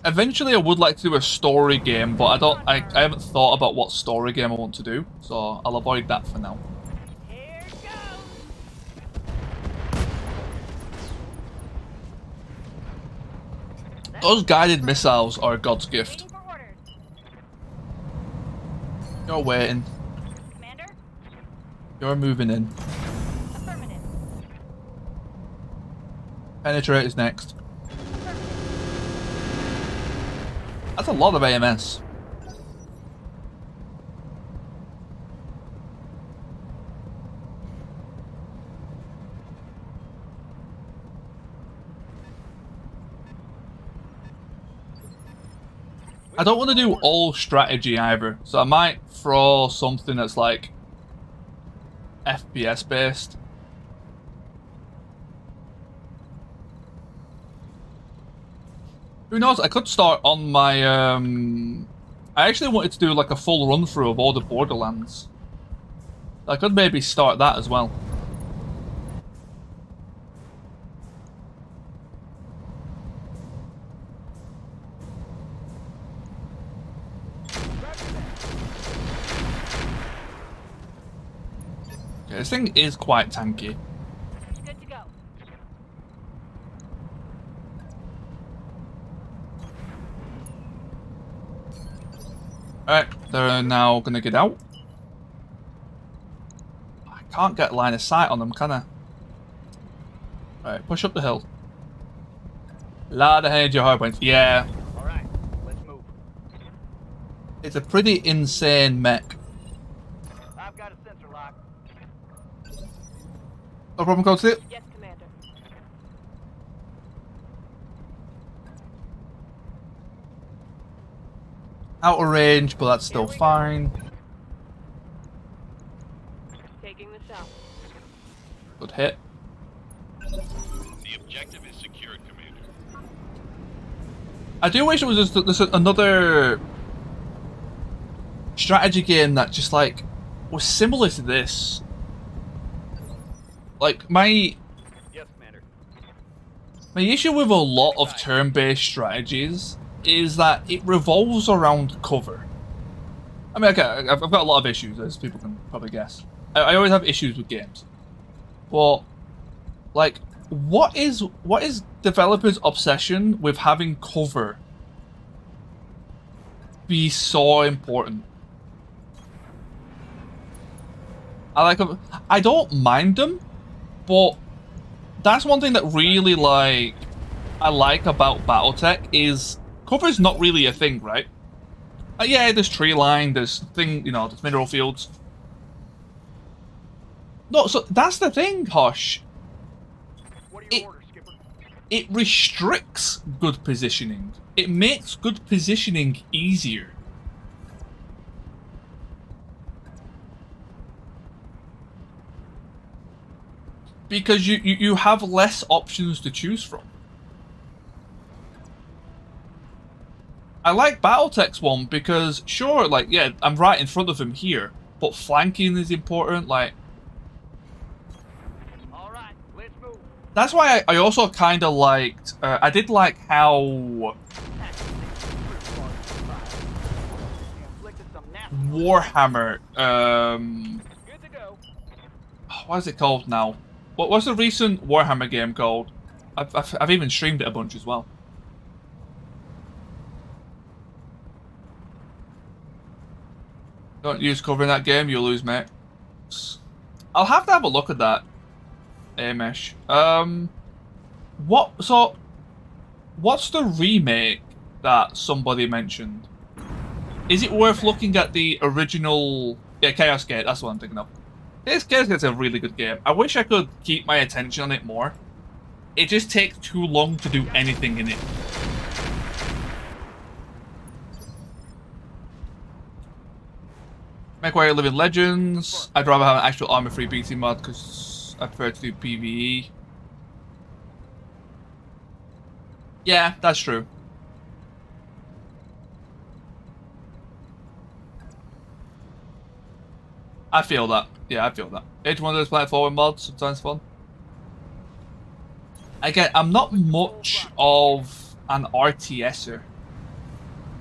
Eventually, I would like to do a story game, but I haven't thought about what story game I want to do, so I'll avoid that for now. Here goes. Those guided missiles are God's gift. Waiting for orders. You're waiting. Commander. You're moving in. Affirmative. Penetrate is next. That's a lot of AMS. I don't want to do all strategy either, so I might throw something that's like FPS based. Who knows? I could start on my I actually wanted to do like a full run through of all the Borderlands. I could maybe start that as well. Okay, this thing is quite tanky. Good to go. Alright, they're now gonna get out. I can't get line of sight on them, can I? Alright, push up the hill. Lot of energy hard points. Yeah. Alright, let's move. It's a pretty insane mech. I've got a sensor lock. No problem, Code State. Yes, Commander. Out of range, but that's still fine. Taking the south. Good hit. The objective is secured, Commander. I do wish it was just another strategy game that just like was similar to this. Like my Yes, Commander. issue with a lot of turn-based strategies is that it revolves around cover. I mean, okay, I've got a lot of issues, as people can probably guess. I always have issues with games. But, like, what is developers' obsession with having cover be so important? I don't mind them, but that's one thing that really, like, I like about BattleTech is cover's not really a thing, right? Yeah, there's tree line, there's there's mineral fields. No, so that's the thing, Hosh. What are your orders, Skipper? It restricts good positioning. It makes good positioning easier. Because you have less options to choose from. I like BattleTech's one because, sure, like, yeah, I'm right in front of him here, but flanking is important, like... Alright, let's move. That's why I also kind of liked... I did like how... Warhammer, Good to go. what is it called now? What's the recent Warhammer game called? I've even streamed it a bunch as well. Don't use cover in that game, you'll lose, mate. I'll have to have a look at that. Amish. What's the remake that somebody mentioned? Is it worth looking at the original... Yeah, Chaos Gate, that's what I'm thinking of. Chaos Gate's a really good game. I wish I could keep my attention on it more. It just takes too long to do anything in it. MechWarrior Living Legends. I'd rather have an actual armor-free BT mod because I prefer to do PvE. Yeah, that's true. I feel that. Yeah, I feel that. Age of Wonders playing forward mods, sometimes fun. Again, I'm not much of an RTSer.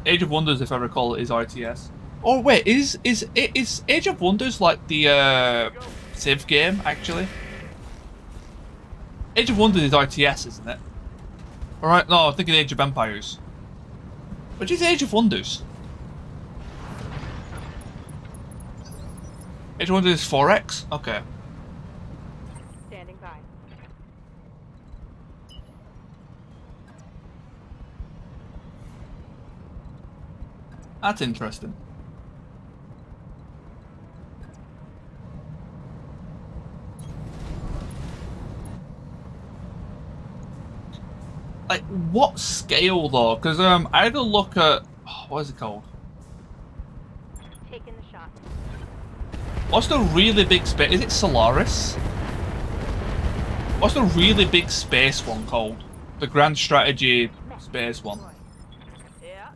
Age of Wonders, if I recall, is RTS. Oh wait, is Age of Wonders like the Civ game actually? Age of Wonders is RTS, isn't it? Alright, no, I'm thinking Age of Empires. Which is Age of Wonders? Age of Wonders is 4X? Okay. Standing by. That's interesting. Like, what scale though? Because I had a look at what is it called? Taking the shot. What's the really big space? Is it Solaris? What's the really big space one called? The Grand Strategy space one. Yeah.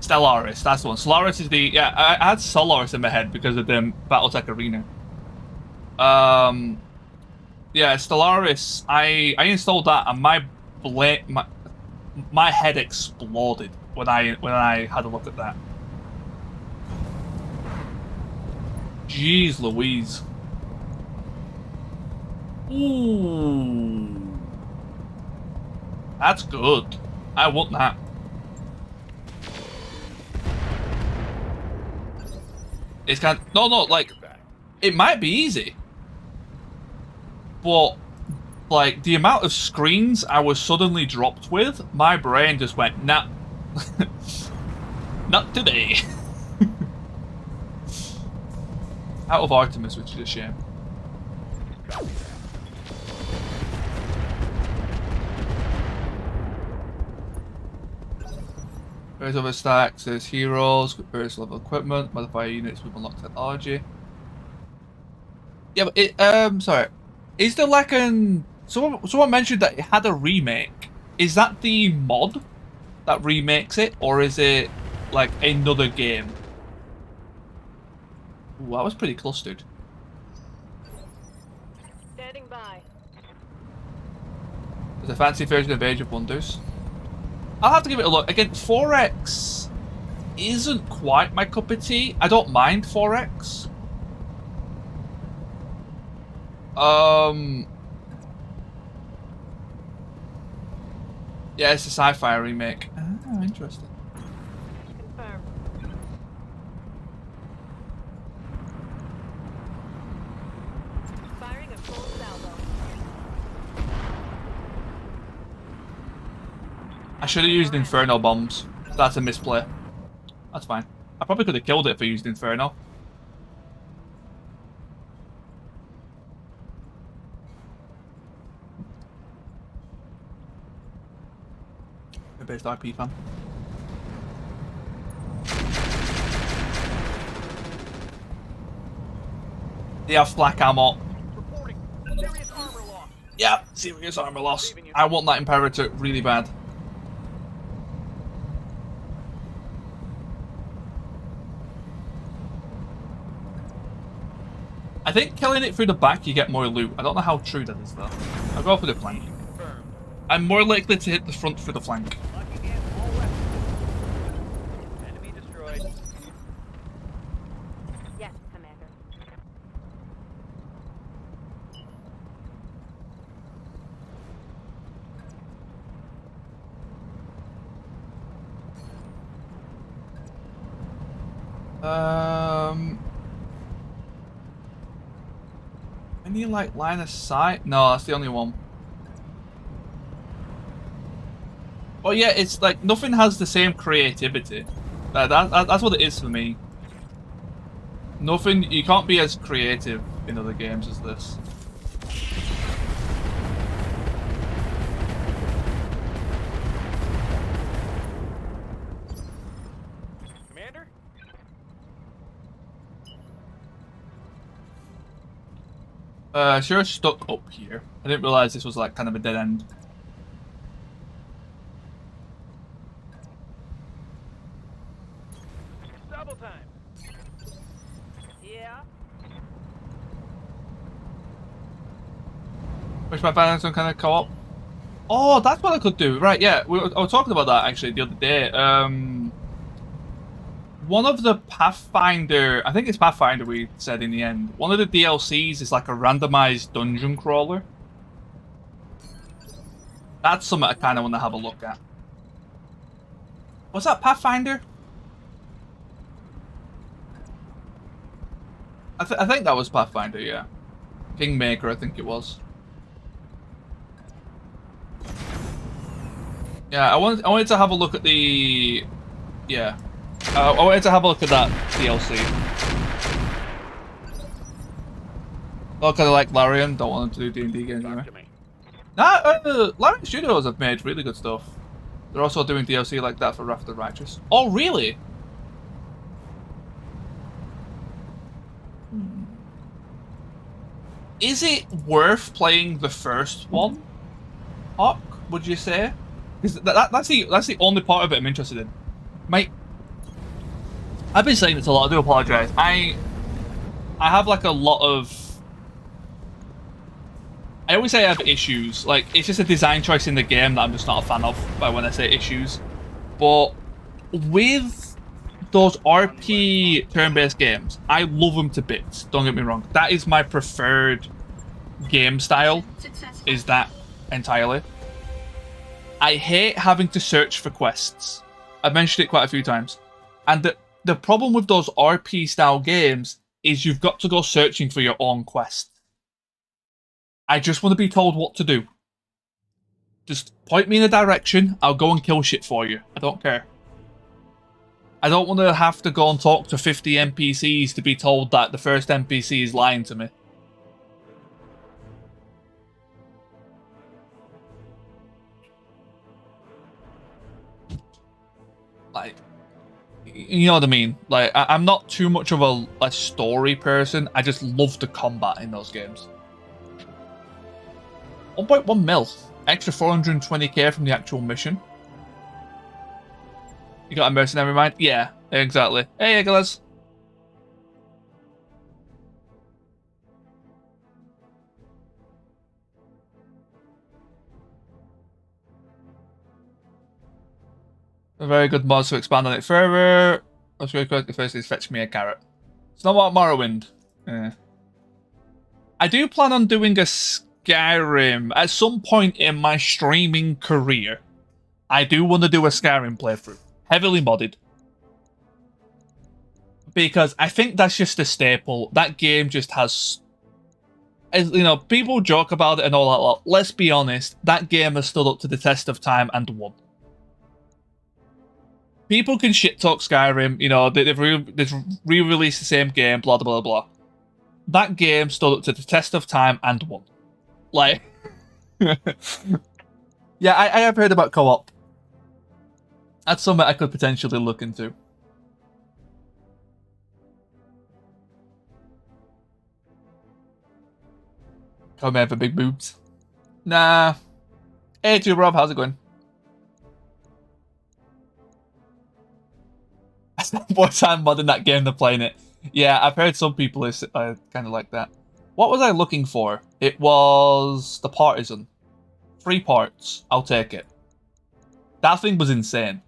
Stellaris, that's the one. Solaris is the I had Solaris in my head because of the BattleTech Arena. Yeah, Stellaris. I installed that and my head exploded when I had a look at that. Jeez Louise. Ooh. That's good. I want that. It's kind of, no, like, it might be easy. But, like, the amount of screens I was suddenly dropped with, my brain just went, nah. Not today. Out of Artemis, which is a shame. Various other stacks, there's heroes, various level equipment, modify units with unlocked technology. Yeah, but it, sorry. Is there like someone mentioned that it had a remake. Is that the mod that remakes it, or is it like another game? Ooh, that was pretty clustered. Standing by. There's a fancy version of Age of Wonders. I'll have to give it a look. Again, 4X isn't quite my cup of tea. I don't mind 4X. Yeah, it's a sci-fi remake. Oh, interesting. Confirmed. Firing a full salvo. I should have used Inferno bombs. That's a misplay. That's fine. I probably could have killed it if I used Inferno. A based RP fan. They have flak ammo. Reporting. Serious armor loss. Yeah, serious armor loss. I want that Imperator really bad. I think killing it through the back, you get more loot. I don't know how true that is, though. I'll go for the flank. Confirmed. I'm more likely to hit the front through the flank. Locking in all weapons. Enemy destroyed. Yes, Commander. Any like line of sight? No, that's the only one. Oh yeah, it's like nothing has the same creativity. That's what it is for me. Nothing. You can't be as creative in other games as this. Commander? Sure, stuck up here. I didn't realize this was like kind of a dead end. Double time. Yeah. Wish my finding some kind of co-op. Oh, that's what I could do. Right, yeah. I was talking about that actually the other day. One of the Pathfinder, I think it's Pathfinder we said in the end. One of the DLCs is like a randomized dungeon crawler. That's something I kind of want to have a look at. Was that Pathfinder? I think that was Pathfinder, yeah. Kingmaker, I think it was. Yeah, I wanted to have a look at the... Yeah. I wanted to have a look at that DLC. Not kind of like Larian, don't want them to do D&D games anyway. Nah, Larian Studios have made really good stuff. They're also doing DLC like that for Wrath of the Righteous. Oh, really? Is it worth playing the first one, Hawk, would you say? Because that's the only part of it I'm interested in. I've been saying this a lot, I do apologise. I have like a lot of... I always say I have issues. Like, it's just a design choice in the game that I'm just not a fan of by when I say issues. But with those RP turn-based games, I love them to bits. Don't get me wrong. That is my preferred game style, is that entirely. I hate having to search for quests. I've mentioned it quite a few times. And the problem with those RP-style games is you've got to go searching for your own quest. I just want to be told what to do. Just point me in a direction, I'll go and kill shit for you. I don't care. I don't want to have to go and talk to 50 NPCs to be told that the first NPC is lying to me. Like, you know what I mean? Like, I'm not too much of a story person. I just love the combat in those games. 1.1 mil. Extra 420k from the actual mission. You got a mercenary mind? Yeah, exactly. Hey, Eagles. A very good mod to expand on it further. Let's go quick. The first is fetch me a carrot. It's not about Morrowind. Yeah. I do plan on doing a Skyrim at some point in my streaming career. I do want to do a Skyrim playthrough, heavily modded, because I think that's just a staple. That game just has, you know, people joke about it and all that lot. Let's be honest, that game has stood up to the test of time and won. People can shit talk Skyrim, you know, they've re-released the same game, blah blah blah blah. That game stood up to the test of time and won. Like, yeah, I have heard about co-op. That's something I could potentially look into. Come here for big boobs. Nah. Hey, too, Rob, how's it going? I spent more time modding that game than playing it. Yeah, I've heard some people are kind of like that. What was I looking for? It was the Partisan. 3 parts. I'll take it. That thing was insane.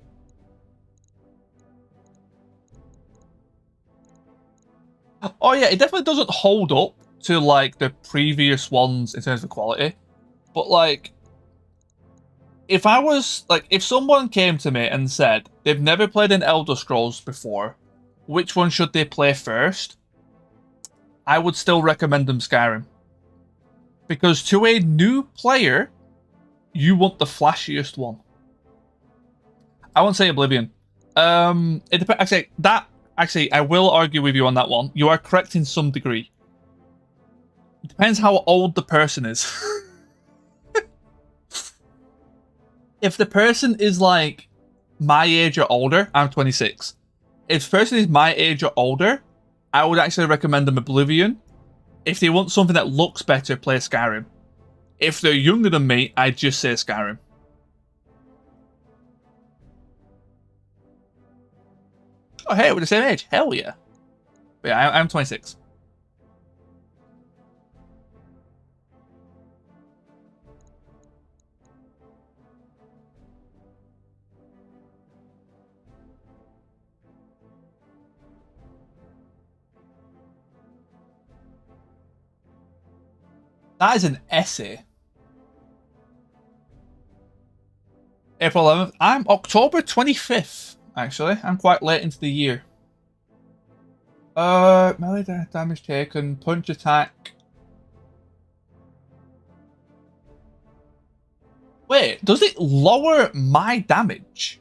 Oh yeah, it definitely doesn't hold up to like the previous ones in terms of quality. But like, if someone came to me and said they've never played an Elder Scrolls before, which one should they play first? I would still recommend them Skyrim. Because to a new player, you want the flashiest one. I won't say Oblivion. It depends. Actually, I will argue with you on that one. You are correct in some degree. It depends how old the person is. If the person is like my age or older, I'm 26. If the person is my age or older, I would actually recommend them Oblivion. If they want something that looks better, play Skyrim. If they're younger than me, I'd just say Skyrim. Oh, hey, we're the same age. Hell yeah. But yeah, I'm 26. That is an essay. April 11th. I'm October 25th, actually. I'm quite late into the year. Melee damage taken, punch attack. Wait, does it lower my damage?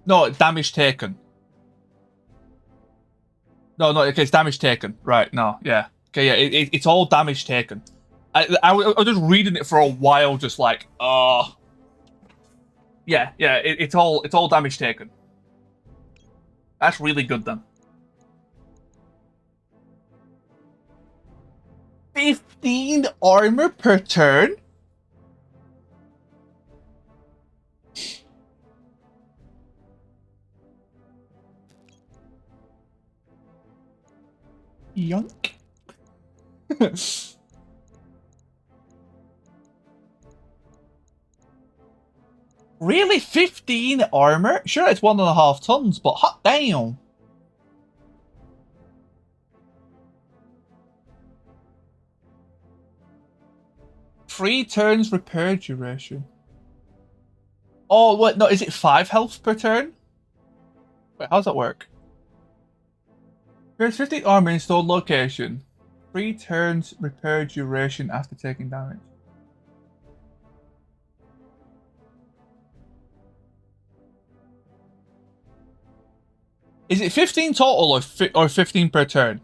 No, damage taken. No, okay, it's damage taken. Right, no, yeah. Okay, yeah, it's all damage taken. I was just reading it for a while, just like, yeah, it's all damage taken. That's really good then. 15 armor per turn? Yunk. Really? 15 armor? Sure, it's 1.5 tons, but hot damn. Three turns repair duration. Oh, what? No, is it 5 health per turn? Wait, how does that work? There's 15 armor in stored location. 3 turns repair duration after taking damage. Is it 15 total or 15 per turn?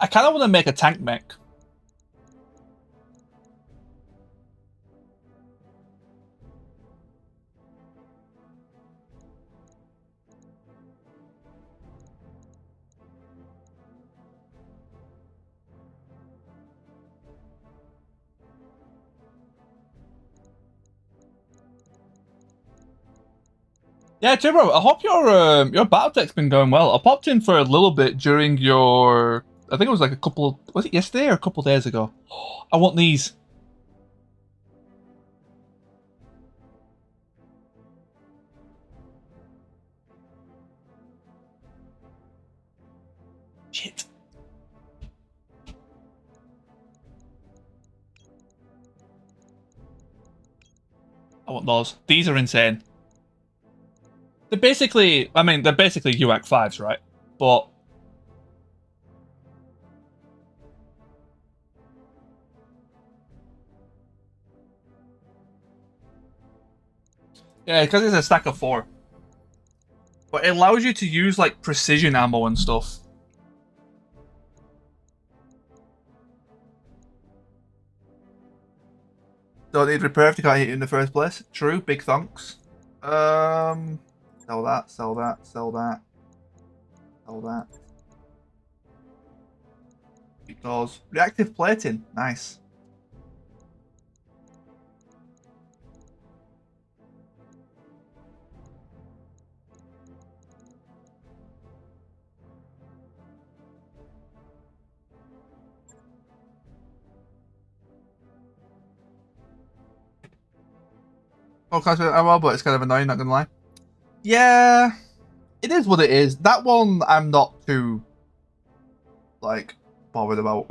I kind of want to make a tank mech. Yeah, Jibro, I hope your battle tech's been going well. I popped in for a little bit during your, I think it was like was it yesterday or a couple of days ago? I want these. Shit. I want those. These are insane. They're basically, I mean, they're basically UAC 5s, right? But yeah, because it's a stack of 4. But it allows you to use like precision ammo and stuff. Don't need repair if you can't hit it in the first place. True, big thanks. Sell that, sell that, sell that. Sell that. Because reactive plating, nice. Oh, class ammo, but it's kind of annoying, not gonna lie. Yeah, it is what it is. That one I'm not too like bothered about.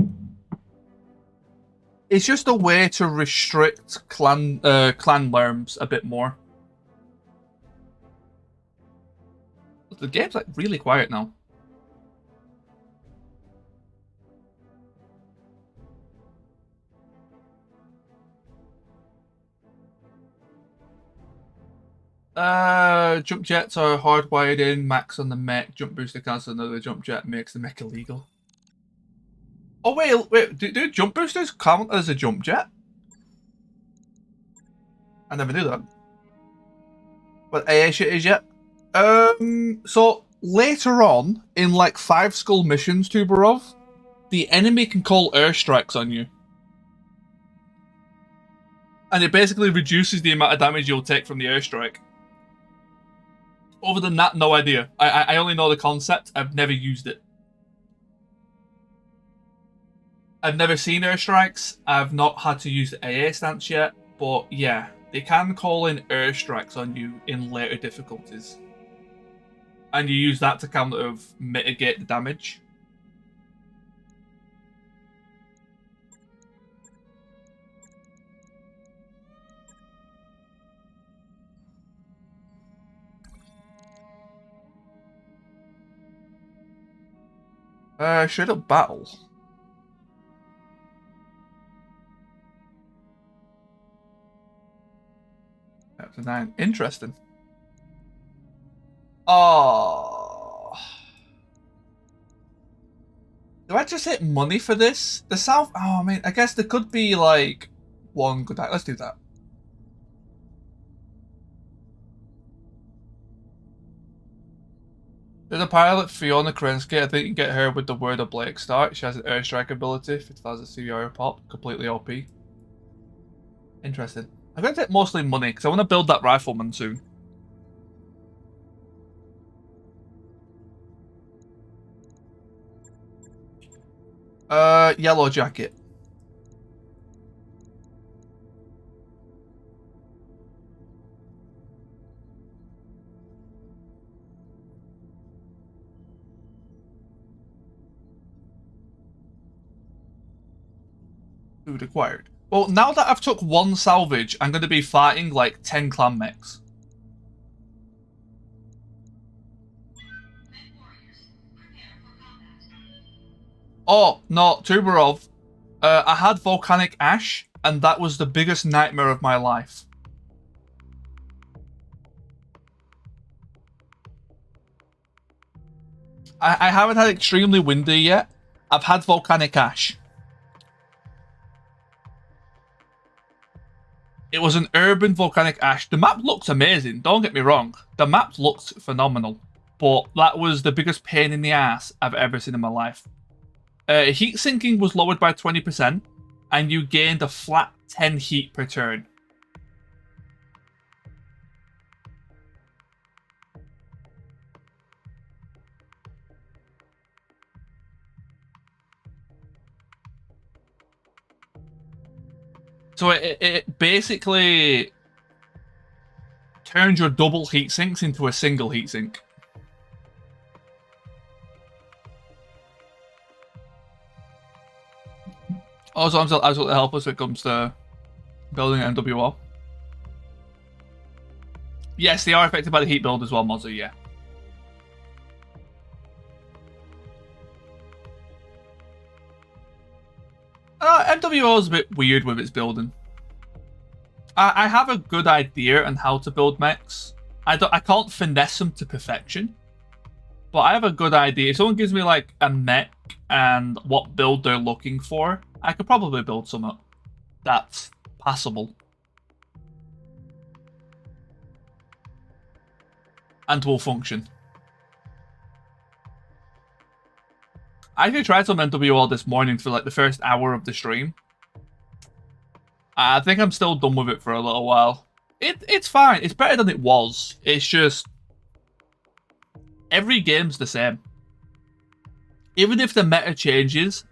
It's just a way to restrict clan worms a bit more. The game's like really quiet now. Jump jets are hardwired in, max on the mech. Jump booster cancels another jump jet, makes the mech illegal. Oh wait, do jump boosters count as a jump jet? I never knew that. But AA shit is yet. So later on, in like 5 skull missions, Tuberov, the enemy can call airstrikes on you. And it basically reduces the amount of damage you'll take from the airstrike. Other than that, no idea. I only know the concept. I've never used it. I've never seen airstrikes. I've not had to use the AA stance yet. But yeah, they can call in airstrikes on you in later difficulties. And you use that to kind of mitigate the damage. Straight up battle. Chapter 9. Interesting. Oh. Do I just hit money for this? The South... Oh, I mean, I guess there could be, like, one good... Let's do that. There's a pilot, Fiona Krensky. I think you can get her with the Word of Blake start. She has an airstrike ability, 50,000 CVR pop, completely OP. Interesting. I'm going to take mostly money, because I want to build that rifleman soon. Yellow jacket. Food acquired. Well, now that I've took one salvage, I'm going to be fighting like 10 clan mechs. Oh, no, Tuberov. I had volcanic ash, and that was the biggest nightmare of my life. I haven't had extremely windy yet. I've had volcanic ash. It was an urban volcanic ash. The map looks amazing, don't get me wrong. The map looks phenomenal. But that was the biggest pain in the ass I've ever seen in my life. Heat sinking was lowered by 20%, and you gained a flat 10 heat per turn. So it basically turns your double heat sinks into a single heat sink. Also, I'm still absolutely helpless when it comes to building an MWO. Yes, they are affected by the heat build as well, Mozzie, yeah. MWO is a bit weird with its building. I have a good idea on how to build mechs. I can't finesse them to perfection, but I have a good idea. If someone gives me like a mech and what build they're looking for, I could probably build something that's passable and will function. I actually tried some NWO this morning for like the first hour of the stream. I think I'm still done with it for a little while. It's fine. It's better than it was. It's just every game's the same. Even if the meta changes,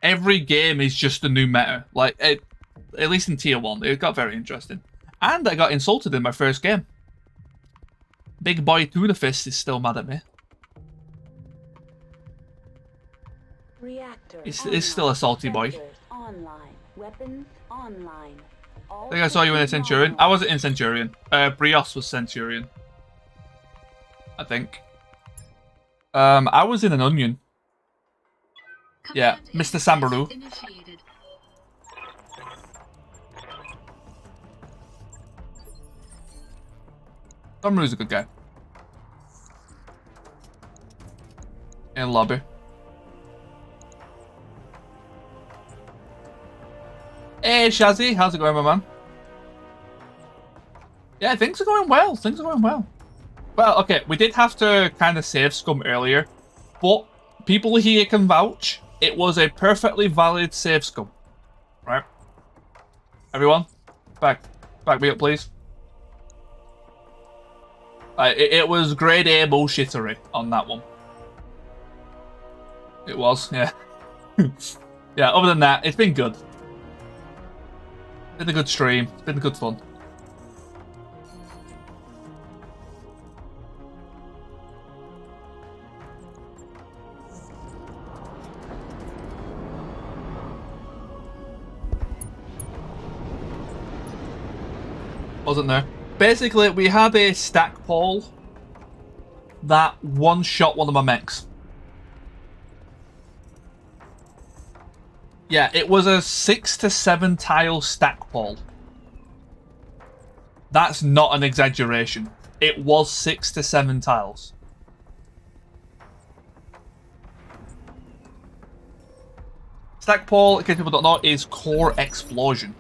every game is just a new meta. Like at least in tier 1, it got very interesting. And I got insulted in my first game. Big boy Tuna Fist is still mad at me. It's still a salty boy. Online. Weapons online. I think I saw you in a Centurion. I wasn't in Centurion. Brios was Centurion. I think. I was in an Onion. Yeah, Mr. Sambaru. Sambaru's a good guy. In lobby. Hey Shazzy, how's it going, my man? Yeah, things are going well. Things are going well. Well, okay, we did have to kind of save scum earlier, but people here can vouch it was a perfectly valid save scum. Right? Everyone, back me up, please. It was grade A bullshittery on that one. It was, yeah. Yeah, other than that, it's been good. It's been a good stream. It's been good fun. Wasn't there? Basically, we had a stackpole that one-shot one of my mechs. Yeah, it was a 6 to 7 tile stackpole. That's not an exaggeration. It was 6 to 7 tiles. Stackpole, in case people don't know, is core explosion.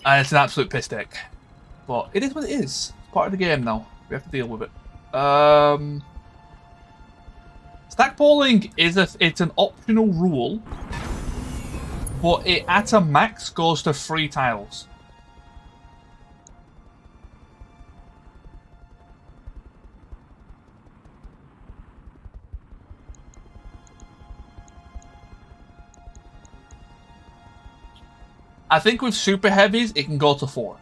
And it's an absolute piss take. But it is what it is. It's part of the game now. We have to deal with it. Stackpoling is it's an optional rule, but it at a max goes to 3 tiles. I think with super heavies it can go to 4.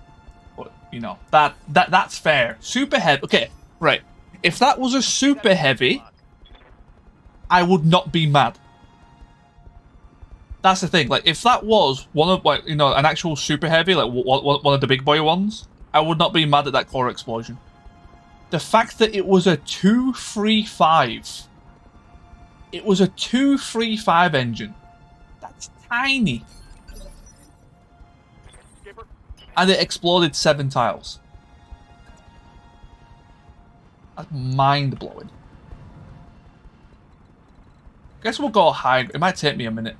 But you know, that's fair. Super heavy, okay, right. If that was a super heavy, I would not be mad. That's the thing. Like, if that was one of, like, you know, an actual super heavy, like one of the big boy ones, I would not be mad at that core explosion. The fact that it was a 235, it was a 235 engine. That's tiny. And it exploded 7 tiles. That's mind blowing. Guess we'll go high. It might take me a minute.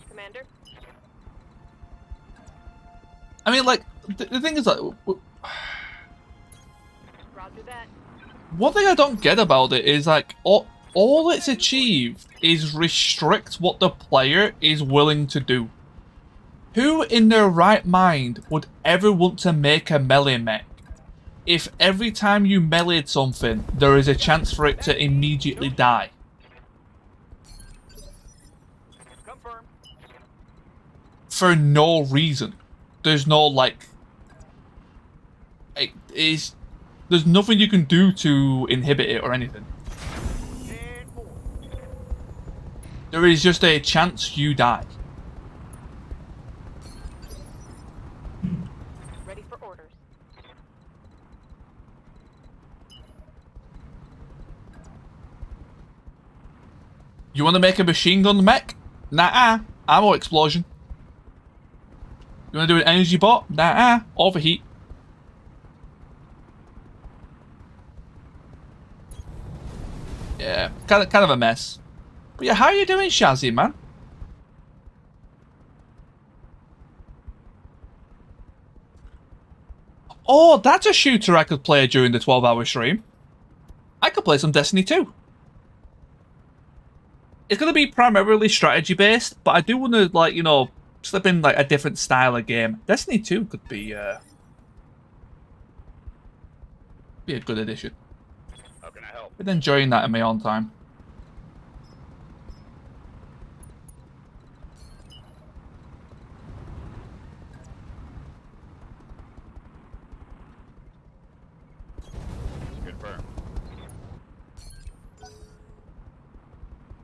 Commander? I mean, like, the thing is, like, Roger that. one thing I don't get about it is, like, all it's achieved is restrict what the player is willing to do. Who in their right mind would ever want to make a melee mech if every time you meleeed something, there is a chance for it to immediately die? Confirm. For no reason. There's no, like... There's nothing you can do to inhibit it or anything. There is just a chance you die. Ready for orders. You want to make a machine gun mech? Nah, ammo explosion. You want to do an energy bot? Nah, overheat. Yeah, kind of a mess. But yeah, how are you doing, Shazzy, man? Oh, that's a shooter I could play during the 12-hour stream. I could play some Destiny 2. It's going to be primarily strategy-based, but I do want to, like, you know, slip in, like, a different style of game. Destiny 2 could be a good addition. How can I help? Been enjoying that in my own time. Confirm.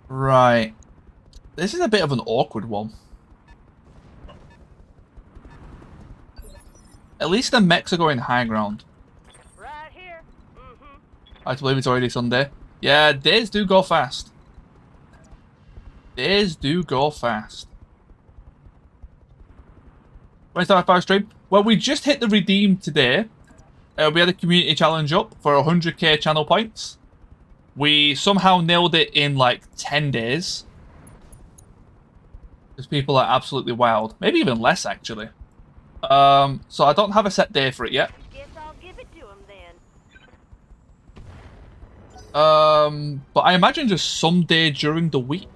Right. This is a bit of an awkward one. At least the mechs are going high ground. Right here. I believe it's already Sunday. Yeah, days do go fast. Days do go fast. 25 stream. Well, we just hit the redeem today. We had a community challenge up for 100k channel points. We somehow nailed it in like 10 days. Because people are absolutely wild. Maybe even less, actually. So I don't have a set day for it yet. Guess I'll give it to him then. But I imagine just someday during the week.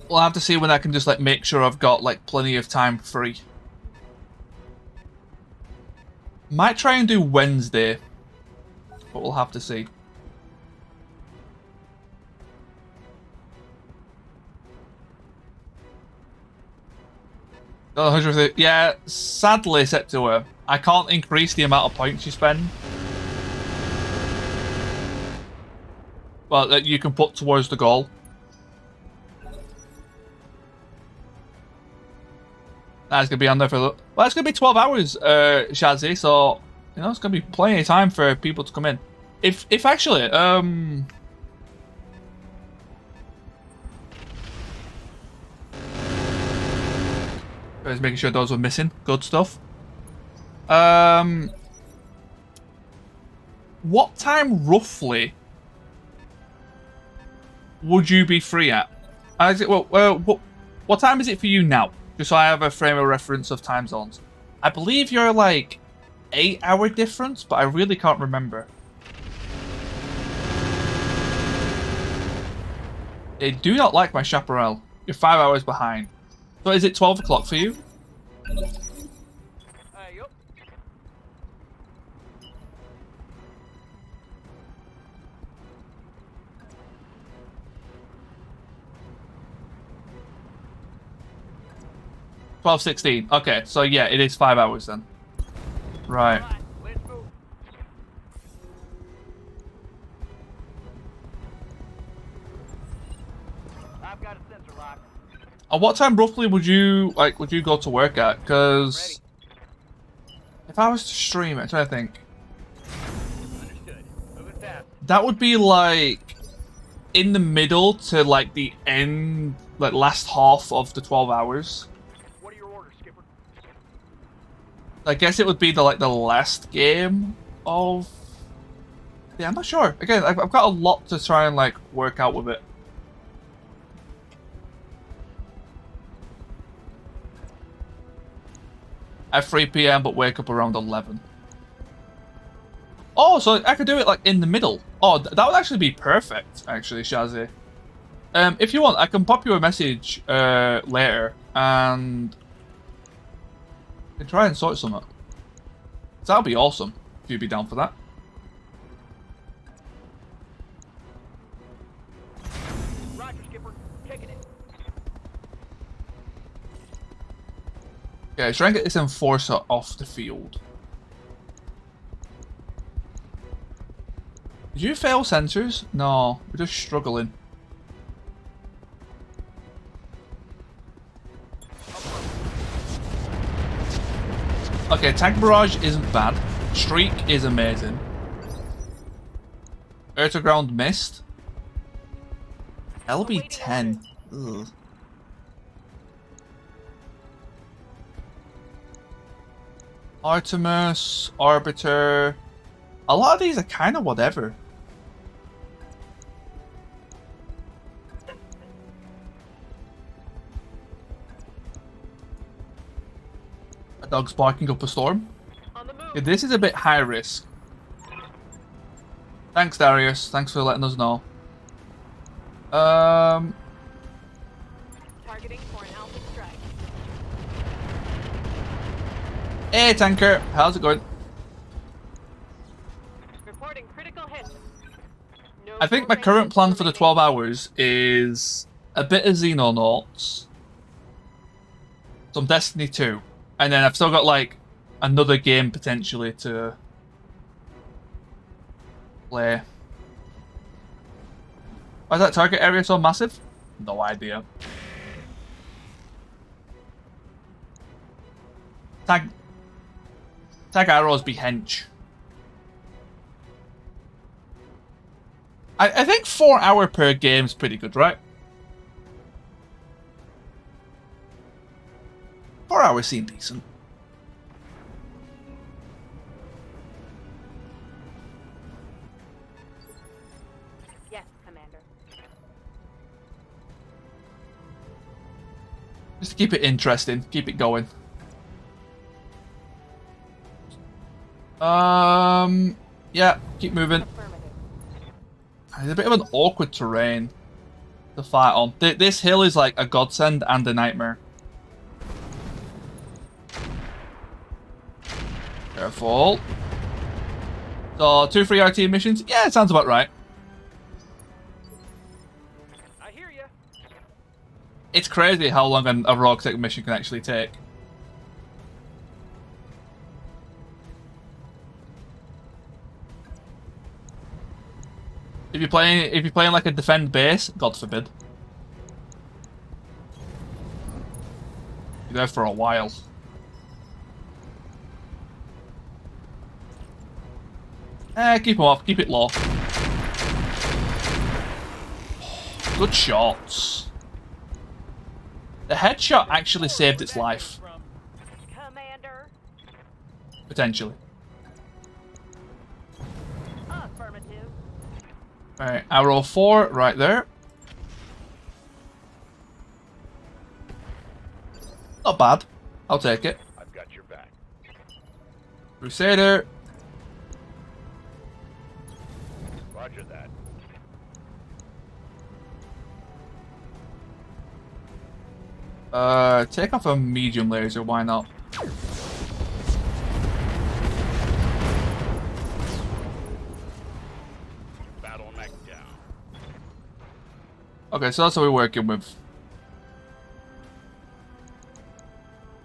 We'll have to see when I can just like make sure I've got like plenty of time free. Might try and do Wednesday, but we'll have to see. Yeah, sadly, Septua, I can't increase the amount of points you spend. Well, that you can put towards the goal. That's gonna be on there for a little. Well, it's gonna be 12 hours, Shazzy. So you know it's gonna be plenty of time for people to come in. If actually, I was making sure those were missing. Good stuff. What time roughly would you be free at? What time is it for you now? Just so I have a frame of reference of time zones. I believe you're like 8-hour difference, but I really can't remember. They do not like my chaparral. You're 5 hours behind. So is it 12 o'clock for you? Yup. 12:16. Okay, so yeah, it is 5 hours then. Right. Alright, let's move. I've got a sensor lock. And what time roughly would you go to work at? Because if I was to stream it, I'm trying to think. Understood. Moving fast. That would be like in the middle to like the end, like last half of the 12 hours. What are your orders, Skipper? I guess it would be the last game of. Yeah, I'm not sure. Again, I've got a lot to try and like work out with it. At 3 PM, but wake up around 11. Oh, so I could do it like in the middle. Oh, that would actually be perfect, actually, Shazzy. If you want, I can pop you a message later and we can try and sort something. So that'll be awesome if you'd be down for that. Roger, Skipper. Taking it. Yeah, try and get this enforcer off the field. Did you fail sensors? No, we're just struggling. Okay, tank barrage isn't bad. Streak is amazing. Air to ground missed. LB10. Ugh. Artemis, Arbiter. A lot of these are kind of whatever. A dog's barking up a storm. On the move. Yeah, this is a bit high risk. Thanks, Darius. Thanks for letting us know. Targeting for an alpha strike. Hey, tanker. How's it going? Reporting critical hit. No I think my more current plan for the remaining. 12 hours is a bit of Xenonauts, some Destiny 2, and then I've still got like another game potentially to play. Why is that target area so massive? No idea. Tag arrows be hench. I think 4 hour per game is pretty good, right? 4 hours seem decent. Yes, Commander. Just to keep it interesting, keep it going. Yeah, keep moving. Affirmative. It's a bit of an awkward terrain to fight on. This hill is like a godsend and a nightmare. Careful. So, 2 free RT missions? Yeah, it sounds about right. I hear ya. It's crazy how long a Roguetech mission can actually take. If you're playing like a defend base, God forbid. You're there for a while. Keep him off. Keep it low. Good shots. The headshot actually saved its life. Commander. Potentially. Affirmative. Alright, arrow 4 right there. Not bad. I'll take it. I've got your back. Crusader. Roger that. Take off a medium laser, why not? Battle mech down. Okay, so that's what we're working with.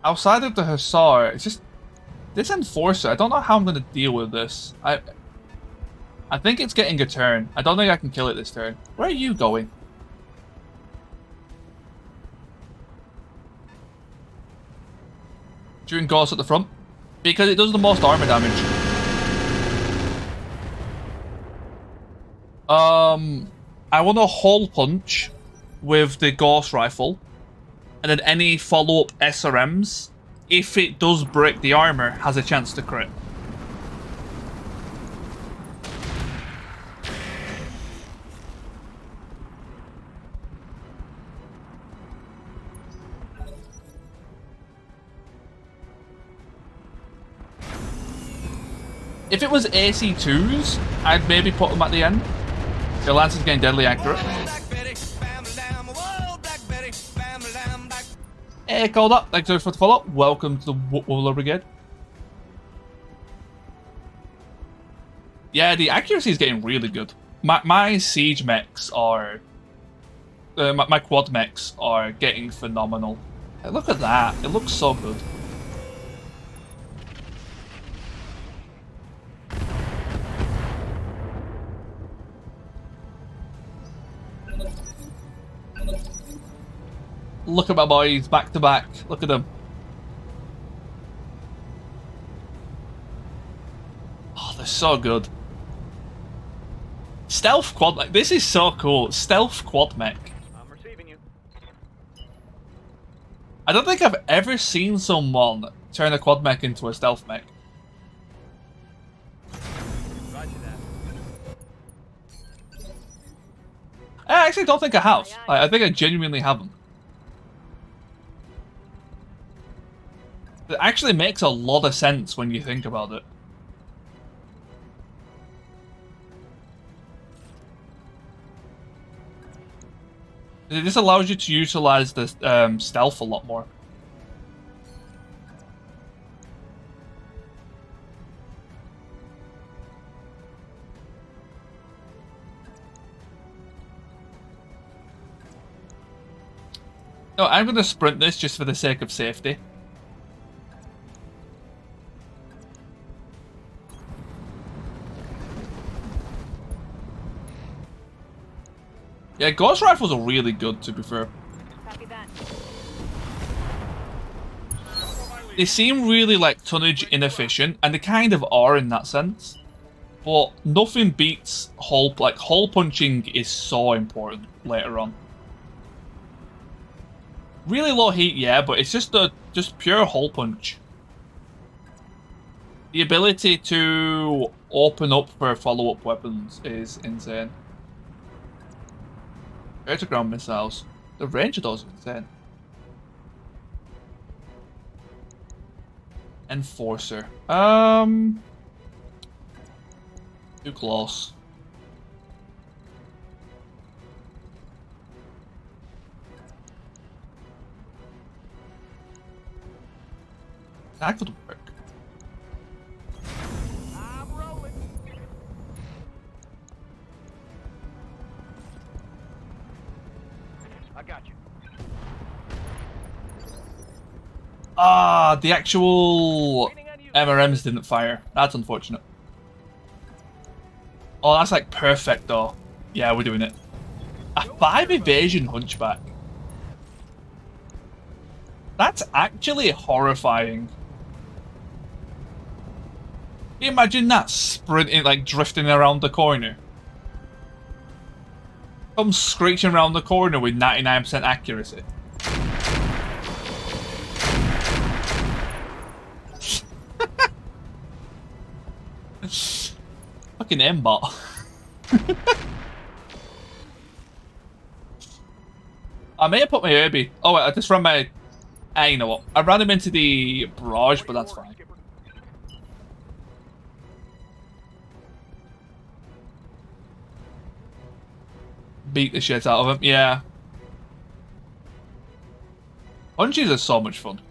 Outside of the Hussar, it's just this Enforcer. I don't know how I'm going to deal with this. I think it's getting a turn. I don't think I can kill it this turn. Where are you going? Shooting Ghost at the front. Because it does the most armor damage. I want a hole punch with the Ghost Rifle. And then any follow-up SRMs, if it does break the armor, has a chance to crit. If it was AC2s, I'd maybe put them at the end. The lance is getting deadly accurate. Hey, called up. Thanks so much for the follow-up. Welcome to the Wooler Brigade. Yeah, the accuracy is getting really good. My siege mechs are... my quad mechs are getting phenomenal. Hey, look at that. It looks so good. Look at my boys, back to back. Look at them. Oh, they're so good. Stealth quad mech. This is so cool. Stealth quad mech. I'm receiving you. I don't think I've ever seen someone turn a quad mech into a stealth mech. Roger that. I actually don't think I have. I think I genuinely haven't. It actually makes a lot of sense when you think about it. This allows you to utilize the stealth a lot more. No, I'm going to sprint this just for the sake of safety. Yeah, Ghost Rifles are really good, to be fair. Copy that. They seem really, like, tonnage inefficient, and they kind of are in that sense. But nothing beats hole punching is so important later on. Really low heat, yeah, but it's just pure hole punch. The ability to open up for follow-up weapons is insane. Air-to-ground missiles. The range of those is insane. Enforcer. Too close. That could work. I'm rolling. I got you. Ah, the actual MRMs didn't fire. That's unfortunate. Oh, that's like perfect though. Yeah, we're doing it. A 5 evasion hunchback. That's actually horrifying. Can you imagine that sprinting, like drifting around the corner? Come screeching around the corner with 99% accuracy. Fucking aimbot. I may have put my Herbie. Oh wait, I just ran my... you know what? I ran him into the barrage, but that's fine. Beat the shit out of him, yeah. Punches are so much fun.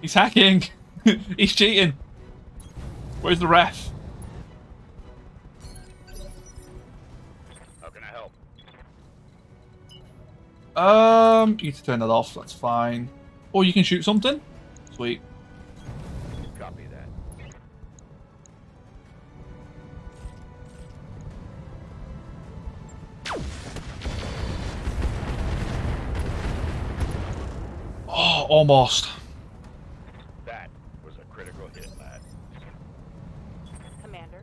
He's hacking. He's cheating. Where's the ref? How can I help? You need to turn that off, that's fine. Or you can shoot something? Sweet. Copy that. Oh, almost. That was a critical hit, lad. Commander.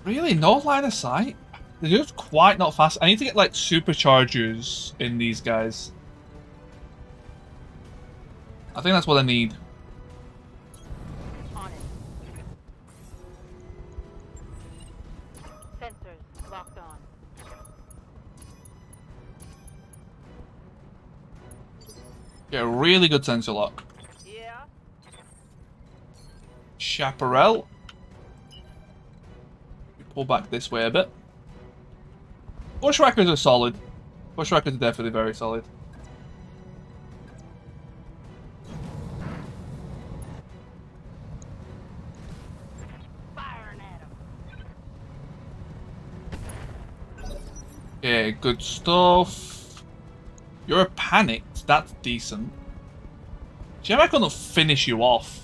Really? No line of sight? They're just quite not fast. I need to get like superchargers in these guys. I think that's what I need. On it. Sensors locked on. Get a really good sensor lock. Yeah. Chaparral. Pull back this way a bit. Bushwhackers are solid. Bushwhackers are definitely very solid. Firing at him. Yeah, good stuff. You're panicked. That's decent. See, I couldn't finish you off.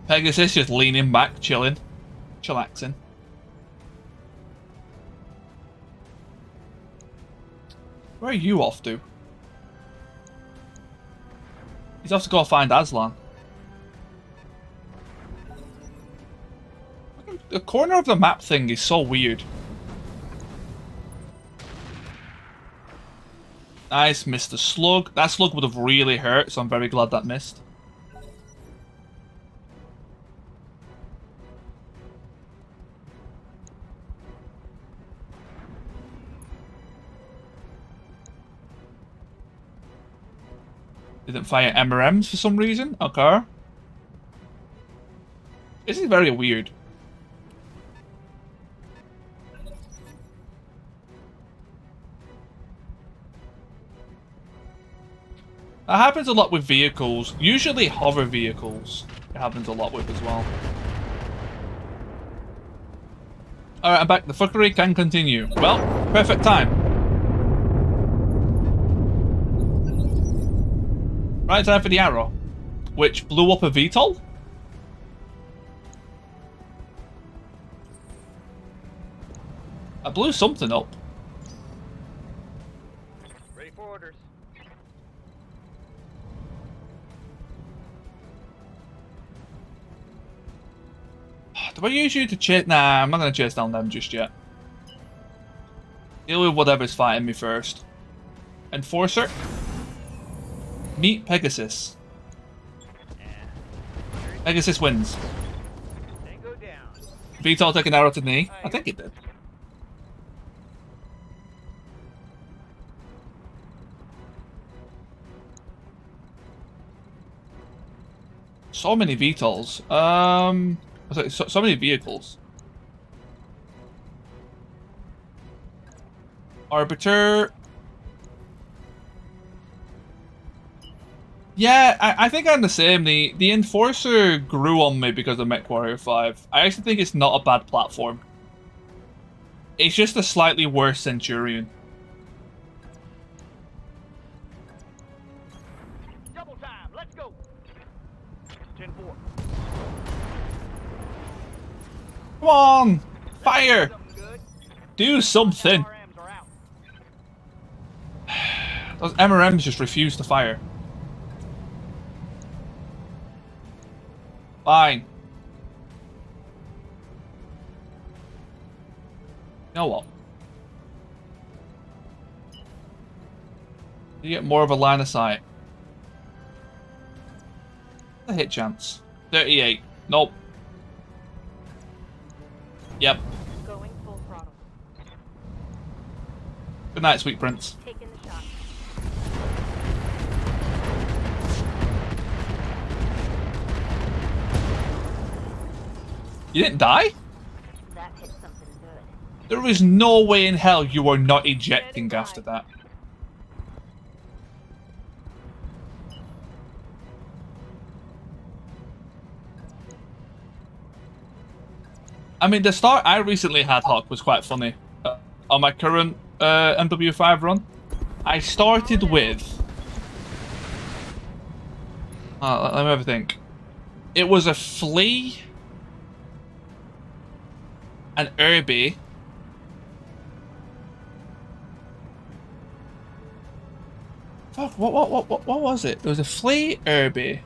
Pegasus just leaning back, chilling, chillaxing. Where are you off to? He's off to go find Aslan. The corner of the map thing is so weird. Nice, missed the slug. That slug would have really hurt, so I'm very glad that missed. Didn't fire MRMs for some reason. Okay. This is very weird. That happens a lot with vehicles. Usually hover vehicles. It happens a lot with as well. Alright, I'm back. The fuckery can continue. Well, perfect time. Right time for the arrow, which blew up a VTOL. I blew something up. Ready for orders. Do I use you to chase? Nah, I'm not going to chase down them just yet. Deal with whatever's fighting me first. Enforcer. Meet Pegasus. Pegasus wins. Tango down. VTOL took an arrow to the knee. I think it did. So many VTOLs. So many vehicles. Arbiter. Yeah, I think I'm the same. The Enforcer grew on me because of MechWarrior 5. I actually think it's not a bad platform. It's just a slightly worse Centurion. Double time. Let's go. 10-4. Come on! Fire! Something good. Do something! RMs are out. Those MRMs just refuse to fire. Fine. You know what? You get more of a line of sight. A hit chance. 38. Nope. Yep. Going full throttle. Good night, sweet prince. Taking the shot. You didn't die? That hit something good. There is no way in hell you are not ejecting after that. I mean, the start I recently had, Hawk, was quite funny. On my current MW5 run, I started with... let me have a think. It was a flea, an Irby, fuck, what was it? It was a flea, Irby,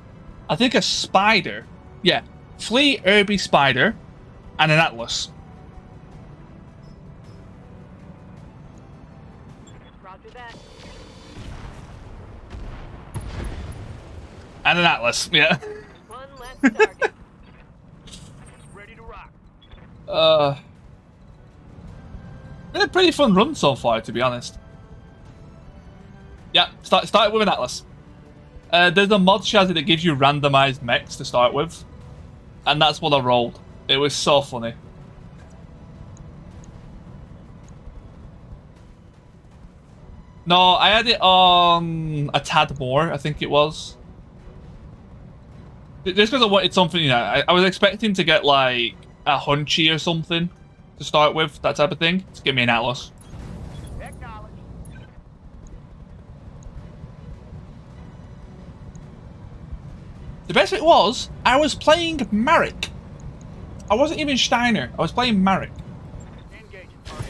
I think a spider. Yeah, flea, Irby, spider, and an Atlas. Roger that. And an Atlas, yeah. One less target. Ready to rock. Been a pretty fun run so far, to be honest. Yeah, start with an Atlas. There's a mod chassis that gives you randomized mechs to start with, and that's what I rolled. It was so funny. No, I had it on a tad more, I think it was. Just because I wanted something, you know, I was expecting to get like a Hunchy or something to start with, that type of thing. Just give me an Atlas. Acknowledge. The best bit was, I was playing Marek. I wasn't even Steiner, I was playing Marek. Engaging target.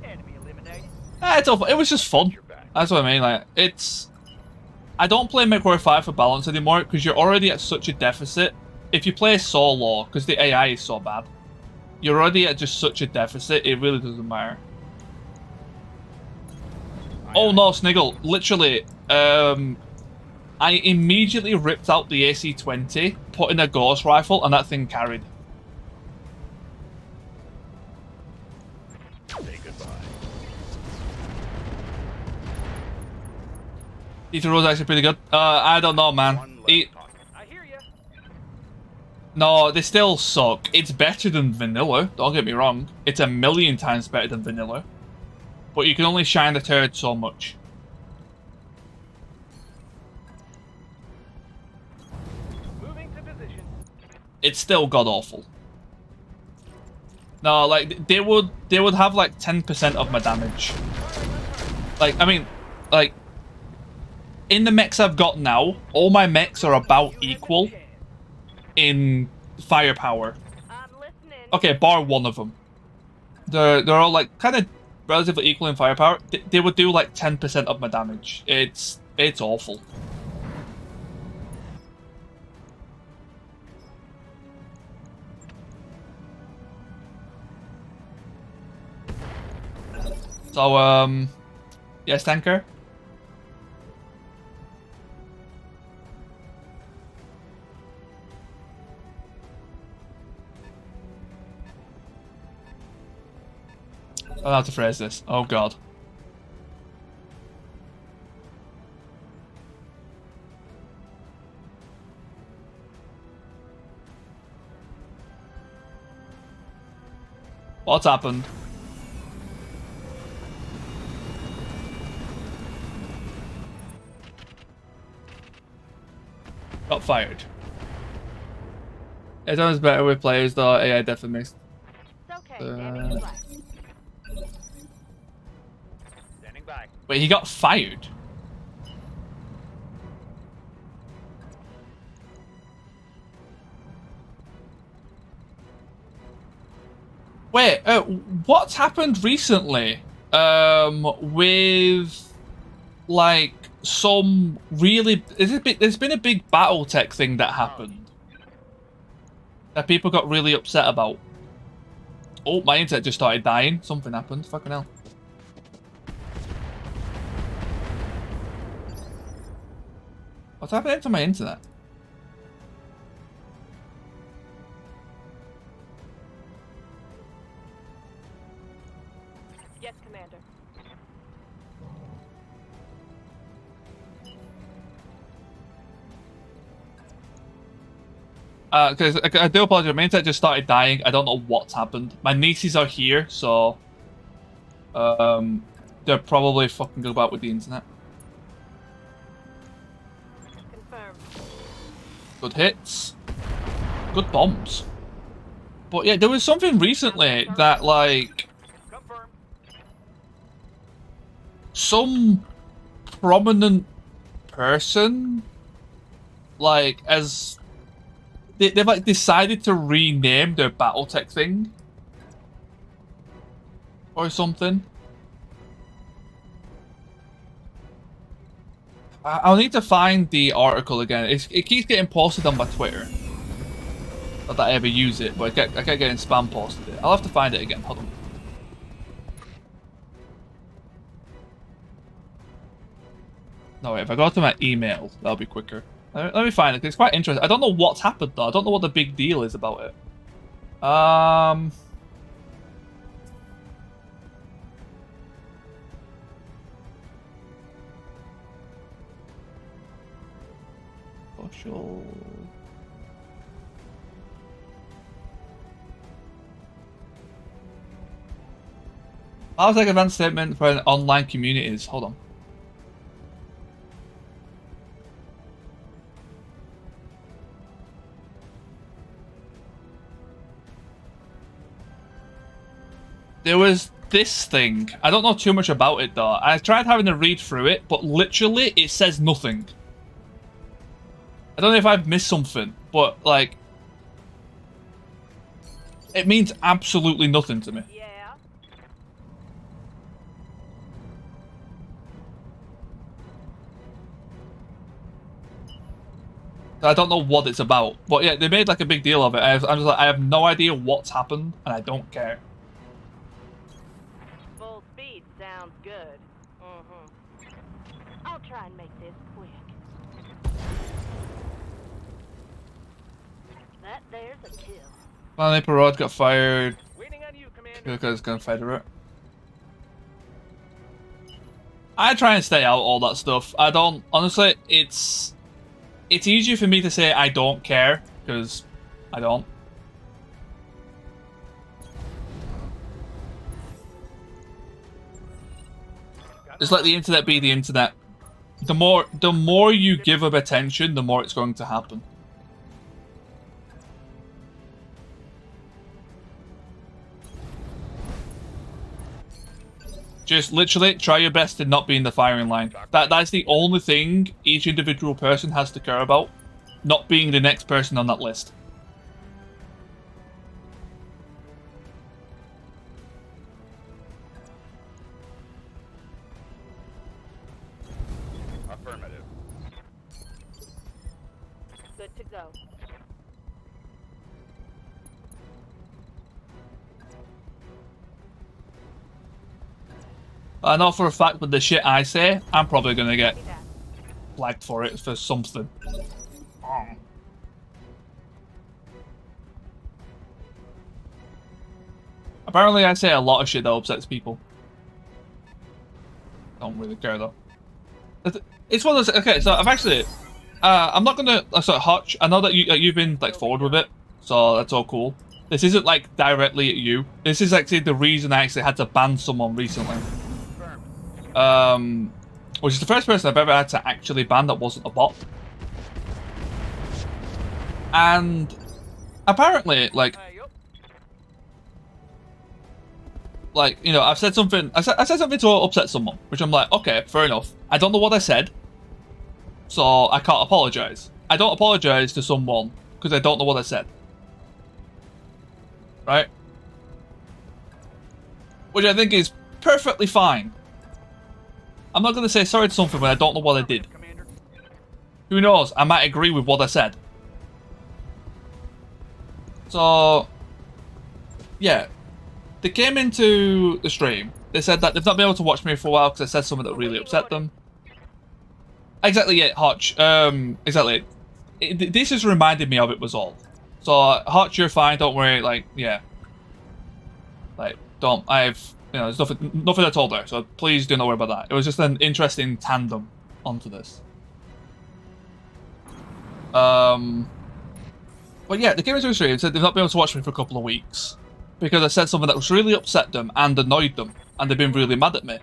Enemy eliminated. It's all, it was just fun. That's what I mean, like, it's... I don't play MechWarrior 5 for balance anymore, because you're already at such a deficit. If you play solo, because the AI is so bad, you're already at just such a deficit, it really doesn't matter. Oh no, Sniggle, literally, I immediately ripped out the AC-20, put in a ghost rifle, and that thing carried. Say goodbye. Ether Rose actually pretty good. I don't know, man. I hear ya. No, they still suck. It's better than vanilla, don't get me wrong. It's a million times better than vanilla. But you can only shine the turret so much. Moving to position. It's still god-awful. No, like, they would have like 10% of my damage. Like, I mean, like, in the mechs I've got now, all my mechs are about equal in firepower. I'm listening. Okay, bar one of them. They're all like kind of relatively equal in firepower. They would do like 10% of my damage. It's awful. So yes, tanker. I don't know how to phrase this. Oh god. What's happened? fired. It's always better with players though. AI definitely makes. It's okay. Damage is left. Standing by. Wait, he got fired. Wait, what's happened recently? With like some really, there's been a big BattleTech thing that happened that people got really upset about. Oh, my internet just started dying. Something happened. Fucking hell. What's happening to my internet? Yes, Commander. Because I do apologize, my internet just started dying. I don't know what's happened. My nieces are here, so they're probably fucking good about with the internet. Confirmed. Good hits. Good bombs. But yeah, there was something recently that like Confirmed. some prominent person like as they've like decided to rename their BattleTech thing or something. I'll need to find the article again. It keeps getting posted on my Twitter. Not that I ever use it, but I kept getting spam posted it. I'll have to find it again. Hold on. No, wait, if I go to my email, that'll be quicker. Let me find it, 'cause it's quite interesting. I don't know what's happened, though. I don't know what the big deal is about it. Social... I was like advanced statement for online communities. Hold on. There was this thing. I don't know too much about it though. I tried having to read through it, but literally it says nothing. I don't know if I've missed something, but like it means absolutely nothing to me. Yeah. I don't know what it's about, but yeah, they made like a big deal of it. I'm just like, I have no idea what's happened, and I don't care. Full speed sounds good. Mm-hmm. I'll try and make this quick. That there's a kill. Finally, Parod got fired Waiting on you, Commander. because Gunfighter it. I try and stay out all that stuff. I don't, honestly, it's easier for me to say I don't care, because I don't. Just let the internet be the internet. The more you give up attention, the more it's going to happen. Just literally try your best to not be in the firing line. That's the only thing each individual person has to care about. Not being the next person on that list. Affirmative. Good to go. I know for a fact with the shit I say, I'm probably going to get flagged for it for something. Apparently I say a lot of shit that upsets people. Don't really care though. It's one of those, okay, so I've actually, I'm not going to, so Hutch, I know that you've been like forward with it, so that's all cool. This isn't like directly at you. This is actually the reason I actually had to ban someone recently. Which is the first person I've ever had to actually ban that wasn't a bot. And apparently, like, Yup. you know, I've said something. I said something to upset someone, which I'm like, okay, fair enough. I don't know what I said, so I can't apologize. I don't apologize to someone because I don't know what I said, right? Which I think is perfectly fine. I'm not going to say sorry to something when I don't know what I did. Commander. Who knows? I might agree with what I said. So, yeah. They came into the stream. They said that they've not been able to watch me for a while because I said something that really upset them. Exactly, yeah, Hotch. Exactly. This has reminded me of it was all. So, Hotch, you're fine. Don't worry. Like, yeah. Like, don't. You know, there's nothing I told her. So please do not worry about that. It was just an interesting tandem onto this. But yeah, they came into the stream and said they've not been able to watch me for a couple of weeks because I said something that was really upset them and annoyed them, and they've been really mad at me.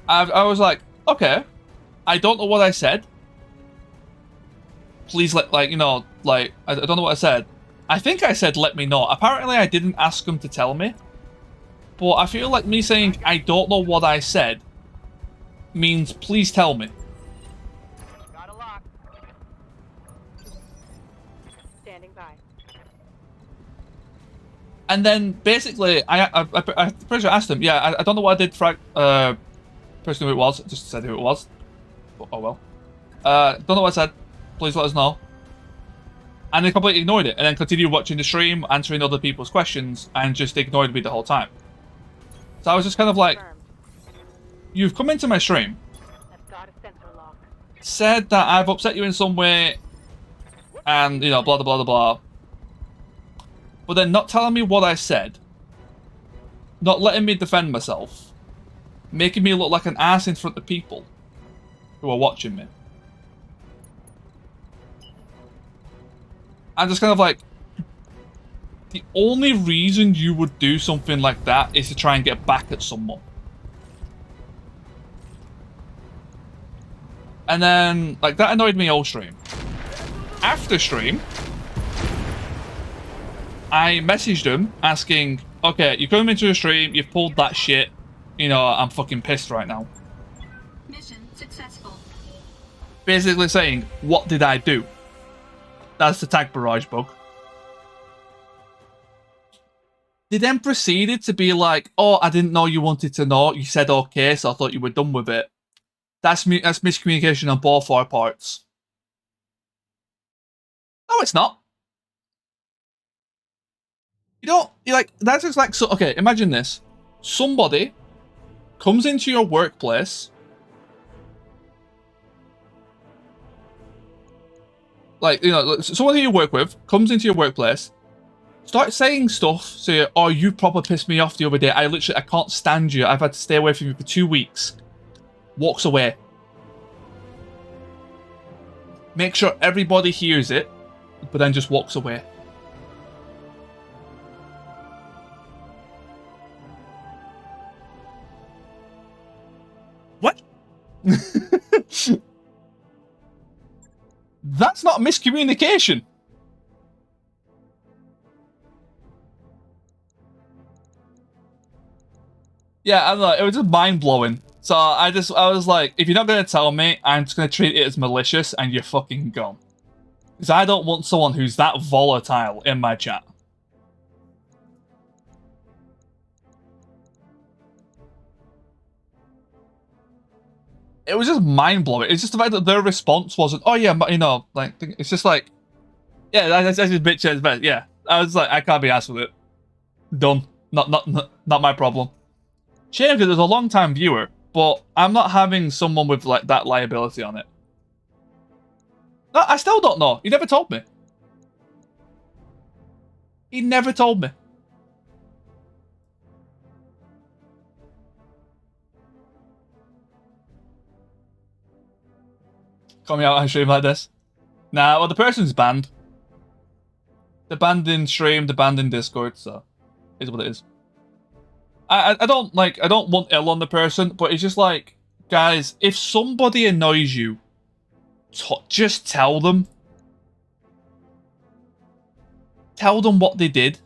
I was like, okay, I don't know what I said. Please like, you know, like, I don't know what I said. I think I said let me know. Apparently I didn't ask them to tell me. But I feel like me saying I don't know what I said means please tell me. Got a lock. Standing by. And then basically, I pretty sure asked him, yeah, I don't know what I did, person who it was, just said who it was. Oh well. Don't know what I said, please let us know. And they completely ignored it, and then continued watching the stream, answering other people's questions, and just ignored me the whole time. So I was just kind of like, Confirmed. you've come into my stream, I've got a sensor lock. said that I've upset you in some way, and, you know, blah, blah, blah, blah. But then not telling me what I said, not letting me defend myself, making me look like an ass in front of people who are watching me. I'm just kind of like, the only reason you would do something like that is to try and get back at someone. And then, like, that annoyed me all stream. After stream, I messaged him asking, okay, you come into the stream, you've pulled that shit, you know, I'm fucking pissed right now. Mission successful. Basically saying, what did I do? That's the tag barrage bug. They then proceeded to be like, oh, I didn't know you wanted to know. You said okay, so I thought you were done with it. That's miscommunication on both our parts. No, it's not. You don't, you're like, that's just like, so, okay, imagine this. Somebody comes into your workplace, like, you know, someone who you work with comes into your workplace, start saying stuff, say, oh, you proper pissed me off the other day. I can't stand you. I've had to stay away from you for 2 weeks. Walks away. Make sure everybody hears it, but then just walks away. What? That's not miscommunication. Yeah, I don't know. It was just mind blowing. So I was like, if you're not gonna tell me, I'm just gonna treat it as malicious, and you're fucking gone. Because I don't want someone who's that volatile in my chat. It was just mind blowing. It's just the fact that their response wasn't, oh yeah, but you know, like, it's just like, yeah, that's just bitch ass best. Yeah, I was like, I can't be asked with it. Done. Not my problem. Shame because there's a long time viewer, but I'm not having someone with like that liability on it. No, I still don't know. He never told me. He never told me. Coming out on stream like this. Nah, well, the person's banned. They're banned in stream, they're banned in Discord, so it's what it is. I don't want ill on the person, but it's just like, guys, if somebody annoys you, just tell them. tell them what they did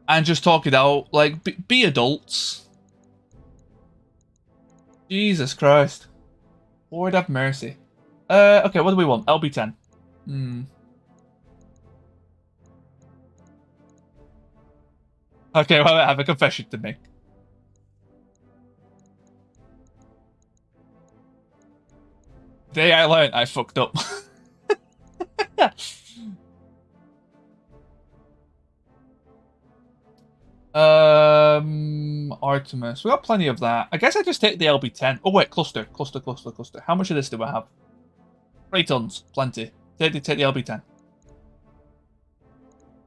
and just talk it out. Like, be adults. Jesus Christ. Lord have mercy. Okay, what do we want? LB10. Okay, well, I have a confession to make. Day I learned I fucked up. Artemis. We got plenty of that. I guess I just take the LB10. Oh wait, cluster. How much of this do I have? 3 tons. Plenty. Take the LB10.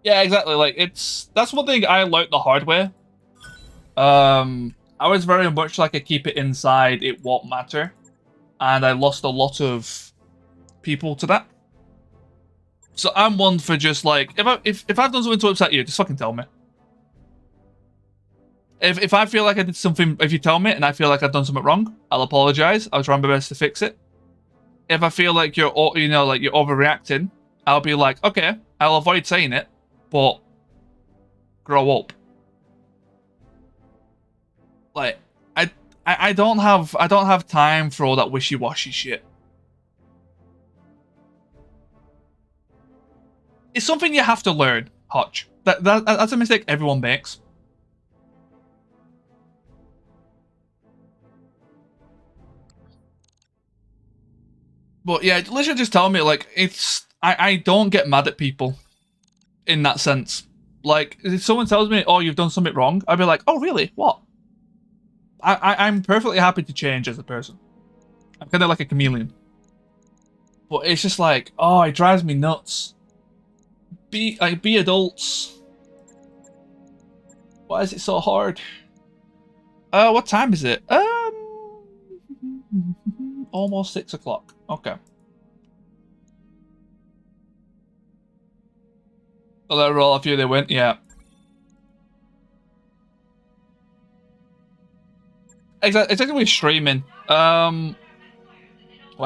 Yeah, exactly. Like, that's one thing I learned the hard way. I was very much like a keep it inside, it won't matter. And I lost a lot of people to that. So I'm one for just like, if I've done something to upset you, just fucking tell me. If I feel like I did something, if you tell me and I feel like I've done something wrong, I'll apologize. I'll try my best to fix it. If I feel like you're overreacting, I'll be like, okay, I'll avoid saying it, but grow up. Like, I don't have time for all that wishy-washy shit. It's something you have to learn, Hutch. That's a mistake everyone makes. But yeah, literally just tell me, like, I don't get mad at people in that sense. Like, if someone tells me, oh, you've done something wrong, I'd be like, oh, really? What? I'm perfectly happy to change as a person. I'm kind of like a chameleon. But it's just like, oh, it drives me nuts. Be adults. Why is it so hard? What time is it? Almost 6 o'clock. Okay. I'll let roll a few they went, yeah. Exactly with streaming. Why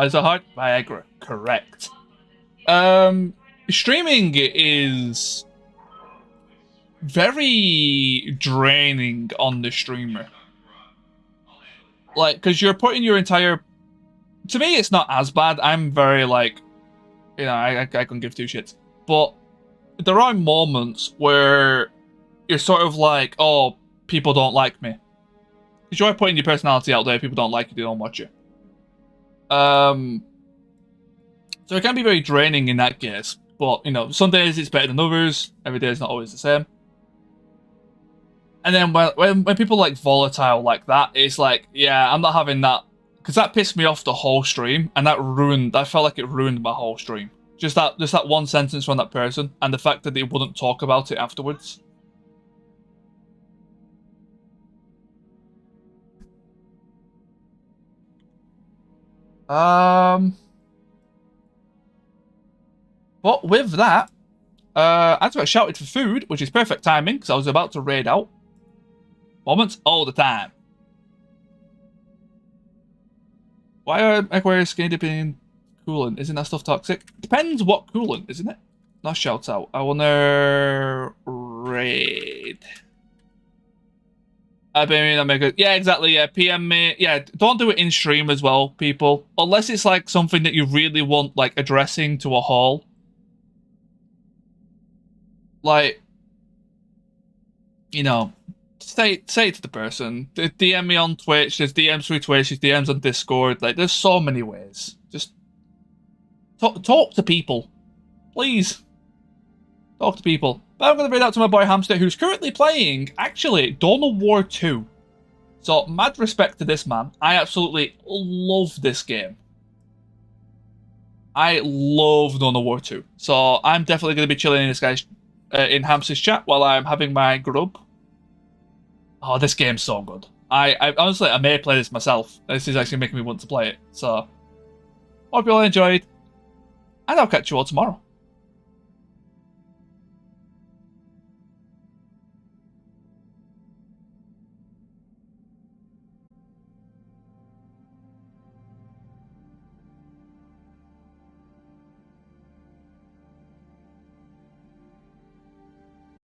is it hard? Viagra. Correct. Streaming is very draining on the streamer. Like, because you're putting your entire... To me, it's not as bad. I'm very, like... You know, I couldn't give 2 shits. But there are moments where you're sort of like, oh, people don't like me. Because you're putting your personality out there, people don't like you, they don't watch you. So it can be very draining in that case. But, you know, some days it's better than others. Every day is not always the same. And then when people like volatile like that, it's like, yeah, I'm not having that. Because that pissed me off the whole stream. And I felt like it ruined my whole stream. Just that one sentence from that person. And the fact that they wouldn't talk about it afterwards. But with that, I just got shouted for food, which is perfect timing, because I was about to raid out. Moments all the time. Why are Aquarius skinny dipping coolant? Isn't that stuff toxic? Depends what coolant, isn't it? Not shout out. I wanna raid. Yeah, exactly. Yeah, PM me. Yeah, don't do it in stream as well, people. Unless it's like something that you really want, like addressing to a hall. Like, you know, say it to the person. DM me on Twitch. There's DMs through Twitch. There's DMs on Discord. Like, there's so many ways. Just talk to people, please. Talk to people. But I'm going to read out to my boy Hamster, who's currently playing, actually, Dawn of War 2. So, mad respect to this man. I absolutely love this game. I love Dawn of War 2. So, I'm definitely going to be chilling in this guy's, in Hamster's chat while I'm having my grub. Oh, this game's so good. I honestly, I may play this myself. This is actually making me want to play it. So, hope you all enjoyed. And I'll catch you all tomorrow.